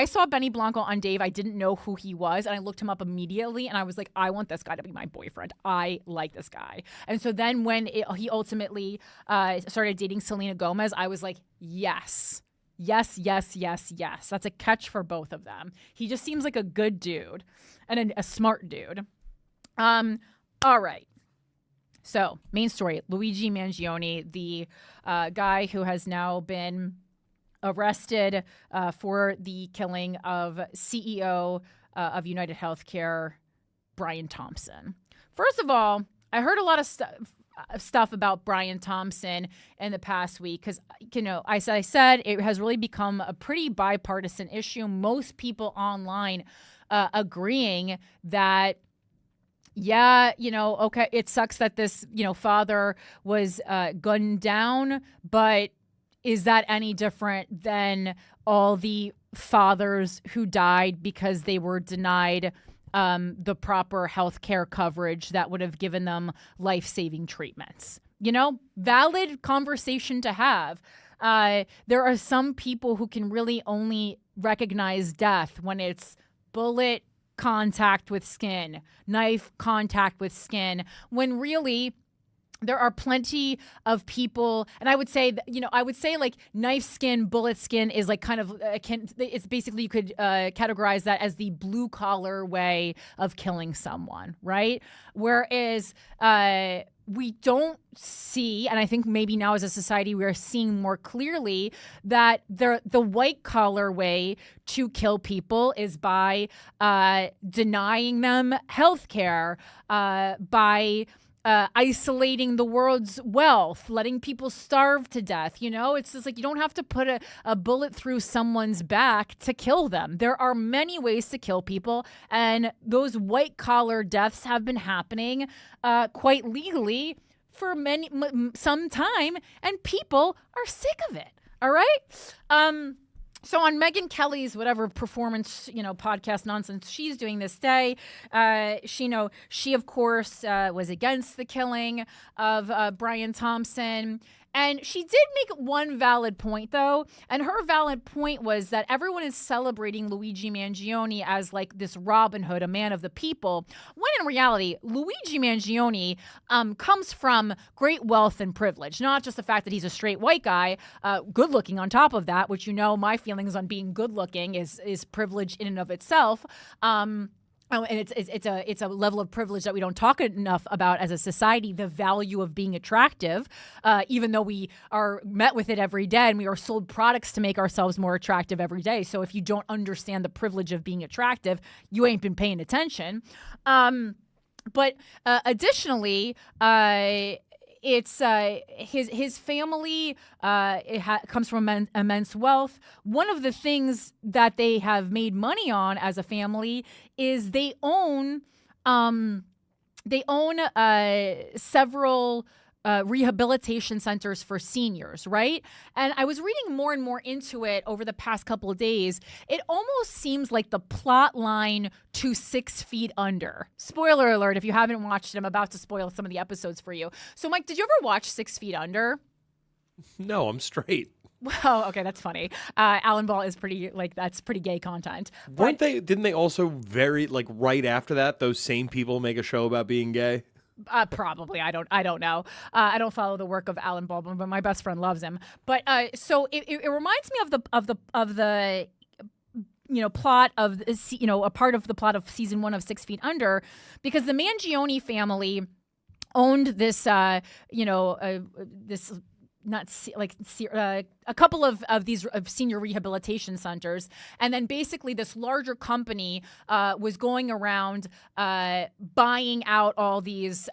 Speaker 2: saw Benny Blanco on Dave, I didn't know who he was, and I looked him up immediately, and I was like, I want this guy to be my boyfriend. I like this guy. And so then when he ultimately started dating Selena Gomez, I was like, yes. Yes, yes, yes, yes. That's a catch for both of them. He just seems like a good dude and a smart dude. All right. So, main story, Luigi Mangione, the guy who has now been arrested for the killing of CEO of United Healthcare, Brian Thompson. First of all, I heard a lot of stuff about Brian Thompson in the past week because, as I said, it has really become a pretty bipartisan issue. Most people online agreeing that, okay, it sucks that this, father was gunned down, but is that any different than all the fathers who died because they were denied the proper health care coverage that would have given them life-saving treatments? Valid conversation to have. There are some people who can really only recognize death when it's bullet contact with skin, knife contact with skin, when really there are plenty of people, and I would say, like knife skin, bullet skin is like kind of, it's basically, you could categorize that as the blue collar way of killing someone, right? Whereas we don't see, and I think maybe now as a society we are seeing more clearly that the white collar way to kill people is by denying them health care, by isolating the world's wealth, letting people starve to death. It's just like you don't have to put a bullet through someone's back to kill them. There are many ways to kill people, and those white collar deaths have been happening quite legally for some time, and people are sick of it. All right. So on Megyn Kelly's whatever performance, podcast nonsense she's doing this day, she of course was against the killing of Brian Thompson, And she did make one valid point, though. And her valid point was that everyone is celebrating Luigi Mangione as like this Robin Hood, a man of the people, when in reality, Luigi Mangione comes from great wealth and privilege. Not just the fact that he's a straight white guy, good looking on top of that, which my feelings on being good looking is privilege in and of itself. And it's a level of privilege that we don't talk enough about as a society, the value of being attractive, even though we are met with it every day and we are sold products to make ourselves more attractive every day. So if you don't understand the privilege of being attractive, you ain't been paying attention. But additionally, it's his family comes from immense wealth. One of the things that they have made money on as a family is they own several rehabilitation centers for seniors, right? And I was reading more and more into it over the past couple of days. It almost seems like the plot line to 6 Feet Under. Spoiler alert, if you haven't watched it, I'm about to spoil some of the episodes for you. So, Mike, did you ever watch 6 Feet Under?
Speaker 3: No, I'm straight.
Speaker 2: Well, okay, that's funny. Alan Ball is that's pretty gay content.
Speaker 3: Didn't they also right after that, those same people make a show about being gay?
Speaker 2: Probably. I don't know. I don't follow the work of Alan Baldwin, but my best friend loves him. But so it reminds me of the plot of a part of the plot of season 1 of 6 Feet Under, because the Mangione family owned this a couple of these senior rehabilitation centers, and then basically this larger company was going around buying out all these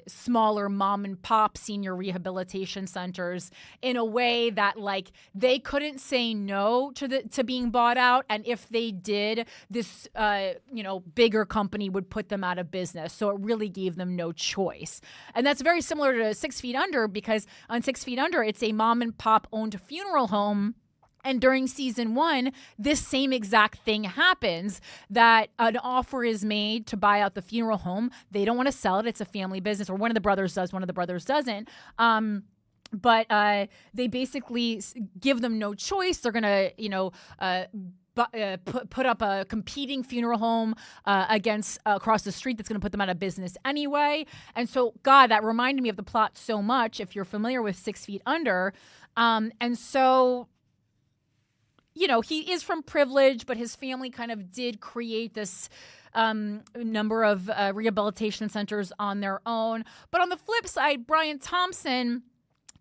Speaker 2: smaller mom and pop senior rehabilitation centers in a way that they couldn't say no to being bought out, and if they did, this bigger company would put them out of business. So it really gave them no choice, and that's very similar to 6 Feet Under, because on 6 Feet Under, it's a mom and pop owned funeral home. And during season 1, this same exact thing happens, that an offer is made to buy out the funeral home. They don't want to sell it. It's a family business, or one of the brothers does, one of the brothers doesn't. But they basically give them no choice. They're going to, put up a competing funeral home across the street that's going to put them out of business anyway. And so, God, that reminded me of the plot so much, if you're familiar with 6 Feet Under. And so, he is from privilege, but his family kind of did create this number of rehabilitation centers on their own. But on the flip side, Brian Thompson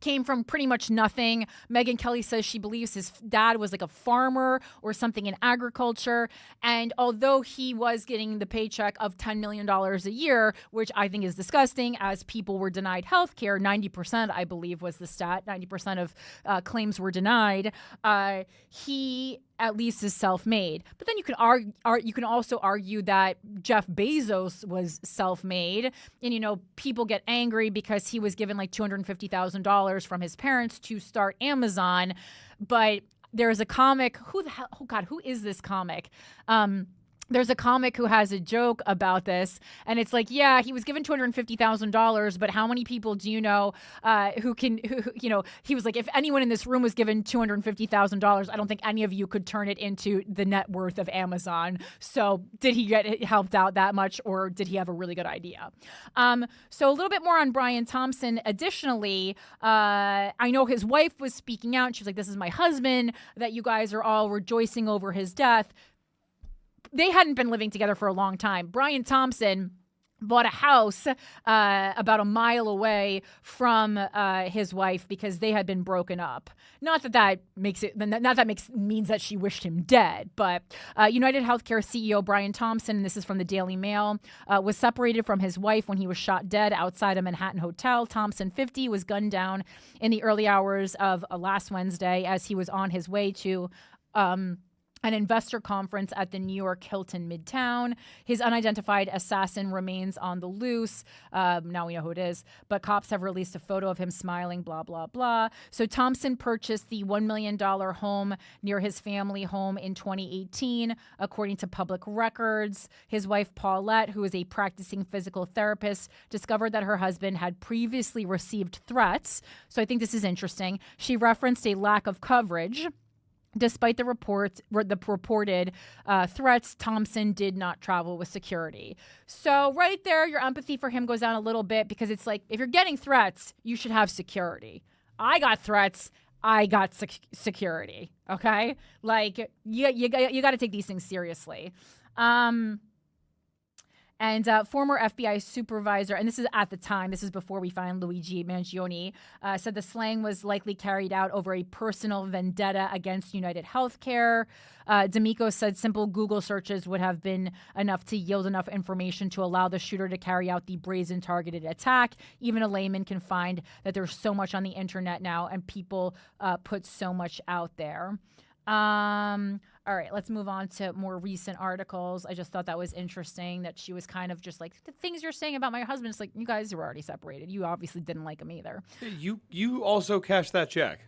Speaker 2: came from pretty much nothing. Megyn Kelly says she believes his dad was like a farmer or something in agriculture. And although he was getting the paycheck of $10 million a year, which I think is disgusting, as people were denied health care, 90%, I believe, was the stat. 90% of claims were denied. He at least is self-made. But then you can also argue that Jeff Bezos was self-made, and people get angry because he was given like $250,000 from his parents to start Amazon. But there's a comic. Who is this comic? There's a comic who has a joke about this, and it's like, yeah, he was given $250,000, but how many people do you know who he was like, if anyone in this room was given $250,000, I don't think any of you could turn it into the net worth of Amazon. So did he get helped out that much, or did he have a really good idea? So a little bit more on Brian Thompson. Additionally, I know his wife was speaking out, and she was like, this is my husband that you guys are all rejoicing over his death. They hadn't been living together for a long time. Brian Thompson bought a house about a mile away from his wife because they had been broken up. Not that means that she wished him dead, but United Healthcare CEO Brian Thompson, and this is from the Daily Mail, was separated from his wife when he was shot dead outside a Manhattan hotel. Thompson, 50, was gunned down in the early hours of last Wednesday as he was on his way to an investor conference at the New York Hilton Midtown. His unidentified assassin remains on the loose. Now we know who it is, but cops have released a photo of him smiling, blah, blah, blah. So Thompson purchased the $1 million home near his family home in 2018, according to public records. His wife, Paulette, who is a practicing physical therapist, discovered that her husband had previously received threats. So I think this is interesting. She referenced a lack of coverage. Despite the reported threats, Thompson did not travel with security. So right there, your empathy for him goes down a little bit because it's like, if you're getting threats, you should have security. I got threats. I got security. Okay? Like, you got to take these things seriously. And former FBI supervisor, and this is at the time, this is before we find Luigi Mangione, said the slaying was likely carried out over a personal vendetta against United Healthcare. D'Amico said simple Google searches would have been enough to yield enough information to allow the shooter to carry out the brazen targeted attack. Even a layman can find that there's so much on the internet now, and people put so much out there. All right, let's move on to more recent articles. I just thought that was interesting that she was kind of just like, the things you're saying about my husband, it's like, you guys were already separated. You obviously didn't like him either.
Speaker 3: You also cashed that check.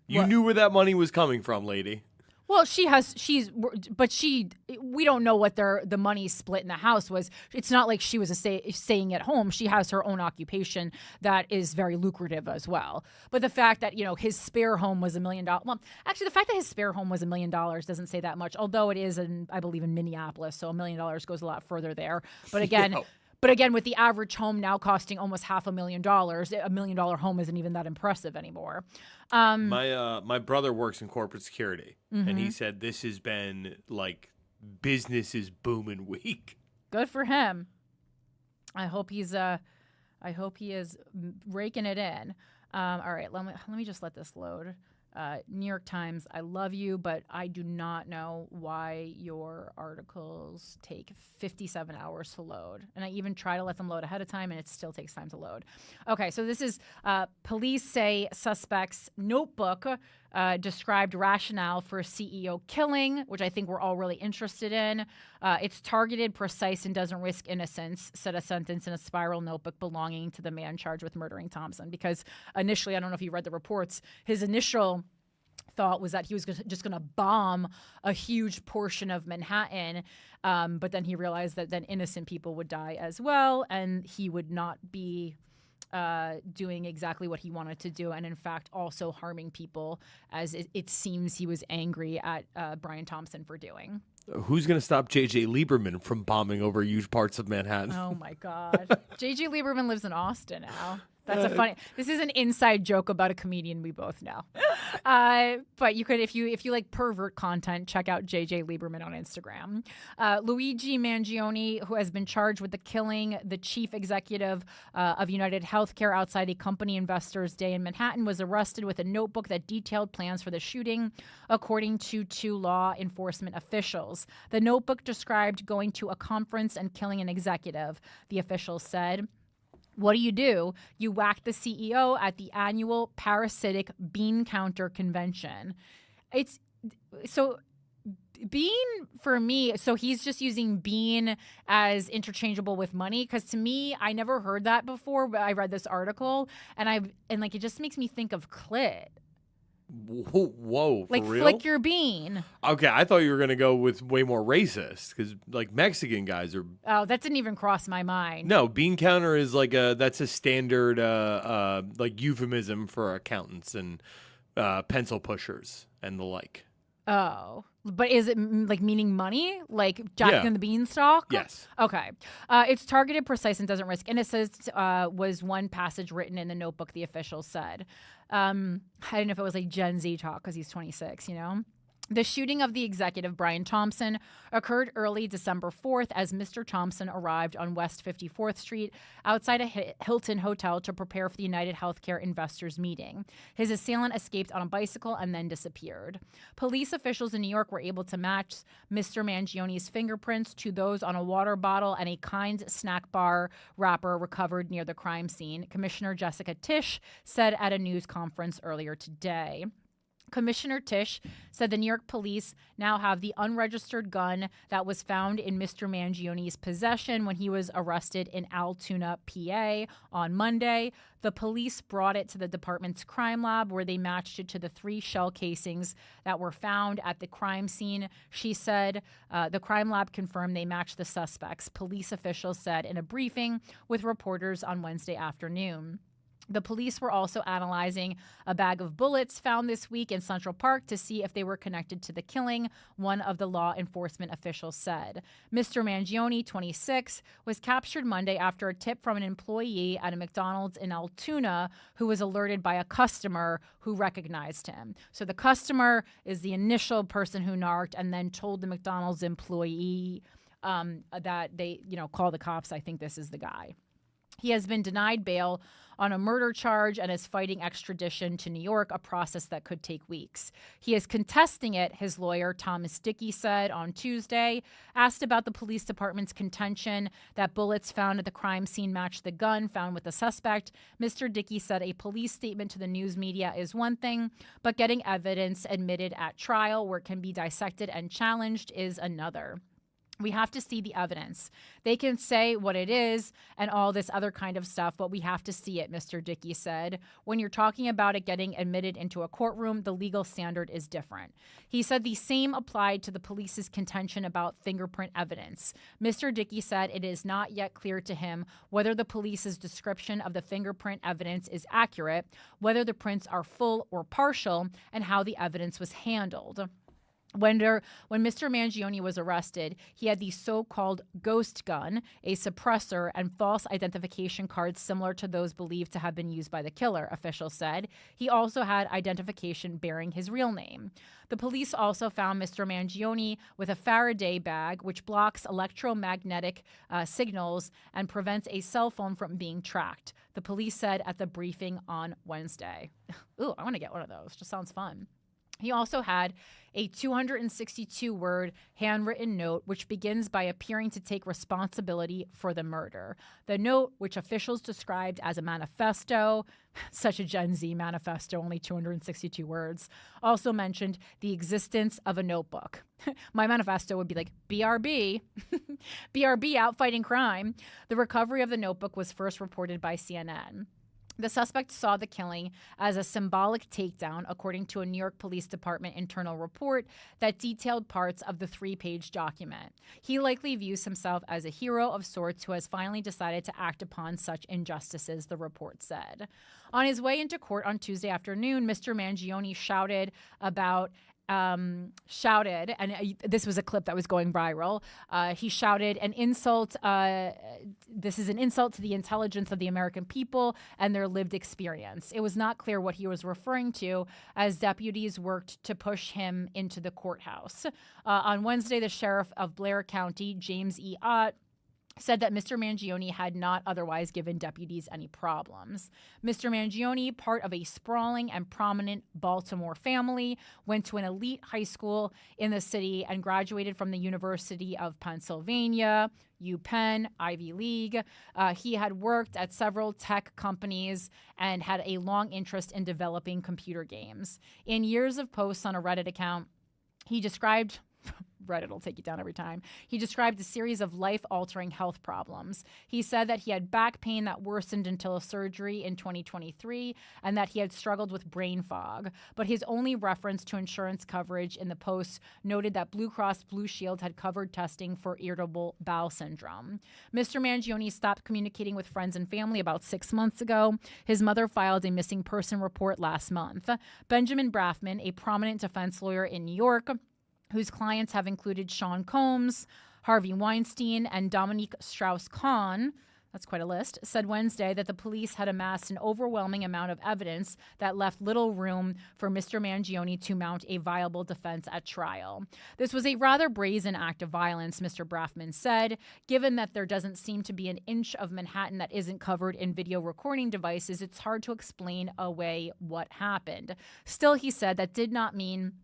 Speaker 3: You
Speaker 2: What?
Speaker 3: knew where that money was coming from, lady.
Speaker 2: Well, we don't know what the money split in the house was. It's not like she was staying at home. She has her own occupation that is very lucrative as well. But the fact that, his spare home was $1 million. Well, actually, the fact that his spare home was $1 million doesn't say that much, although it is, I believe, in Minneapolis. So $1 million goes a lot further there. But again,
Speaker 3: No.
Speaker 2: But again, with the average home now costing almost $500,000, $1 million home isn't even that impressive anymore.
Speaker 3: My brother works in corporate security, and he said this has been like business is booming week.
Speaker 2: Good for him. I hope he is raking it in. All right, let me just let this load. New York Times, I love you, but I do not know why your articles take 57 hours to load. And I even try to let them load ahead of time, and it still takes time to load. Okay, so this is police say suspect's notebook described rationale for CEO killing, which I think we're all really interested in. It's targeted, precise, and doesn't risk innocence, said a sentence in a spiral notebook belonging to the man charged with murdering Thompson. Because initially, I don't know if you read the reports, his initial thought was that he was just going to bomb a huge portion of Manhattan, but then he realized that then innocent people would die as well, and he would not be doing exactly what he wanted to do, and in fact also harming people, as it seems he was angry at Brian Thompson for doing.
Speaker 3: Who's going to stop J.J. Lieberman from bombing over huge parts of Manhattan?
Speaker 2: Oh my God. J.J. Lieberman lives in Austin now. That's this is an inside joke about a comedian we both know. But you could, if you like pervert content, check out JJ Lieberman on Instagram. Luigi Mangione, who has been charged with the killing the chief executive of United Healthcare outside a company investors' day in Manhattan, was arrested with a notebook that detailed plans for the shooting, according to two law enforcement officials. The notebook described going to a conference and killing an executive, the officials said. What do? You whack the CEO at the annual parasitic bean counter convention. It's so bean for me. So he's just using bean as interchangeable with money. Because to me, I never heard that before. But I read this article and it just makes me think of clit.
Speaker 3: Whoa, for
Speaker 2: like
Speaker 3: real?
Speaker 2: Flick your bean.
Speaker 3: Okay, I thought you were gonna go with way more racist because like Mexican guys are.
Speaker 2: Oh, that didn't even cross my mind.
Speaker 3: No, bean counter is like that's a standard like euphemism for accountants and pencil pushers and the like.
Speaker 2: Oh, but is it like meaning money, like Jack and the Beanstalk?
Speaker 3: Yes.
Speaker 2: Okay. It's targeted, precise, and doesn't risk innocence. Was one passage written in the notebook, the officials said. I don't know if it was like Gen Z talk because he's 26, The shooting of the executive, Brian Thompson, occurred early December 4th as Mr. Thompson arrived on West 54th Street outside a Hilton hotel to prepare for the United Healthcare investors meeting. His assailant escaped on a bicycle and then disappeared. Police officials in New York were able to match Mr. Mangione's fingerprints to those on a water bottle and a Kind snack bar wrapper recovered near the crime scene, Commissioner Jessica Tisch said at a news conference earlier today. Commissioner Tisch said the New York police now have the unregistered gun that was found in Mr. Mangione's possession when he was arrested in Altoona, PA on Monday. The police brought it to the department's crime lab where they matched it to the 3 shell casings that were found at the crime scene. She said the crime lab confirmed they matched the suspects, police officials said in a briefing with reporters on Wednesday afternoon. The police were also analyzing a bag of bullets found this week in Central Park to see if they were connected to the killing, one of the law enforcement officials said. Mr. Mangione, 26, was captured Monday after a tip from an employee at a McDonald's in Altoona who was alerted by a customer who recognized him. So the customer is the initial person who narked and then told the McDonald's employee that they, call the cops. I think this is the guy. He has been denied bail on a murder charge and is fighting extradition to New York, a process that could take weeks. He is contesting it, his lawyer, Thomas Dickey, said on Tuesday. Asked about the police department's contention that bullets found at the crime scene matched the gun found with the suspect, Mr. Dickey said a police statement to the news media is one thing, but getting evidence admitted at trial where it can be dissected and challenged is another. We have to see the evidence. They can say what it is and all this other kind of stuff, but we have to see it, Mr. Dickey said. When you're talking about it getting admitted into a courtroom, the legal standard is different. He said the same applied to the police's contention about fingerprint evidence. Mr. Dickey said it is not yet clear to him whether the police's description of the fingerprint evidence is accurate, whether the prints are full or partial, and how the evidence was handled. When Mr. Mangione was arrested, he had the so-called ghost gun, a suppressor, and false identification cards similar to those believed to have been used by the killer, officials said. He also had identification bearing his real name. The police also found Mr. Mangione with a Faraday bag, which blocks electromagnetic signals and prevents a cell phone from being tracked, the police said at the briefing on Wednesday. Ooh, I want to get one of those. Just sounds fun. He also had a 262-word handwritten note, which begins by appearing to take responsibility for the murder. The note, which officials described as a manifesto, such a Gen Z manifesto, only 262 words, also mentioned the existence of a notebook. My manifesto would be like, BRB, BRB out fighting crime. The recovery of the notebook was first reported by CNN. The suspect saw the killing as a symbolic takedown, according to a New York Police Department internal report that detailed parts of the 3-page document. He likely views himself as a hero of sorts who has finally decided to act upon such injustices, the report said. On his way into court on Tuesday afternoon, Mr. Mangione shouted, and this was a clip that was going viral. He shouted an insult. This is an insult to the intelligence of the American people and their lived experience. It was not clear what he was referring to as deputies worked to push him into the courthouse. On Wednesday, the sheriff of Blair County, James E. Ott, said that Mr. Mangione had not otherwise given deputies any problems. Mr. Mangione, part of a sprawling and prominent Baltimore family, went to an elite high school in the city and graduated from the University of Pennsylvania, UPenn, Ivy League. He had worked at several tech companies and had a long interest in developing computer games. In years of posts on a Reddit account, he described Reddit will take you down every time. He described a series of life-altering health problems. He said that he had back pain that worsened until a surgery in 2023 and that he had struggled with brain fog. But his only reference to insurance coverage in the post noted that Blue Cross Blue Shield had covered testing for irritable bowel syndrome. Mr. Mangione stopped communicating with friends and family about 6 months ago. His mother filed a missing person report last month. Benjamin Brafman, a prominent defense lawyer in New York, whose clients have included Sean Combs, Harvey Weinstein, and Dominique Strauss-Kahn, that's quite a list, said Wednesday that the police had amassed an overwhelming amount of evidence that left little room for Mr. Mangione to mount a viable defense at trial. This was a rather brazen act of violence, Mr. Brafman said, given that there doesn't seem to be an inch of Manhattan that isn't covered in video recording devices. It's hard to explain away what happened. Still, he said that did not mean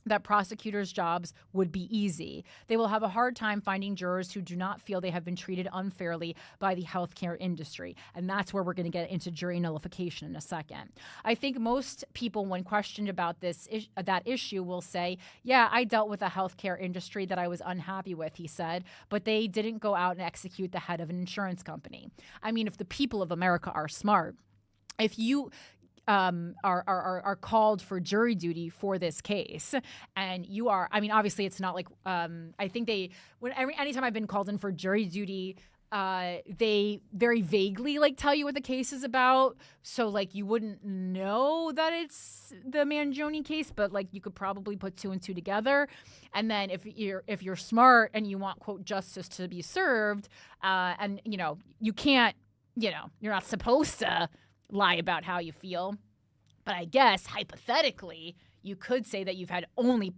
Speaker 2: that prosecutors' jobs would be easy. They will have a hard time finding jurors who do not feel they have been treated unfairly by the healthcare industry. And that's where we're going to get into jury nullification in a second. I think most people, when questioned about that issue, will say, yeah, I dealt with a healthcare industry that I was unhappy with, he said, but they didn't go out and execute the head of an insurance company. I mean, if the people of America are smart, if you are called for jury duty for this case, and you are, I mean, obviously it's not like, I think anytime I've been called in for jury duty, they very vaguely like tell you what the case is about. So like you wouldn't know that it's the Mangione case, but like you could probably put two and two together. And then if you're smart and you want, quote, justice to be served, and you know, you can't, you know, you're not supposed to lie about how you feel. But I guess hypothetically, you could say that you've had only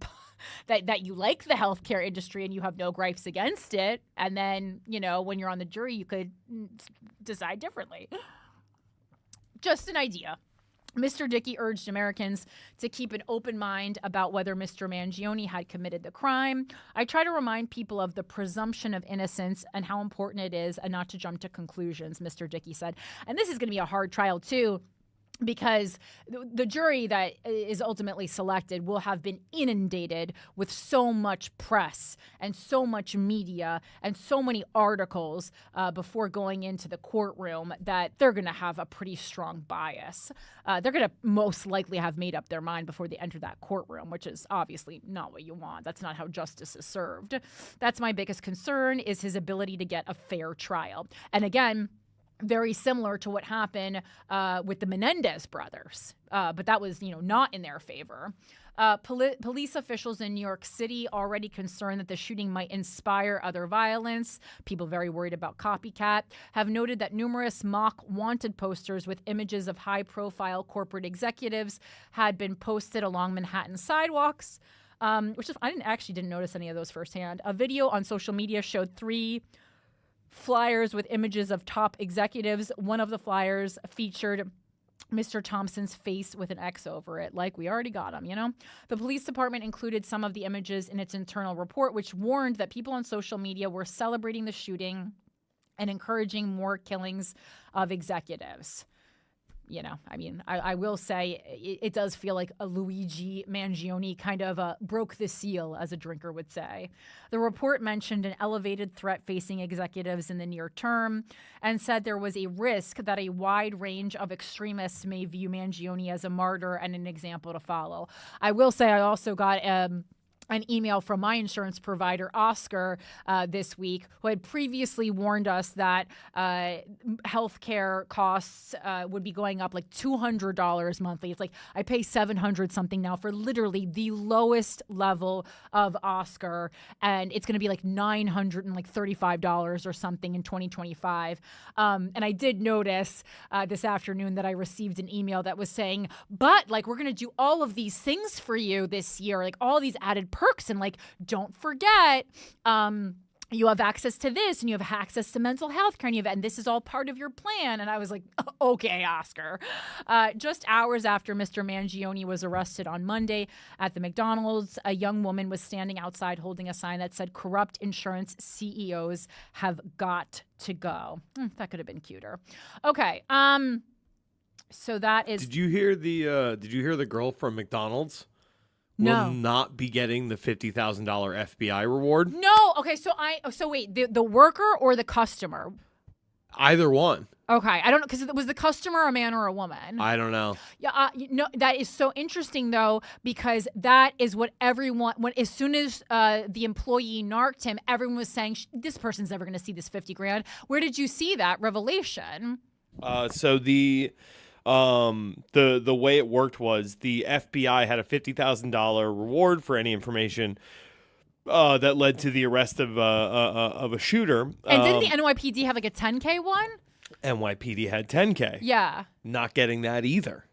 Speaker 2: that you like the healthcare industry and you have no gripes against it. And then, you know, when you're on the jury, you could decide differently. Just an idea. Mr. Dickey urged Americans to keep an open mind about whether Mr. Mangione had committed the crime. I try to remind people of the presumption of innocence and how important it is and not to jump to conclusions, Mr. Dickey said. And this is going to be a hard trial, too, because the jury that is ultimately selected will have been inundated with so much press and so much media and so many articles before going into the courtroom that they're going to have a pretty strong bias. They're going to most likely have made up their mind before they enter that courtroom, which is obviously not what you want. That's not how justice is served. That's my biggest concern, is his ability to get a fair trial. And again, very similar to what happened with the Menendez brothers, but that was, you know, not in their favor. Police officials in New York City already concerned that the shooting might inspire other violence. People very worried about copycat have noted that numerous mock wanted posters with images of high-profile corporate executives had been posted along Manhattan sidewalks, which is, I didn't notice any of those firsthand. A video on social media showed 3 flyers with images of top executives. One of the flyers featured Mr. Thompson's face with an X over it, like we already got him, you know? The police department included some of the images in its internal report, which warned that people on social media were celebrating the shooting and encouraging more killings of executives. You know, I mean, I will say it does feel like a Luigi Mangione kind of broke the seal, as a drinker would say. The report mentioned an elevated threat facing executives in the near term and said there was a risk that a wide range of extremists may view Mangione as a martyr and an example to follow. I will say I also got an email from my insurance provider, Oscar, this week, who had previously warned us that healthcare costs would be going up like $200 monthly. It's like I pay $700 something now for literally the lowest level of Oscar, and it's going to be like $935 or something in 2025. And I did notice this afternoon that I received an email that was saying, but like we're going to do all of these things for you this year, like all these added perks, and like don't forget you have access to this and you have access to mental health care and this is all part of your plan. And I was like, okay, Oscar. Just hours after Mr. Mangione was arrested on Monday at the McDonald's, a young woman was standing outside holding a sign that said, "Corrupt insurance CEOs have got to go." That could have been cuter. Okay. So that is.
Speaker 3: Did you hear the girl from McDonald's?
Speaker 2: No.
Speaker 3: Will not be getting the $50,000 FBI reward?
Speaker 2: No. Okay. So wait, the worker or the customer?
Speaker 3: Either one.
Speaker 2: Okay. I don't know, because was the customer a man or a woman?
Speaker 3: I don't know.
Speaker 2: Yeah. That is so interesting though, because that is what everyone, as soon as the employee narked him, everyone was saying, this person's never going to see this 50 grand. Where did you see that revelation?
Speaker 3: So the way it worked was the FBI had a $50,000 reward for any information that led to the arrest of a shooter.
Speaker 2: And didn't the NYPD have like a 10K one?
Speaker 3: NYPD had 10K.
Speaker 2: Yeah.
Speaker 3: Not getting that either.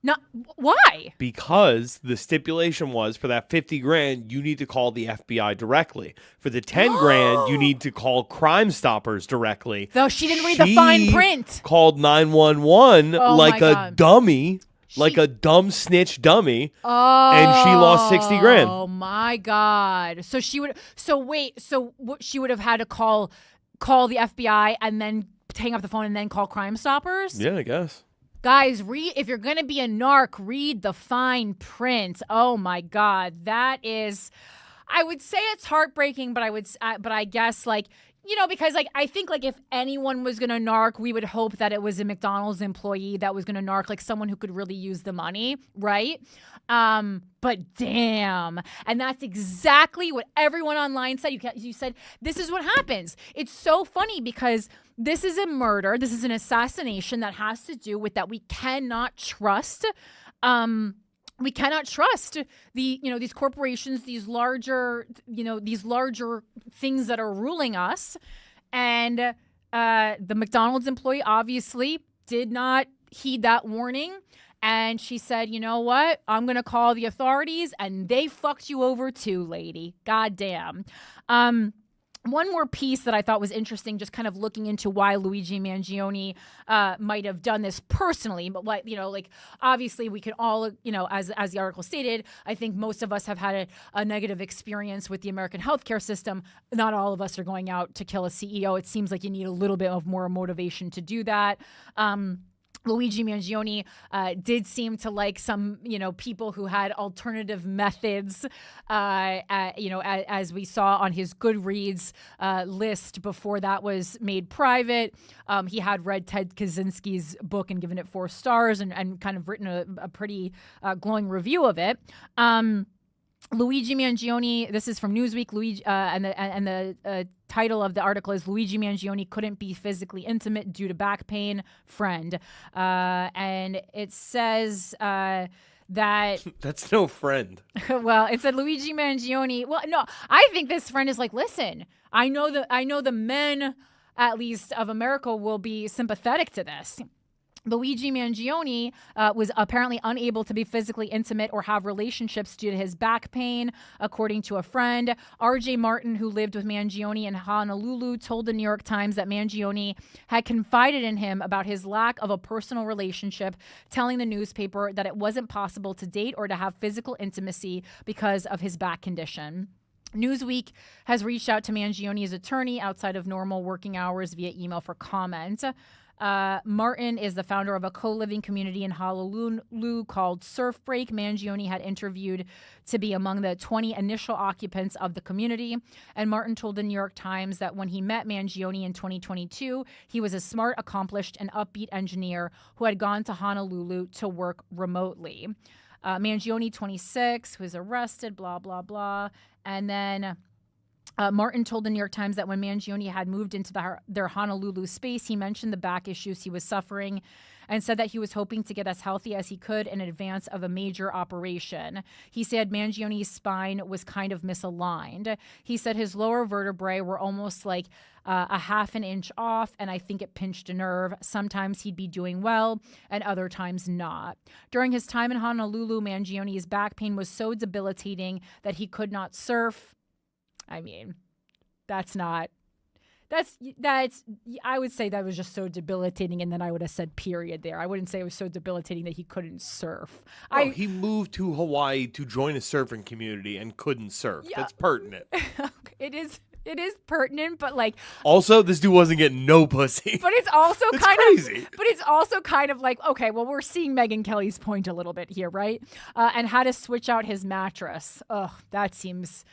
Speaker 2: Not why?
Speaker 3: Because the stipulation was for that 50 grand, you need to call the FBI directly. For the 10 grand, you need to call Crime Stoppers directly.
Speaker 2: Though she didn't read the fine print.
Speaker 3: Called 911 like a dummy. like a dumb snitch dummy,
Speaker 2: Oh,
Speaker 3: and she lost 60 grand.
Speaker 2: Oh my God! So she would. So wait. So she would have had to call the FBI and then hang up the phone and then call Crime Stoppers.
Speaker 3: Yeah, I guess.
Speaker 2: Guys, if you're gonna be a narc, read the fine print. Oh my God, that is. I would say it's heartbreaking, but I guess like. Because like I think like if anyone was gonna narc, we would hope that it was a McDonald's employee that was gonna narc, like someone who could really use the money, right? But damn, and that's exactly what everyone online said. You said this is what happens. It's so funny because this is a murder, this is an assassination that has to do with that we cannot trust. We cannot trust these corporations, these larger things that are ruling us. And the McDonald's employee obviously did not heed that warning. And she said, you know what? I'm going to call the authorities, and they fucked you over too, lady. Goddamn. One more piece that I thought was interesting, just kind of looking into why Luigi Mangione might have done this personally. But like obviously we can all, as the article stated, I think most of us have had a negative experience with the American healthcare system. Not all of us are going out to kill a CEO. It seems like you need a little bit of more motivation to do that. Luigi Mangione did seem to like some, people who had alternative methods, as we saw on his Goodreads list before that was made private. He had read Ted Kaczynski's book and given it 4 stars and kind of written a pretty glowing review of it. Luigi Mangione, this is from Newsweek, and the title of the article is Luigi Mangione couldn't be physically intimate due to back pain, friend. And it says that...
Speaker 3: That's no friend.
Speaker 2: Well, it said Luigi Mangione... Well, no, I think this friend is like, listen, I know the men, at least, of America will be sympathetic to this. Luigi Mangione was apparently unable to be physically intimate or have relationships due to his back pain, according to a friend. R.J. Martin, who lived with Mangione in Honolulu, told the New York Times that Mangione had confided in him about his lack of a personal relationship, telling the newspaper that it wasn't possible to date or to have physical intimacy because of his back condition. Newsweek has reached out to Mangione's attorney outside of normal working hours via email for comment. Martin is the founder of a co-living community in Honolulu called Surf Break. Mangione had interviewed to be among the 20 initial occupants of the community. And Martin told the New York Times that when he met Mangione in 2022, he was a smart, accomplished, and upbeat engineer who had gone to Honolulu to work remotely. Mangione, 26, who was arrested, blah, blah, blah. And then... Martin told the New York Times that when Mangione had moved into their Honolulu space, he mentioned the back issues he was suffering and said that he was hoping to get as healthy as he could in advance of a major operation. He said Mangione's spine was kind of misaligned. He said his lower vertebrae were almost like a half an inch off, and I think it pinched a nerve. Sometimes he'd be doing well, and other times not. During his time in Honolulu, Mangione's back pain was so debilitating that he could not surf. I mean, that's I would say that was just so debilitating, and then I would have said period there. I wouldn't say it was so debilitating that he couldn't surf.
Speaker 3: Oh, he moved to Hawaii to join a surfing community and couldn't surf. Yeah. That's pertinent.
Speaker 2: It is pertinent, but like...
Speaker 3: Also, this dude wasn't getting no pussy.
Speaker 2: But it's also
Speaker 3: crazy.
Speaker 2: But it's also kind of like, okay, well, we're seeing Megyn Kelly's point a little bit here, right? And how to switch out his mattress. Oh, that seems...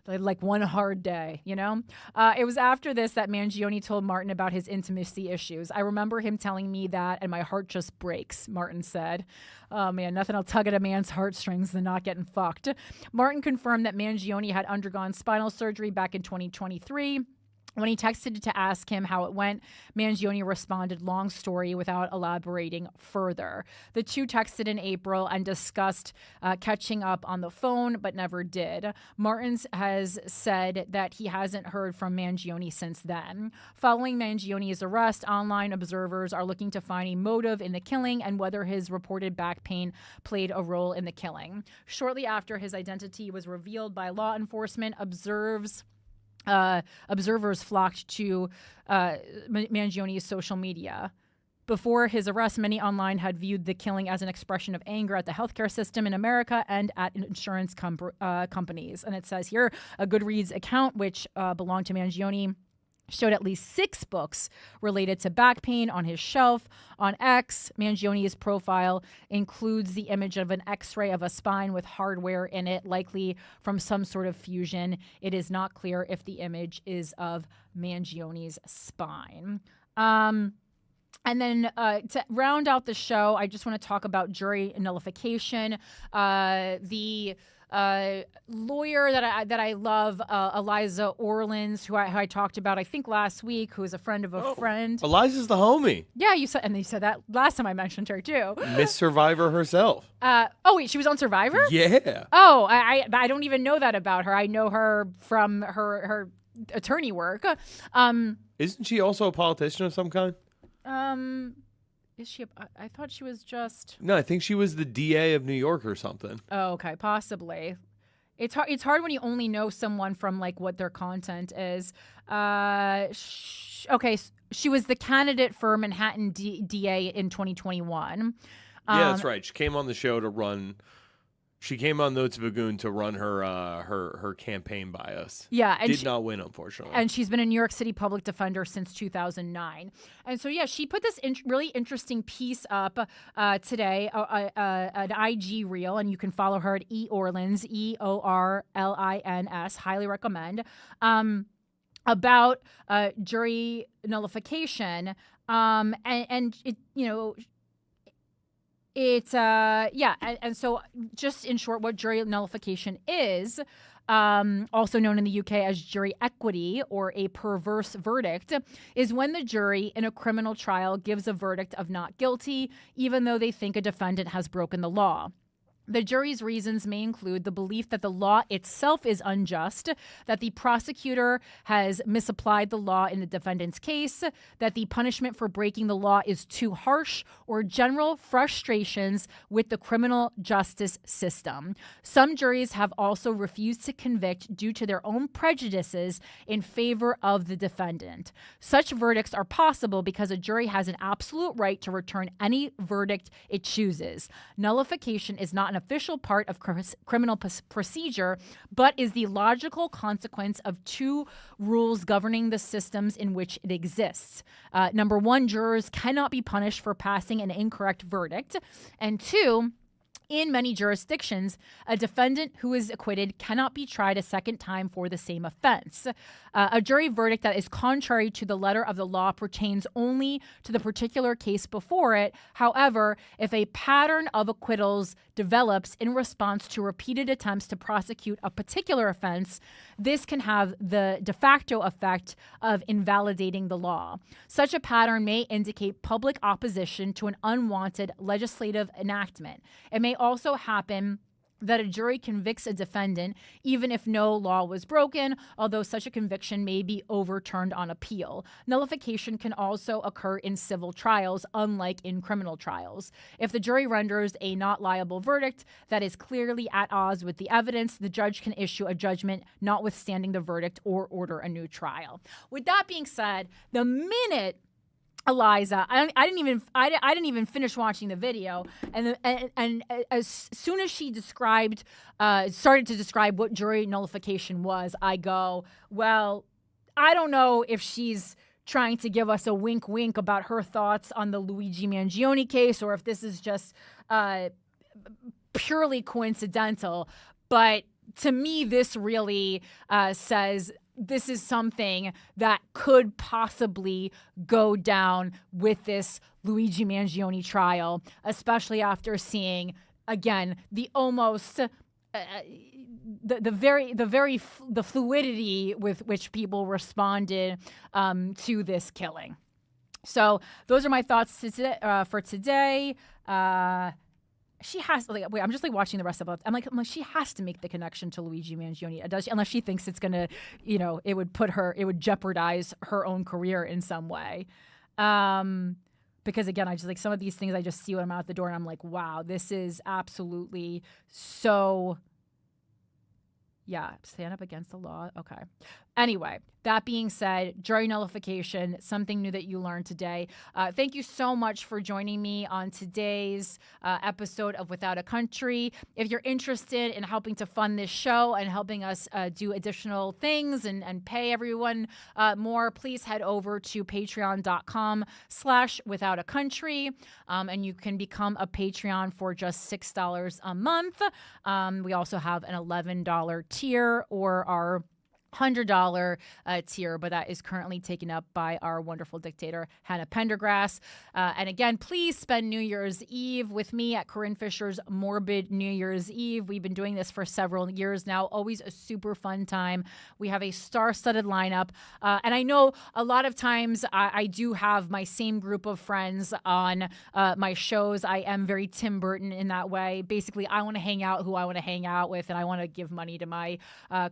Speaker 2: like one hard day, It was after this that Mangione told Martin about his intimacy issues. I remember him telling me that, and my heart just breaks, Martin said. Oh, man, nothing will tug at a man's heartstrings than not getting fucked. Martin confirmed that Mangione had undergone spinal surgery back in 2023. When he texted to ask him how it went, Mangione responded, long story, without elaborating further. The two texted in April and discussed catching up on the phone, but never did. Martins has said that he hasn't heard from Mangione since then. Following Mangione's arrest, online observers are looking to find a motive in the killing and whether his reported back pain played a role in the killing. Shortly after his identity was revealed by law enforcement, observers flocked to Mangione's social media. Before his arrest, many online had viewed the killing as an expression of anger at the healthcare system in America and at insurance companies. And it says here, a Goodreads account, which belonged to Mangione, showed at least 6 books related to back pain on his shelf. On X, Mangione's profile includes the image of an X-ray of a spine with hardware in it, likely from some sort of fusion. It is not clear if the image is of Mangione's spine. And then to round out the show, I just want to talk about jury nullification. The lawyer that I love, Eliza Orleans, who I talked about, I think last week, who is a friend of a friend.
Speaker 3: Eliza's the homie.
Speaker 2: Yeah, you said that last time I mentioned her too.
Speaker 3: Miss Survivor herself.
Speaker 2: Oh wait, she was on Survivor?
Speaker 3: Yeah.
Speaker 2: Oh, I don't even know that about her. I know her from her attorney work.
Speaker 3: Isn't she also a politician of some kind?
Speaker 2: Is she? I thought she was just.
Speaker 3: No, I think she was the DA of New York or something.
Speaker 2: Oh, okay, possibly. It's hard. It's hard when you only know someone from like what their content is. Okay, she was the candidate for Manhattan DA in 2021.
Speaker 3: Yeah, that's right. She came on the show to run. She came on Notes of a Goon to run her campaign by us.
Speaker 2: Yeah, and
Speaker 3: did not win, unfortunately.
Speaker 2: And she's been a New York City public defender since 2009. And so, yeah, she put this really interesting piece up today, an IG reel, and you can follow her at Orlins, EORLINS. Highly recommend. About jury nullification, and it, you know. It's and so just in short, what jury nullification is, also known in the UK as jury equity or a perverse verdict, is when the jury in a criminal trial gives a verdict of not guilty, even though they think a defendant has broken the law. The jury's reasons may include the belief that the law itself is unjust, that the prosecutor has misapplied the law in the defendant's case, that the punishment for breaking the law is too harsh, or general frustrations with the criminal justice system. Some juries have also refused to convict due to their own prejudices in favor of the defendant. Such verdicts are possible because a jury has an absolute right to return any verdict it chooses. Nullification is not an official part of criminal procedure, but is the logical consequence of 2 rules governing the systems in which it exists. Number 1, jurors cannot be punished for passing an incorrect verdict. And 2, in many jurisdictions, a defendant who is acquitted cannot be tried a second time for the same offense. A jury verdict that is contrary to the letter of the law pertains only to the particular case before it. However, if a pattern of acquittals develops in response to repeated attempts to prosecute a particular offense, this can have the de facto effect of invalidating the law. Such a pattern may indicate public opposition to an unwanted legislative enactment. It may also happen that a jury convicts a defendant even if no law was broken, although such a conviction may be overturned on appeal. Nullification can also occur in civil trials, unlike in criminal trials. If the jury renders a not liable verdict that is clearly at odds with the evidence, the judge can issue a judgment notwithstanding the verdict or order a new trial. With that being said, the minute Eliza, I didn't even finish watching the video, and as soon as she started to describe what jury nullification was, I go, well, I don't know if she's trying to give us a wink about her thoughts on the Luigi Mangione case, or if this is just purely coincidental. But to me, this really says this is something that could possibly go down with this Luigi Mangione trial, especially after seeing, again, the almost the fluidity with which people responded to this killing. So those are my thoughts for today. She has I'm just watching the rest of it. I'm like, she has to make the connection to Luigi Mangione, does she? Unless she thinks it's gonna, it would jeopardize her own career in some way. Because again, I just some of these things I just see when I'm out the door and I'm like, wow, this is absolutely so. Yeah, stand up against the law. Okay. Anyway, that being said, jury nullification, something new that you learned today. Thank you so much for joining me on today's episode of Without a Country. If you're interested in helping to fund this show and helping us do additional things and pay everyone more, please head over to patreon.com/withoutacountry, and you can become a Patreon for just $6 a month. We also have an $11 tier or our $100 tier, but that is currently taken up by our wonderful dictator, Hannah Pendergrass. And again, please spend New Year's Eve with me at Corinne Fisher's Morbid New Year's Eve. We've been doing this for several years now. Always a super fun time. We have a star-studded lineup. And I know a lot of times I do have my same group of friends on my shows. I am very Tim Burton in that way. Basically, I want to hang out who I want to hang out with, and I want to give money to my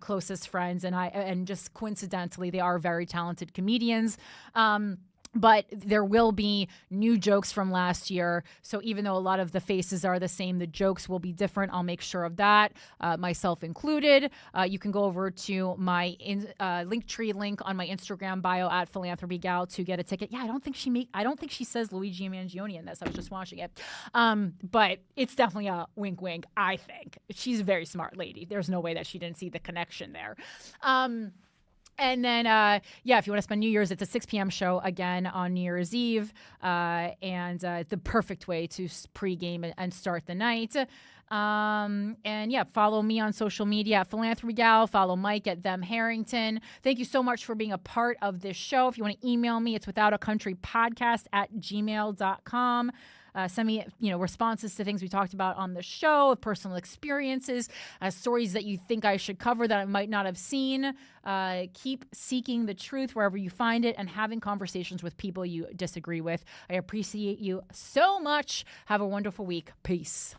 Speaker 2: closest friends. And just coincidentally, they are very talented comedians. But there will be new jokes from last year. So even though a lot of the faces are the same, the jokes will be different. I'll make sure of that, myself included. You can go over to my Linktree link on my Instagram bio at philanthropygal to get a ticket. Yeah, I don't think she says Luigi Mangione in this. I was just watching it. But it's definitely a wink, wink, I think. She's a very smart lady. There's no way that she didn't see the connection there. And then, if you want to spend New Year's, it's a 6 p.m. show again on New Year's Eve, and the perfect way to pregame and start the night. Follow me on social media at Philanthropy Gal. Follow Mike at Them Harrington. Thank you so much for being a part of this show. If you want to email me, it's withoutacountrypodcast@gmail.com. Send me, responses to things we talked about on the show, personal experiences, stories that you think I should cover that I might not have seen. Keep seeking the truth wherever you find it and having conversations with people you disagree with. I appreciate you so much. Have a wonderful week. Peace.